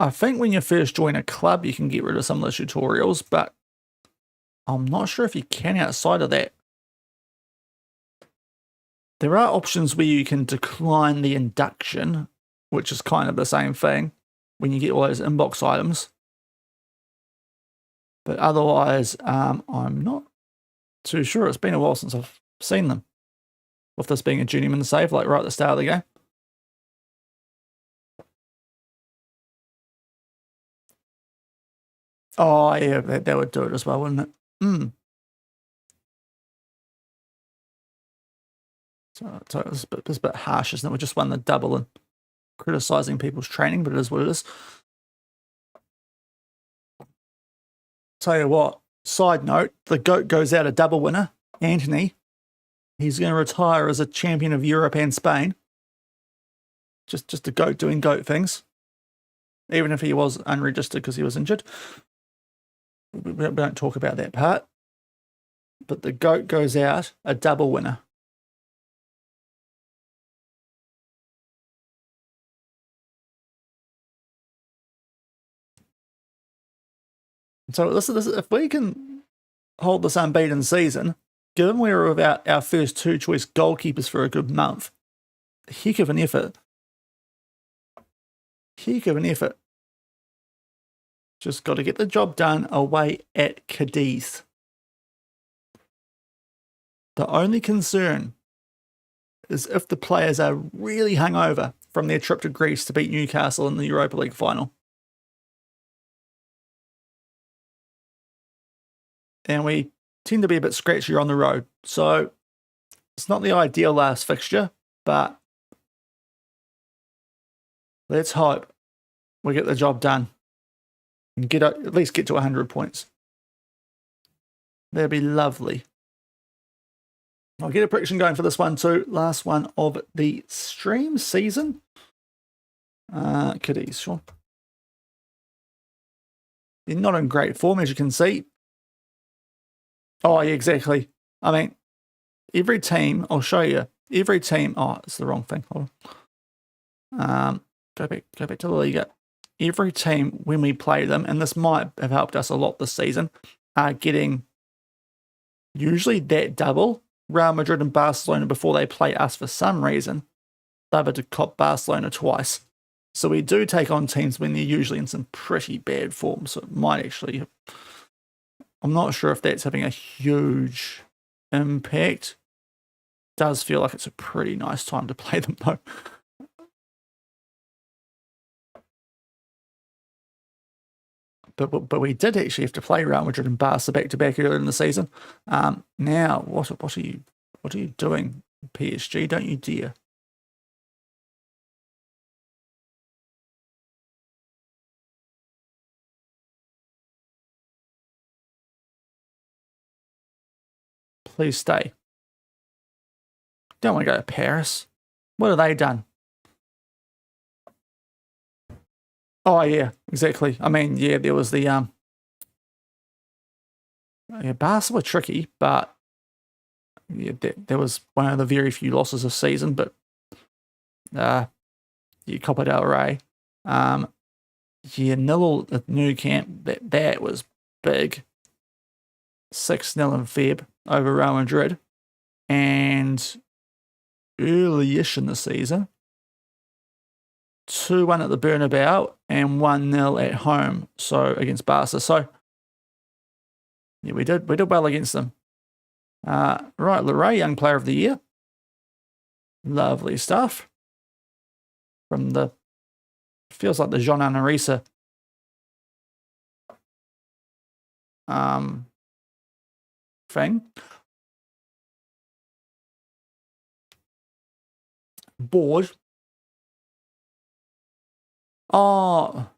I think when you first join a club, you can get rid of some of the tutorials, but I'm not sure if you can outside of that. There are options where you can decline the induction, which is kind of the same thing when you get all those inbox items. But otherwise, I'm not too sure. It's been a while since I've seen them. With this being a Journeyman save, like right at the start of the game. Oh, yeah, that would do it as well, wouldn't it? So it's a bit harsh, isn't it? We just won the double and criticising people's training, but it is what it is. Tell you what, side note, the GOAT goes out a double winner, Anthony. He's going to retire as a champion of Europe and Spain. Just a GOAT doing GOAT things. Even if he was unregistered because he was injured. We don't talk about that part. But the GOAT goes out a double winner. So this if we can hold this unbeaten season, given we were without our first two choice goalkeepers for a good month, heck of an effort. Heck of an effort. Just got to get the job done away at Cadiz. The only concern is if the players are really hungover from their trip to Greece to beat Newcastle in the Europa League final. And we tend to be a bit scratchier on the road. So It's not the ideal last fixture, but let's hope we get the job done and at least get to 100 points. That'd be lovely. I'll get a prediction going for this one too. Last one of the stream season. Kiddies, Shaun. They're not in great form, as you can see. Oh, yeah, exactly. I mean, every team, I'll show you. Every team, oh, it's the wrong thing. Hold on. Go back to the LaLiga. Every team, when we play them, and this might have helped us a lot this season, are getting usually that double. Real Madrid and Barcelona, before they play us for some reason, they've had to cop Barcelona twice. So we do take on teams when they're usually in some pretty bad form. So it might actually, I'm not sure if that's having a huge impact. It does feel like it's a pretty nice time to play them though. But we did actually have to play Real Madrid and Barca back to back earlier in the season. Now what are you doing, PSG? Don't you dare! Please stay. Don't want to go to Paris. What have they done? Oh, yeah, exactly. I mean, yeah, there was the... yeah, Barca were tricky, but yeah, there was one of the very few losses of season, but Copa del Rey. Yeah, 0 at Nou Camp, that was big. 6-0 in Feb over Real Madrid. And early-ish in the season, 2-1 at the Bernabeu and 1-0 at home, so against Barca. So yeah, we did well against them. Right, Leray, Young Player of the Year. Lovely stuff. From the, feels like the Jean Anarisa thing. Board. Oh,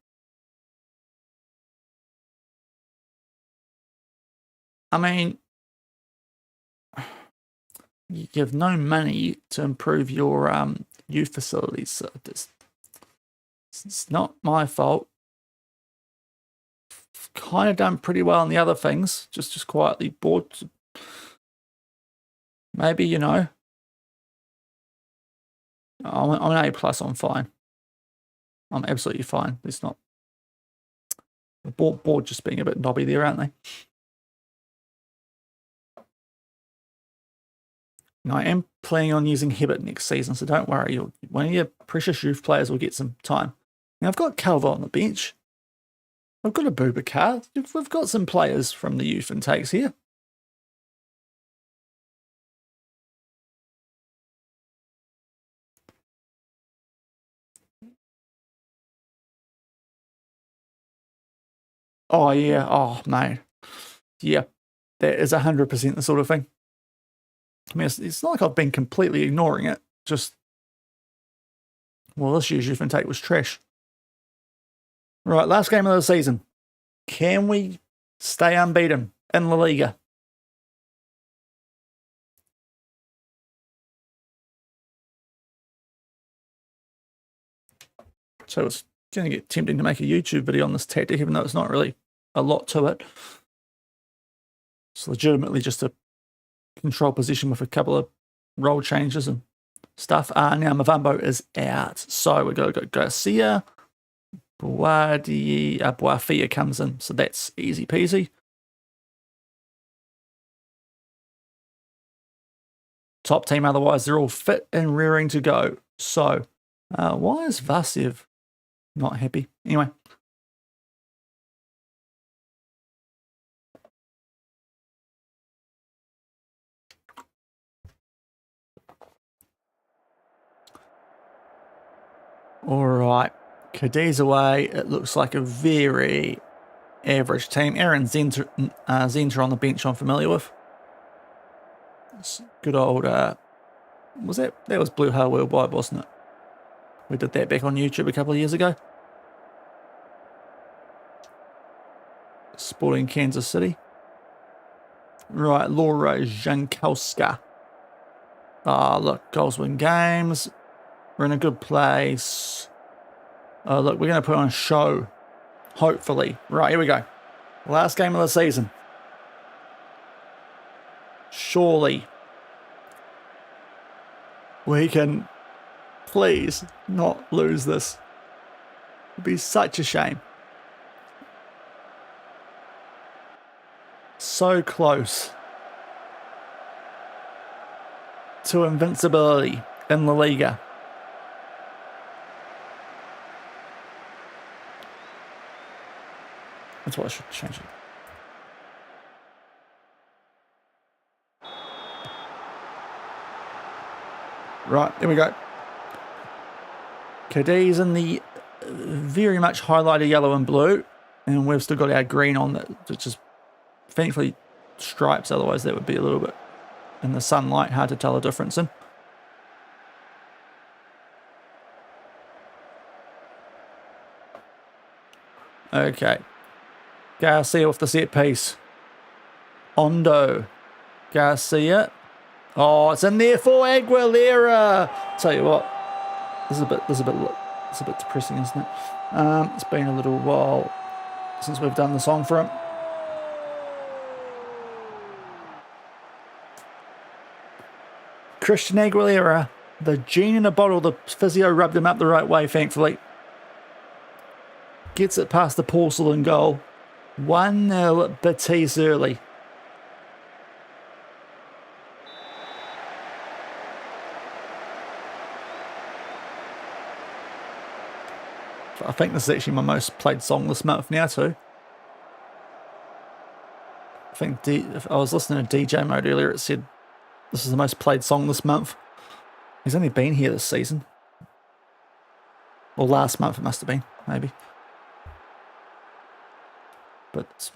I mean, you have no money to improve your youth facilities, so it's not my fault. Kind of done pretty well on the other things, just quietly bored. Maybe, you know, I'm an A+, I'm fine. I'm absolutely fine. It's not the board just being a bit knobby there, aren't they? Now, I am planning on using Hibbert next season, so don't worry. One of your precious youth players will get some time. Now, I've got Calvo on the bench. I've got a Boubacar. We've got some players from the youth intakes here. Oh, yeah. Oh, mate. Yeah, that is 100% the sort of thing. I mean, it's not like I've been completely ignoring it. Just, well, this year's youth intake was trash. Right, last game of the season. Can we stay unbeaten in LaLiga? So it's going to get tempting to make a YouTube video on this tactic, even though it's not really a lot to it. It's legitimately just a control position with a couple of role changes and stuff. Now Mavambo is out, so we've got to go Garcia. Boafia comes in, so that's easy peasy. Top team, otherwise they're all fit and rearing to go. So why is Vasev not happy? Anyway. All right. Cadiz away. It looks like a very average team. Aaron Zenter on the bench I'm familiar with. It's good old Was that was Blue Hale Worldwide, wasn't it? We did that back on YouTube a couple of years ago. Sporting Kansas City. Right, Laura Jankowska. Ah, look, goals win games. We're in a good place. Oh, look, we're going to put on a show. Hopefully. Right, here we go. Last game of the season. Surely we can please not lose this. It'd be such a shame. So close to invincibility in LaLiga. That's what I should change it. Right, here we go. Cadiz in the very much highlighted yellow and blue, and we've still got our green on that, which is thankfully stripes, otherwise that would be a little bit in the sunlight, hard to tell the difference in. Okay. Garcia with the set piece. Ondo. Garcia. Oh, it's in there for Aguilera. Tell you what, this is a bit depressing, isn't it? It's been a little while since we've done the song for him. Christian Aguilera, the genie in a bottle. The physio rubbed him up the right way, thankfully. Gets it past the porcelain goal. 1-0 Betis early. I think this is actually my most played song this month now too. I think if I was listening to DJ mode earlier, it said this is the most played song this month. He's only been here this season. Or last month it must have been, maybe. But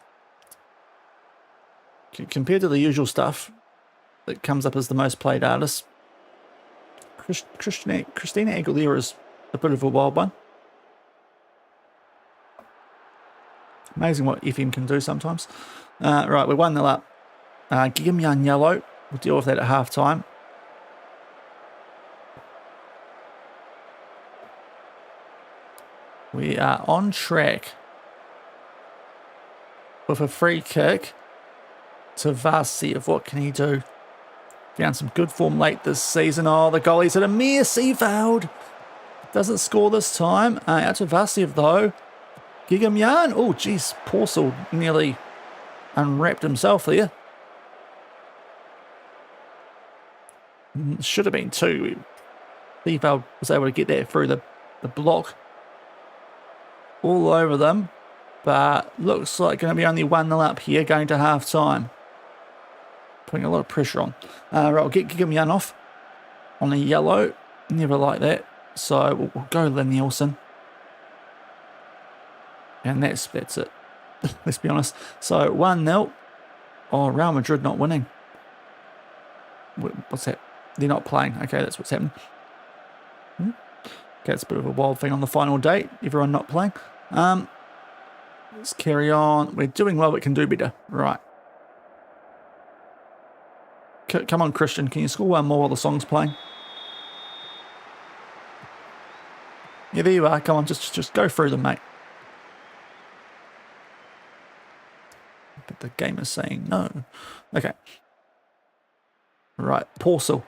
compared to the usual stuff that comes up as the most played artist, Christina Aguilera is a bit of a wild one. Amazing what FM can do sometimes. Right, we're 1-0 up. Gigamian yellow. We'll deal with that at half time. We are on track with a free kick to Vasiev. What can he do? Found some good form late this season. Oh, the goalie's hit a mere Seafold. Doesn't score this time. Out to Vasiev though. Gigamian. Oh, geez. Porcel nearly unwrapped himself there. Should have been two. Seafold was able to get that through the block. All over them. But looks like going to be only 1-0 up here going to half time. Putting a lot of pressure on. Right, we'll get Gigamian off on a yellow. Never like that. So we'll go Lenielson. And that's it. Let's be honest. So 1-0. Oh, Real Madrid not winning. What's that? They're not playing. Okay, that's what's happening. Okay, it's a bit of a wild thing on the final date. Everyone not playing. Let's carry on. We're doing well, but can do better. Right. Come on, Christian. Can you score one more while the song's playing? Yeah, there you are. Come on, just go through them, mate. But the game is saying no. Okay. Right, Porcel.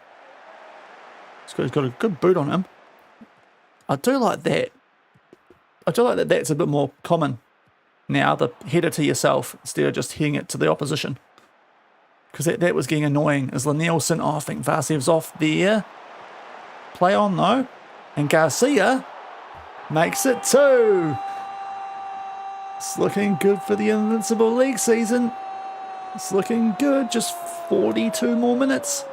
He's got a good boot on him. I do like that. I do like that that's a bit more common now, the header to yourself instead of just hitting it to the opposition. Because that was getting annoying. Is Lenielson, I think Vasiev's off there. Play on though. And Garcia makes it 2. It's looking good for the Invincible League season. It's looking good. Just 42 more minutes.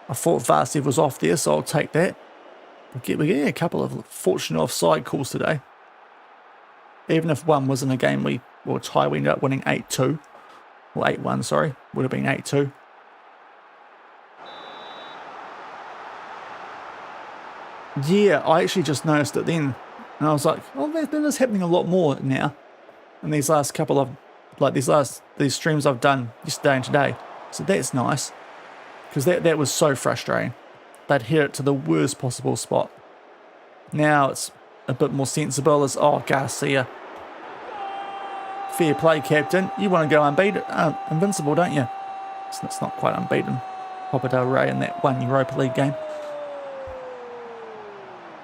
I thought Vasiev was off there, so I'll take that. We're getting a couple of fortunate offside calls today. Even if one was in a game we ended up winning 8-2. Or 8-1, sorry. Would have been 8-2. Yeah, I actually just noticed it then. And I was like, oh, that's happening a lot more now. In these last couple of, like these streams I've done yesterday and today. So that's nice. Because that was so frustrating. They'd hit it to the worst possible spot. Now it's a bit more sensible. As, oh, Garcia. Fair play, Captain. You want to go unbeaten, invincible, don't you? It's not quite unbeaten. Copa del Rey in that one Europa League game.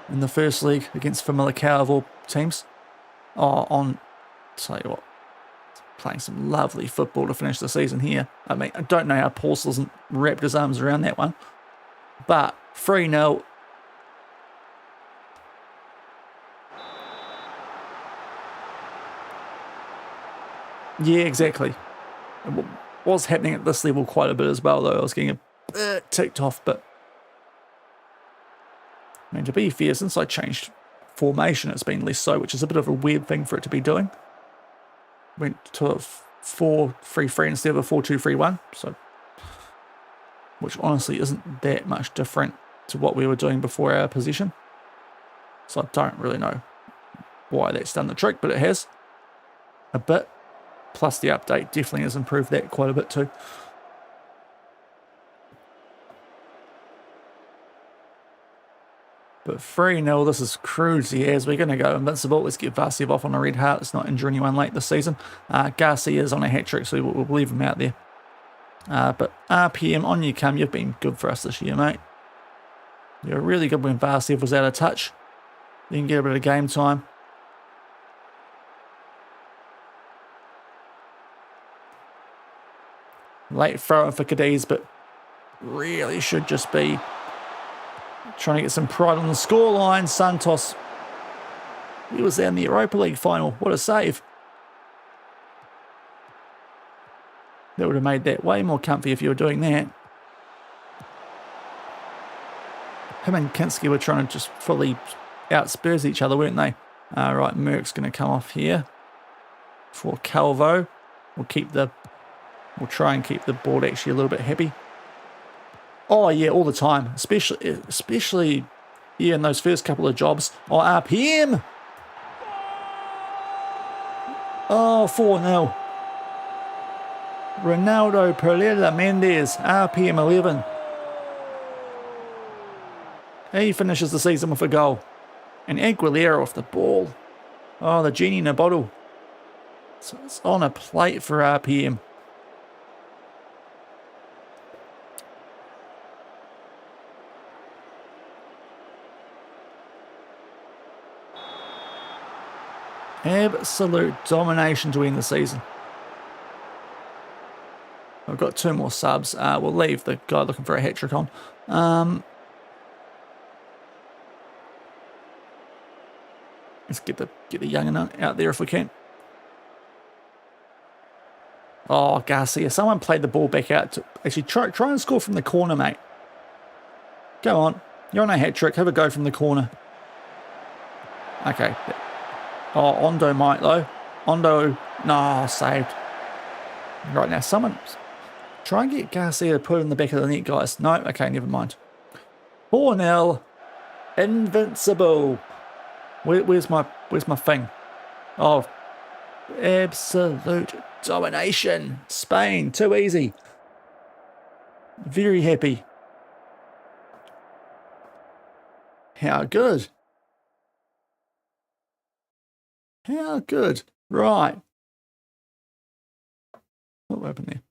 In the first league against Famalicão of all teams. Oh, tell you what, playing some lovely football to finish the season here. I mean, I don't know how Paulson hasn't wrapped his arms around that one. But 3-0. Yeah, exactly. It was happening at this level quite a bit as well, though. I was getting a bit ticked off, but I mean, to be fair, since I changed formation, it's been less so, which is a bit of a weird thing for it to be doing. Went to a 4-3-3 instead of a 4-2-3-1, so which honestly isn't that much different to what we were doing before our possession. So I don't really know why that's done the trick, but it has a bit. Plus the update definitely has improved that quite a bit too. But 3-0, this is cruisy as we're going to go invincible. Let's get Vasiev off on a red heart. Let's not injure anyone late this season. Garcia is on a hat-trick, so we'll leave him out there. But RPM, on you come. You've been good for us this year, mate. You're really good when Vasiev was out of touch. You can get a bit of game time. Late throw-in for Cadiz, but really should just be trying to get some pride on the scoreline. Santos, he was there in the Europa League final. What a save. That would have made that way more comfy if you were doing that. Him and Kinski were trying to just fully outspurs each other, weren't they? Right, Merck's going to come off here for Calvo. We'll try and keep the board actually a little bit happy. Oh yeah, all the time, especially yeah, in those first couple of jobs. Oh, RPM. Oh, 4-0. Ronaldo Peralta Mendes, RPM 11. He finishes the season with a goal. And Aguilera off the ball. Oh, the genie in a bottle. So it's on a plate for RPM. Absolute domination to end the season. I've got 2 more subs. We'll leave the guy looking for a hat-trick on. Let's get the young out there if we can. Oh, Garcia. Someone played the ball back out. Actually, try and score from the corner, mate. Go on. You're on a hat-trick. Have a go from the corner. Okay. Oh, Ondo might, though. Ondo, no, saved. Right, now, someone try and get Garcia to put it in the back of the net, guys. No, okay, never mind. 4-0. Invincible. Where's my thing? Oh, absolute domination. Spain, too easy. Very happy. How good. How good. Right. What happened there?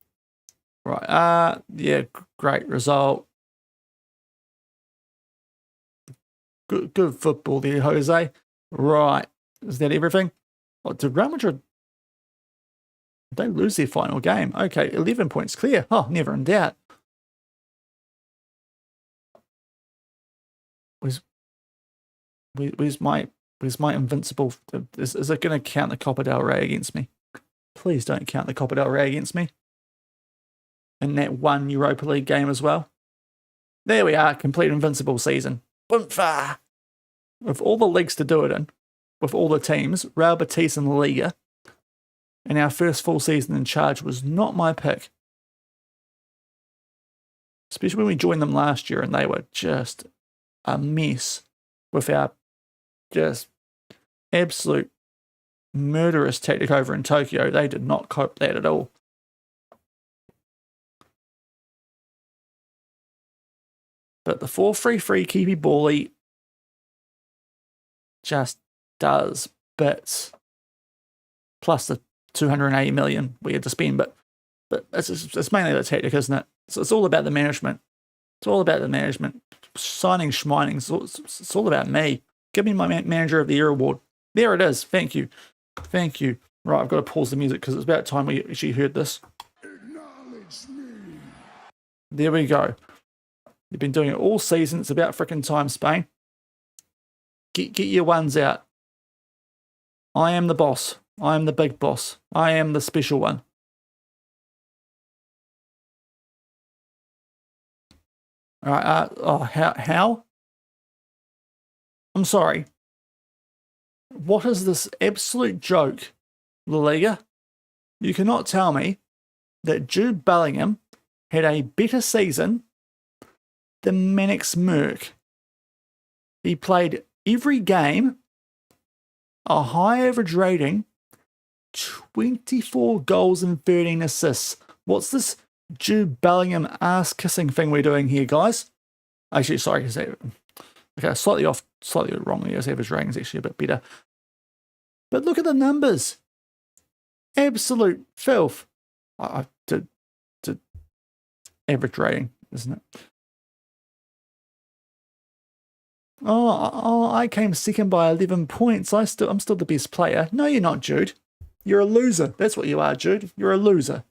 Right. Yeah, great result. Good football there, Jose. Right. Is that everything? Oh, did Real Madrid... They lose their final game. Okay, 11 points clear. Oh, never in doubt. Where's my invincible... Is it going to count the Copa del Rey against me? Please don't count the Copa del Rey against me. In that one Europa League game as well. There we are, complete invincible season. Boomfa! With all the leagues to do it in, with all the teams, Real Betis and LaLiga, and our first full season in charge was not my pick. Especially when we joined them last year and they were just a mess. with our just absolute murderous tactic over in Tokyo. They did not cope that at all. But the 4-3 free keepy bally just does bits. Plus the 280 million we had to spend, but it's mainly the tactic, isn't it? So it's all about the management. It's all about the management. Signing, schmining. It's all about me. Give me my Manager of the Year award. There it is. Thank you. Thank you. Right, I've got to pause the music because it's about time we actually heard this. Acknowledge me. There we go. You've been doing it all season. It's about frickin' time, Spain. Get your ones out. I am the boss. I am the big boss. I am the special one. All right. How? I'm sorry. What is this absolute joke, LaLiga? You cannot tell me that Jude Bellingham had a better season than Manix Merck. He played every game, a high average rating, 24 goals and 13 assists. What's this Jude Bellingham ass-kissing thing we're doing here, guys? Actually, sorry. Okay, slightly wrong. His average rating is actually a bit better. But look at the numbers. Absolute filth. I did average rating, isn't it? Oh, I came second by 11 points. I'm still the best player. No, you're not, Jude. You're a loser. That's what you are, Jude. You're a loser.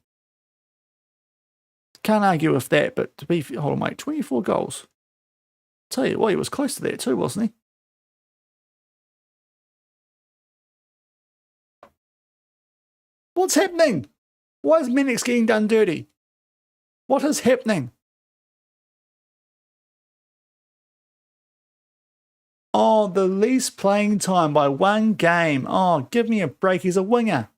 Can't argue with that, but to be... Hold on, mate. 24 goals. Tell you what, he was close to that too, wasn't he? What's happening? Why is Manix getting done dirty? What is happening? Oh, the least playing time by one game. Oh, give me a break. He's a winger.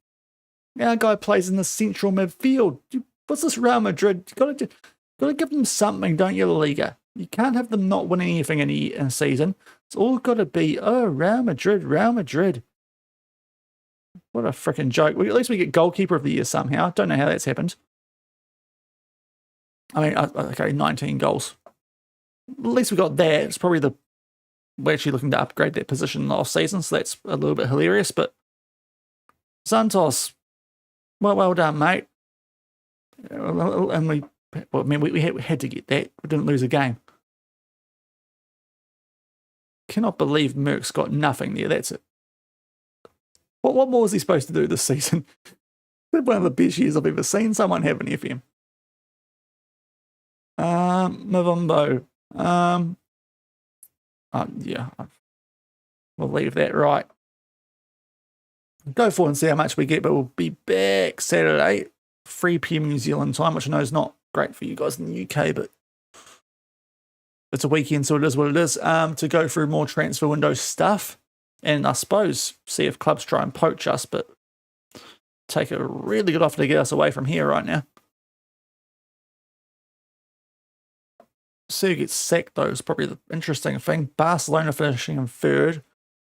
Our guy plays in the central midfield. What's this Real Madrid? Got to give them something, don't you, LaLiga? You can't have them not winning anything in a season. It's all got to be, oh, Real Madrid, Real Madrid. What a freaking joke. At least we get goalkeeper of the year somehow. Don't know how that's happened. I mean, okay, 19 goals. At least we got that. It's probably we're actually looking to upgrade that position in the off-season, so that's a little bit hilarious. But Santos, well done, mate. And we had to get that. We didn't lose a game. Cannot believe Merck's got nothing there. That's it. What more was he supposed to do this season? One of the best years I've ever seen someone have an FM. Mavumbo. Yeah, we'll leave that right. Go forward and see how much we get, but we'll be back Saturday, 3 p.m. New Zealand time, which I know is not great for you guys in the UK, but it's a weekend, so it is what it is, to go through more transfer window stuff, and I suppose see if clubs try and poach us, but take a really good offer to get us away from here right now. See who gets sacked, though, is probably the interesting thing. Barcelona finishing in third.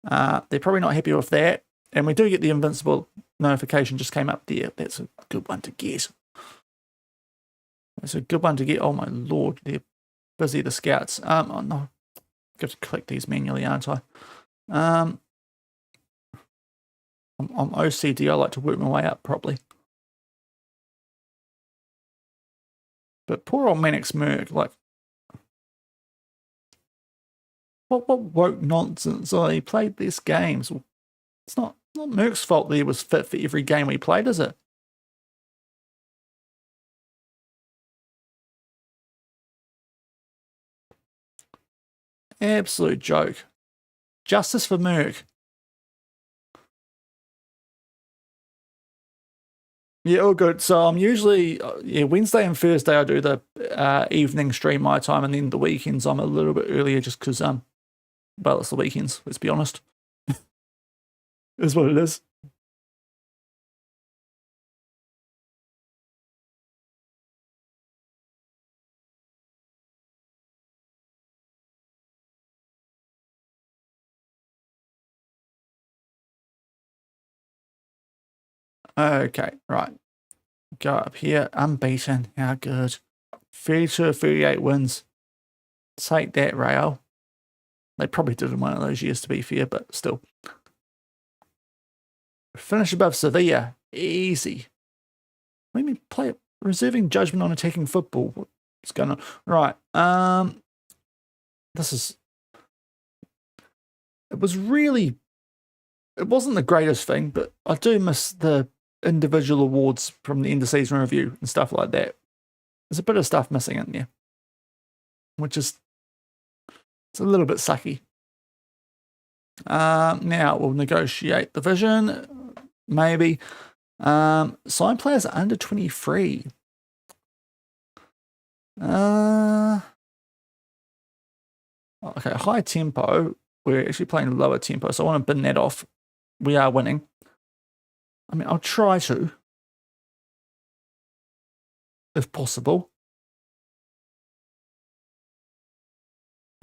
They're probably not happy with that. And we do get the Invincible notification just came up there. That's a good one to get. That's a good one to get. Oh, my Lord. They're busy, the scouts. Oh, no. I've got to click these manually, aren't I? I'm OCD. I like to work my way up properly. But poor old Manix Merck, like, what woke nonsense? Oh, he played these games. It's not Merck's fault that he was fit for every game we played, is it? Absolute joke. Justice for Merck. Yeah, all good. So I'm usually, Wednesday and Thursday I do the evening stream my time, and then the weekends I'm a little bit earlier just because, well, it's the weekends, let's be honest. Is what it is. Okay, right. Go up here. Unbeaten. How good. 32 of 38 wins. Take that, Real. They probably did in one of those years, to be fair, but still. Finish above Sevilla. Easy. Let me play it. Reserving judgment on attacking football. What's going on? Right. This is... It wasn't the greatest thing, but I do miss the individual awards from the end of season review and stuff like that. There's a bit of stuff missing in there, which is... It's a little bit sucky. Now we'll negotiate the vision. Maybe. Sign players under 23. Okay, high tempo. We're actually playing lower tempo, so I want to bin that off. We are winning. I mean, I'll try to, if possible.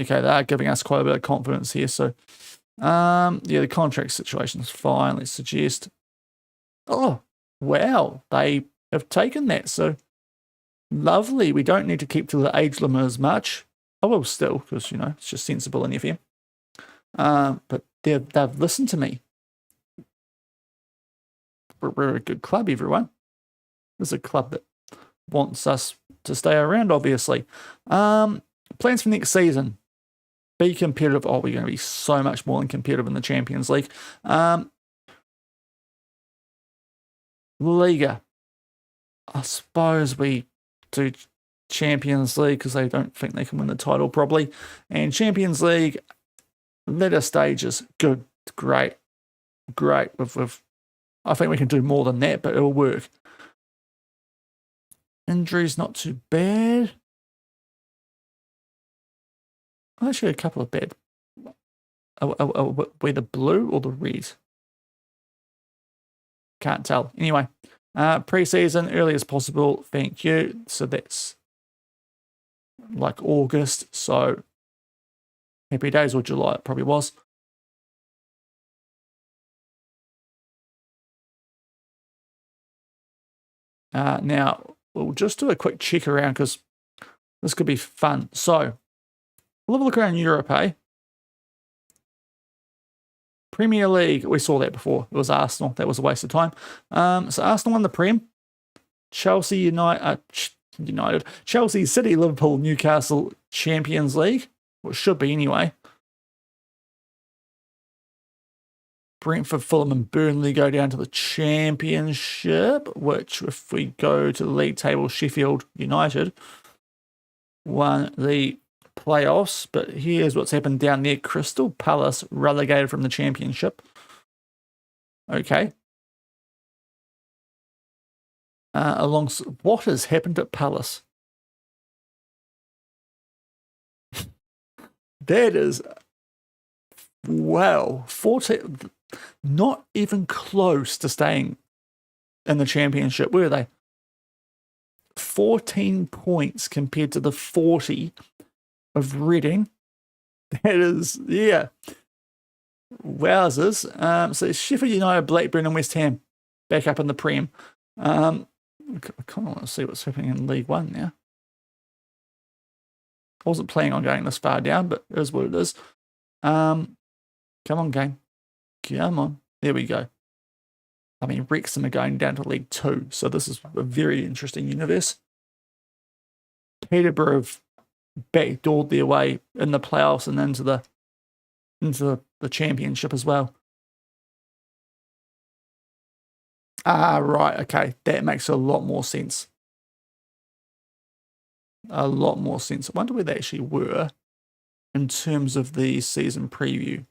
Okay, they are giving us quite a bit of confidence here, so yeah, the contract situation is fine. Let's suggest. Oh, wow, they have taken that, so lovely. We don't need to keep to the age limit as much. I will still, because, you know, it's just sensible in FM. But they've listened to me. We're a good club, everyone. This is a club that wants us to stay around, obviously. Plans for next season. Be competitive. Oh, we're going to be so much more than competitive in the Champions League. LaLiga. I suppose we do Champions League because they don't think they can win the title probably. And Champions League, later stages, good, great. I think we can do more than that, but it'll work. Injuries not too bad. Actually, a couple of bad. Were the blue or the red? Can't tell. Anyway, pre-season, early as possible. Thank you. So that's like August. So happy days, or July it probably was. Now, we'll just do a quick check around because this could be fun. So, we'll have a look around Europe, eh? Premier League, we saw that before. It was Arsenal. That was a waste of time. So, Arsenal won the Prem. Chelsea United, Chelsea, City, Liverpool, Newcastle, Champions League. Well, it should be anyway. Brentford, Fulham and Burnley go down to the Championship, which if we go to the league table, Sheffield United won the playoffs. But here's what's happened down there. Crystal Palace relegated from the Championship. Okay. What has happened at Palace? That is... Wow. 14... Not even close to staying in the Championship, were they? 14 points compared to the 40 of Reading. That is, yeah. Wowzers. So Sheffield United, Blackburn and West Ham back up in the Prem. I kind of want to see what's happening in League One now. I wasn't planning on going this far down, but it is what it is. Come on, game. Come on. There we go. I mean, Wrexham are going down to League 2, so this is a very interesting universe. Peterborough have backdoored their way in the playoffs and into the Championship as well. Right, okay. That makes a lot more sense. A lot more sense. I wonder where they actually were in terms of the season preview.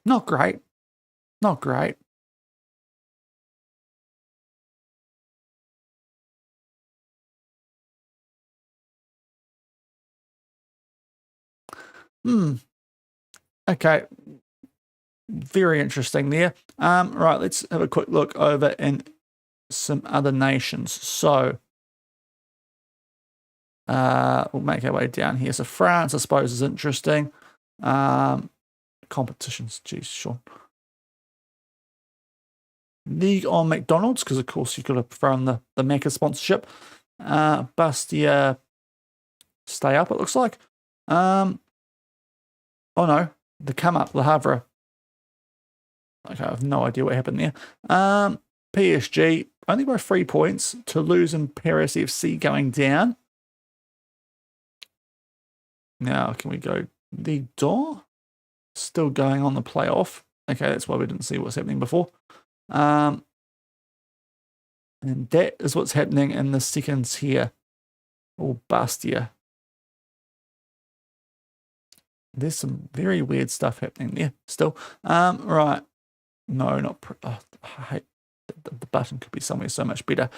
Not great. Not great. Okay. Very interesting there. Right, let's have a quick look over in some other nations. So, we'll make our way down here. So France, I suppose, is interesting. competitions. Jeez, Shaun. League on McDonald's, because of course you've got to throw in the Macca sponsorship. Bastia stay up, it looks like. Oh no, the come up, Le Havre. Okay, I have no idea what happened there. PSG, only by 3 points. Toulouse and Paris FC going down. Now, can we go Ligue 2? Still going on the playoff. Okay, that's why we didn't see what's happening before. And that is what's happening in the second tier. Or Bastia. There's some very weird stuff happening there still. Right. No, not... I hate... The button could be somewhere so much better.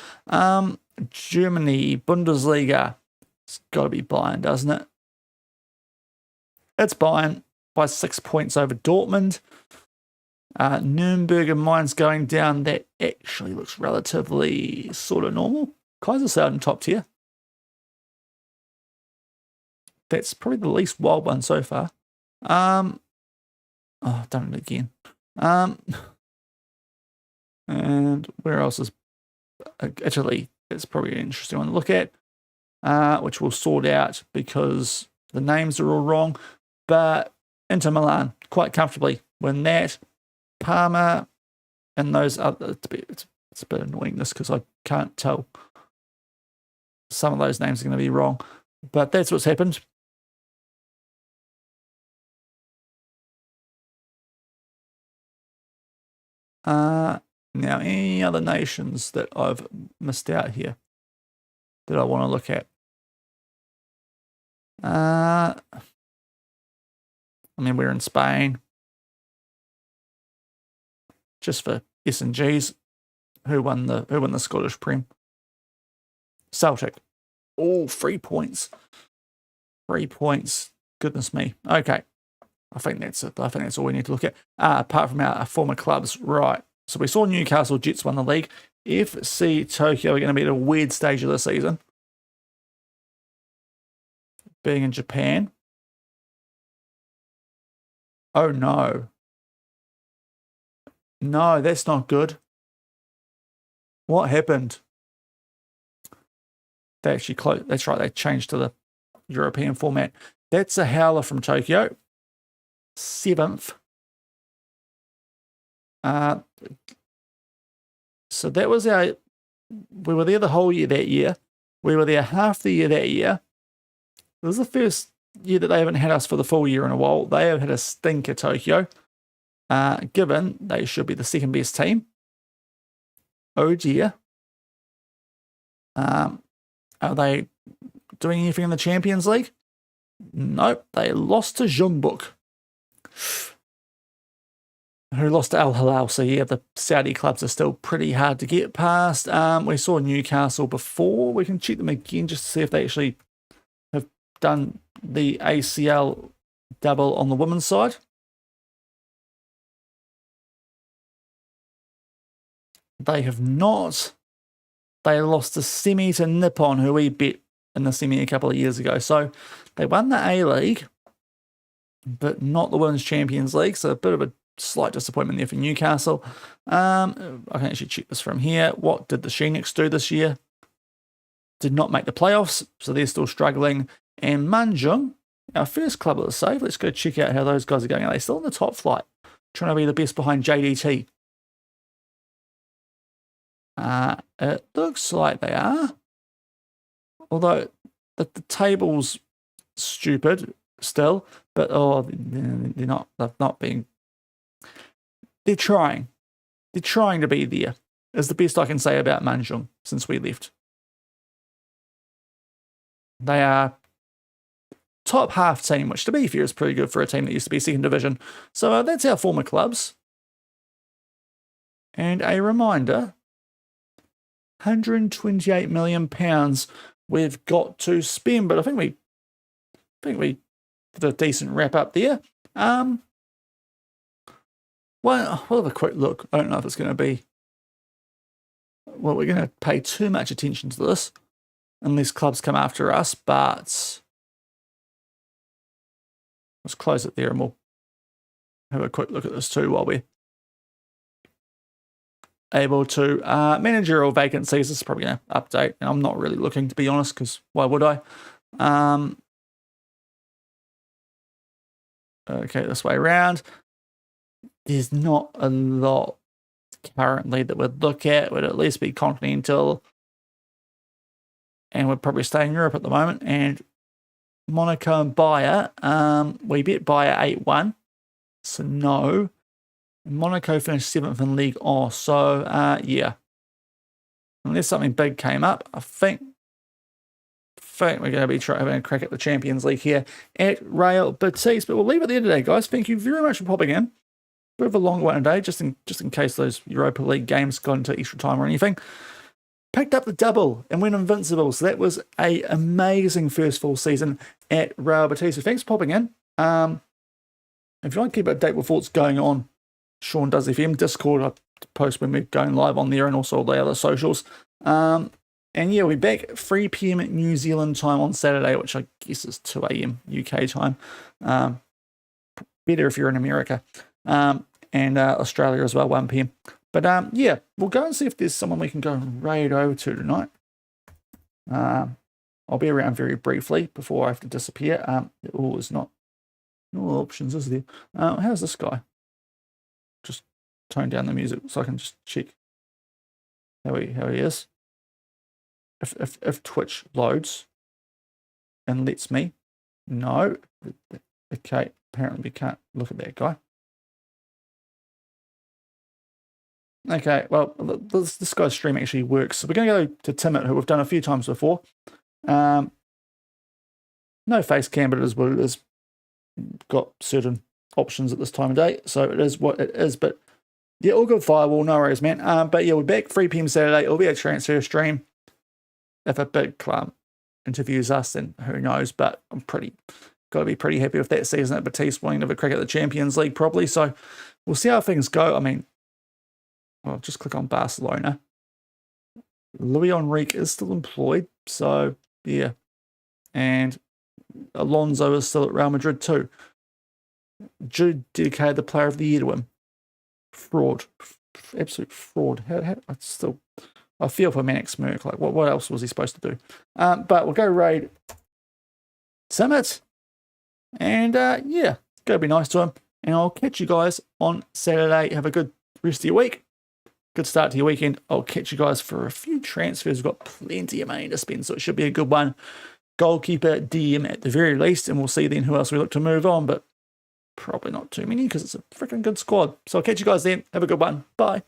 Germany, Bundesliga. It's got to be Bayern, doesn't it? It's Bayern by 6 points over Dortmund. Nuremberg and Mainz going down. That actually looks relatively sort of normal. Kaiserslautern top tier. That's probably the least wild one so far. Oh, I've done it again. And where else is... Italy, that's probably an interesting one to look at, which we'll sort out because the names are all wrong. But Inter Milan, quite comfortably, win that. Parma and those other... It's a bit annoying this because I can't tell. Some of those names are going to be wrong. But that's what's happened. Now, any other nations that I've missed out here that I want to look at? I mean, we're in Spain. Just for S&Gs. Who won the Scottish Prem? Celtic. Oh, 3 points. 3 points. Goodness me. Okay. I think that's it. I think that's all we need to look at. Apart from our former clubs. Right. So we saw Newcastle Jets won the league. FC Tokyo are going to be at a weird stage of the season. Being in Japan. Oh no. No, that's not good. What happened? They actually closed. That's right, they changed to the European format. That's a howler from Tokyo. 7th. So that was our... We were there the whole year that year. We were there half the year that year. This is the first year that they haven't had us for the full year in a while. They have had a stinker, Tokyo. Given they should be the second best team. Oh dear. Are they doing anything in the Champions League? Nope. They lost to Jeonbuk, who lost to Al Hilal. So yeah, the Saudi clubs are still pretty hard to get past. We saw Newcastle before. We can check them again just to see if they actually have done the ACL double on the women's side. They have not. They lost the semi to Nippon, who we bet in the semi a couple of years ago. So they won the A-League, but not the Women's Champions League. So a bit of a slight disappointment there for Newcastle. I can actually check this from here. What did the Phoenix do this year? Did not make the playoffs, so they're still struggling. And Manjung, our first club of the save. Let's go check out how those guys are going. Are they still in the top flight? Trying to be the best behind JDT. It looks like they are. Although the table's stupid still, but they're not. They've not been. They're trying. They're trying to be there. Is the best I can say about Manjung since we left. They are top half team, which to be fair is pretty good for a team that used to be second division. So that's our former clubs. And a reminder. £128 million we've got to spend, but I think we did a decent wrap up there. Well, we'll have a quick look. I don't know if it's going to be... Well, we're going to pay too much attention to this unless clubs come after us, but let's close it there and we'll have a quick look at this too while we're able to. Managerial vacancies, this is probably going to update, and I'm not really looking, to be honest, because why would I? Okay, this way around. There's not a lot currently that we'd look at. Would at least be continental, and we'd probably stay in Europe at the moment. And Monaco and Bayer, we bet Bayer 8-1, so no. Monaco finished 7th in League Oh, so yeah. Unless something big came up, I think we're going to be having a crack at the Champions League here at Real Betis. But we'll leave it there today, guys. Thank you very much for popping in. Bit of a long one today, just in case those Europa League games got into extra time or anything. Picked up the double and went invincible. So that was an amazing first full season at Real Betis. So thanks for popping in. If you want to keep up to date with what's going on, Shaun does FM Discord. I post when we're going live on there and also all the other socials. And yeah, we're back at 3 p.m. at New Zealand time on Saturday, which I guess is 2 a.m. UK time. Better if you're in America. And Australia as well, 1 p.m. But yeah, we'll go and see if there's someone we can go and raid over to tonight. I'll be around very briefly before I have to disappear. Oh, it's not all options, is there? How's this guy? Just tone down the music so I can just check how he is. If Twitch loads and lets me, no. Okay, apparently we can't look at that guy. Okay, well, this guy's stream actually works. So we're going to go to Timid, who we've done a few times before. No face cam, but it is what it is. Got certain options at this time of day, so it is what it is. But yeah, all good firewall, no worries, man. But yeah, we're back 3 p.m. Saturday. It'll be a transfer stream. If a big club interviews us, then who knows? But I'm got to be pretty happy with that season at Betis, wanting to have a crack at the Champions League probably. So we'll see how things go. I mean, I'll just click on Barcelona. Luis Enrique is still employed, so yeah. And Alonso is still at Real Madrid too. Jude dedicated the Player of the Year to him. Fraud. Absolute fraud. I feel for Manic Smirk. Like, what else was he supposed to do? But we'll go raid Summit. And yeah, go be nice to him. And I'll catch you guys on Saturday. Have a good rest of your week. Good start to your weekend. I'll catch you guys for a few transfers. We've got plenty of money to spend, so it should be a good one. Goalkeeper, DM at the very least, and we'll see then who else we look to move on, but probably not too many because it's a freaking good squad. So I'll catch you guys then. Have a good one. Bye.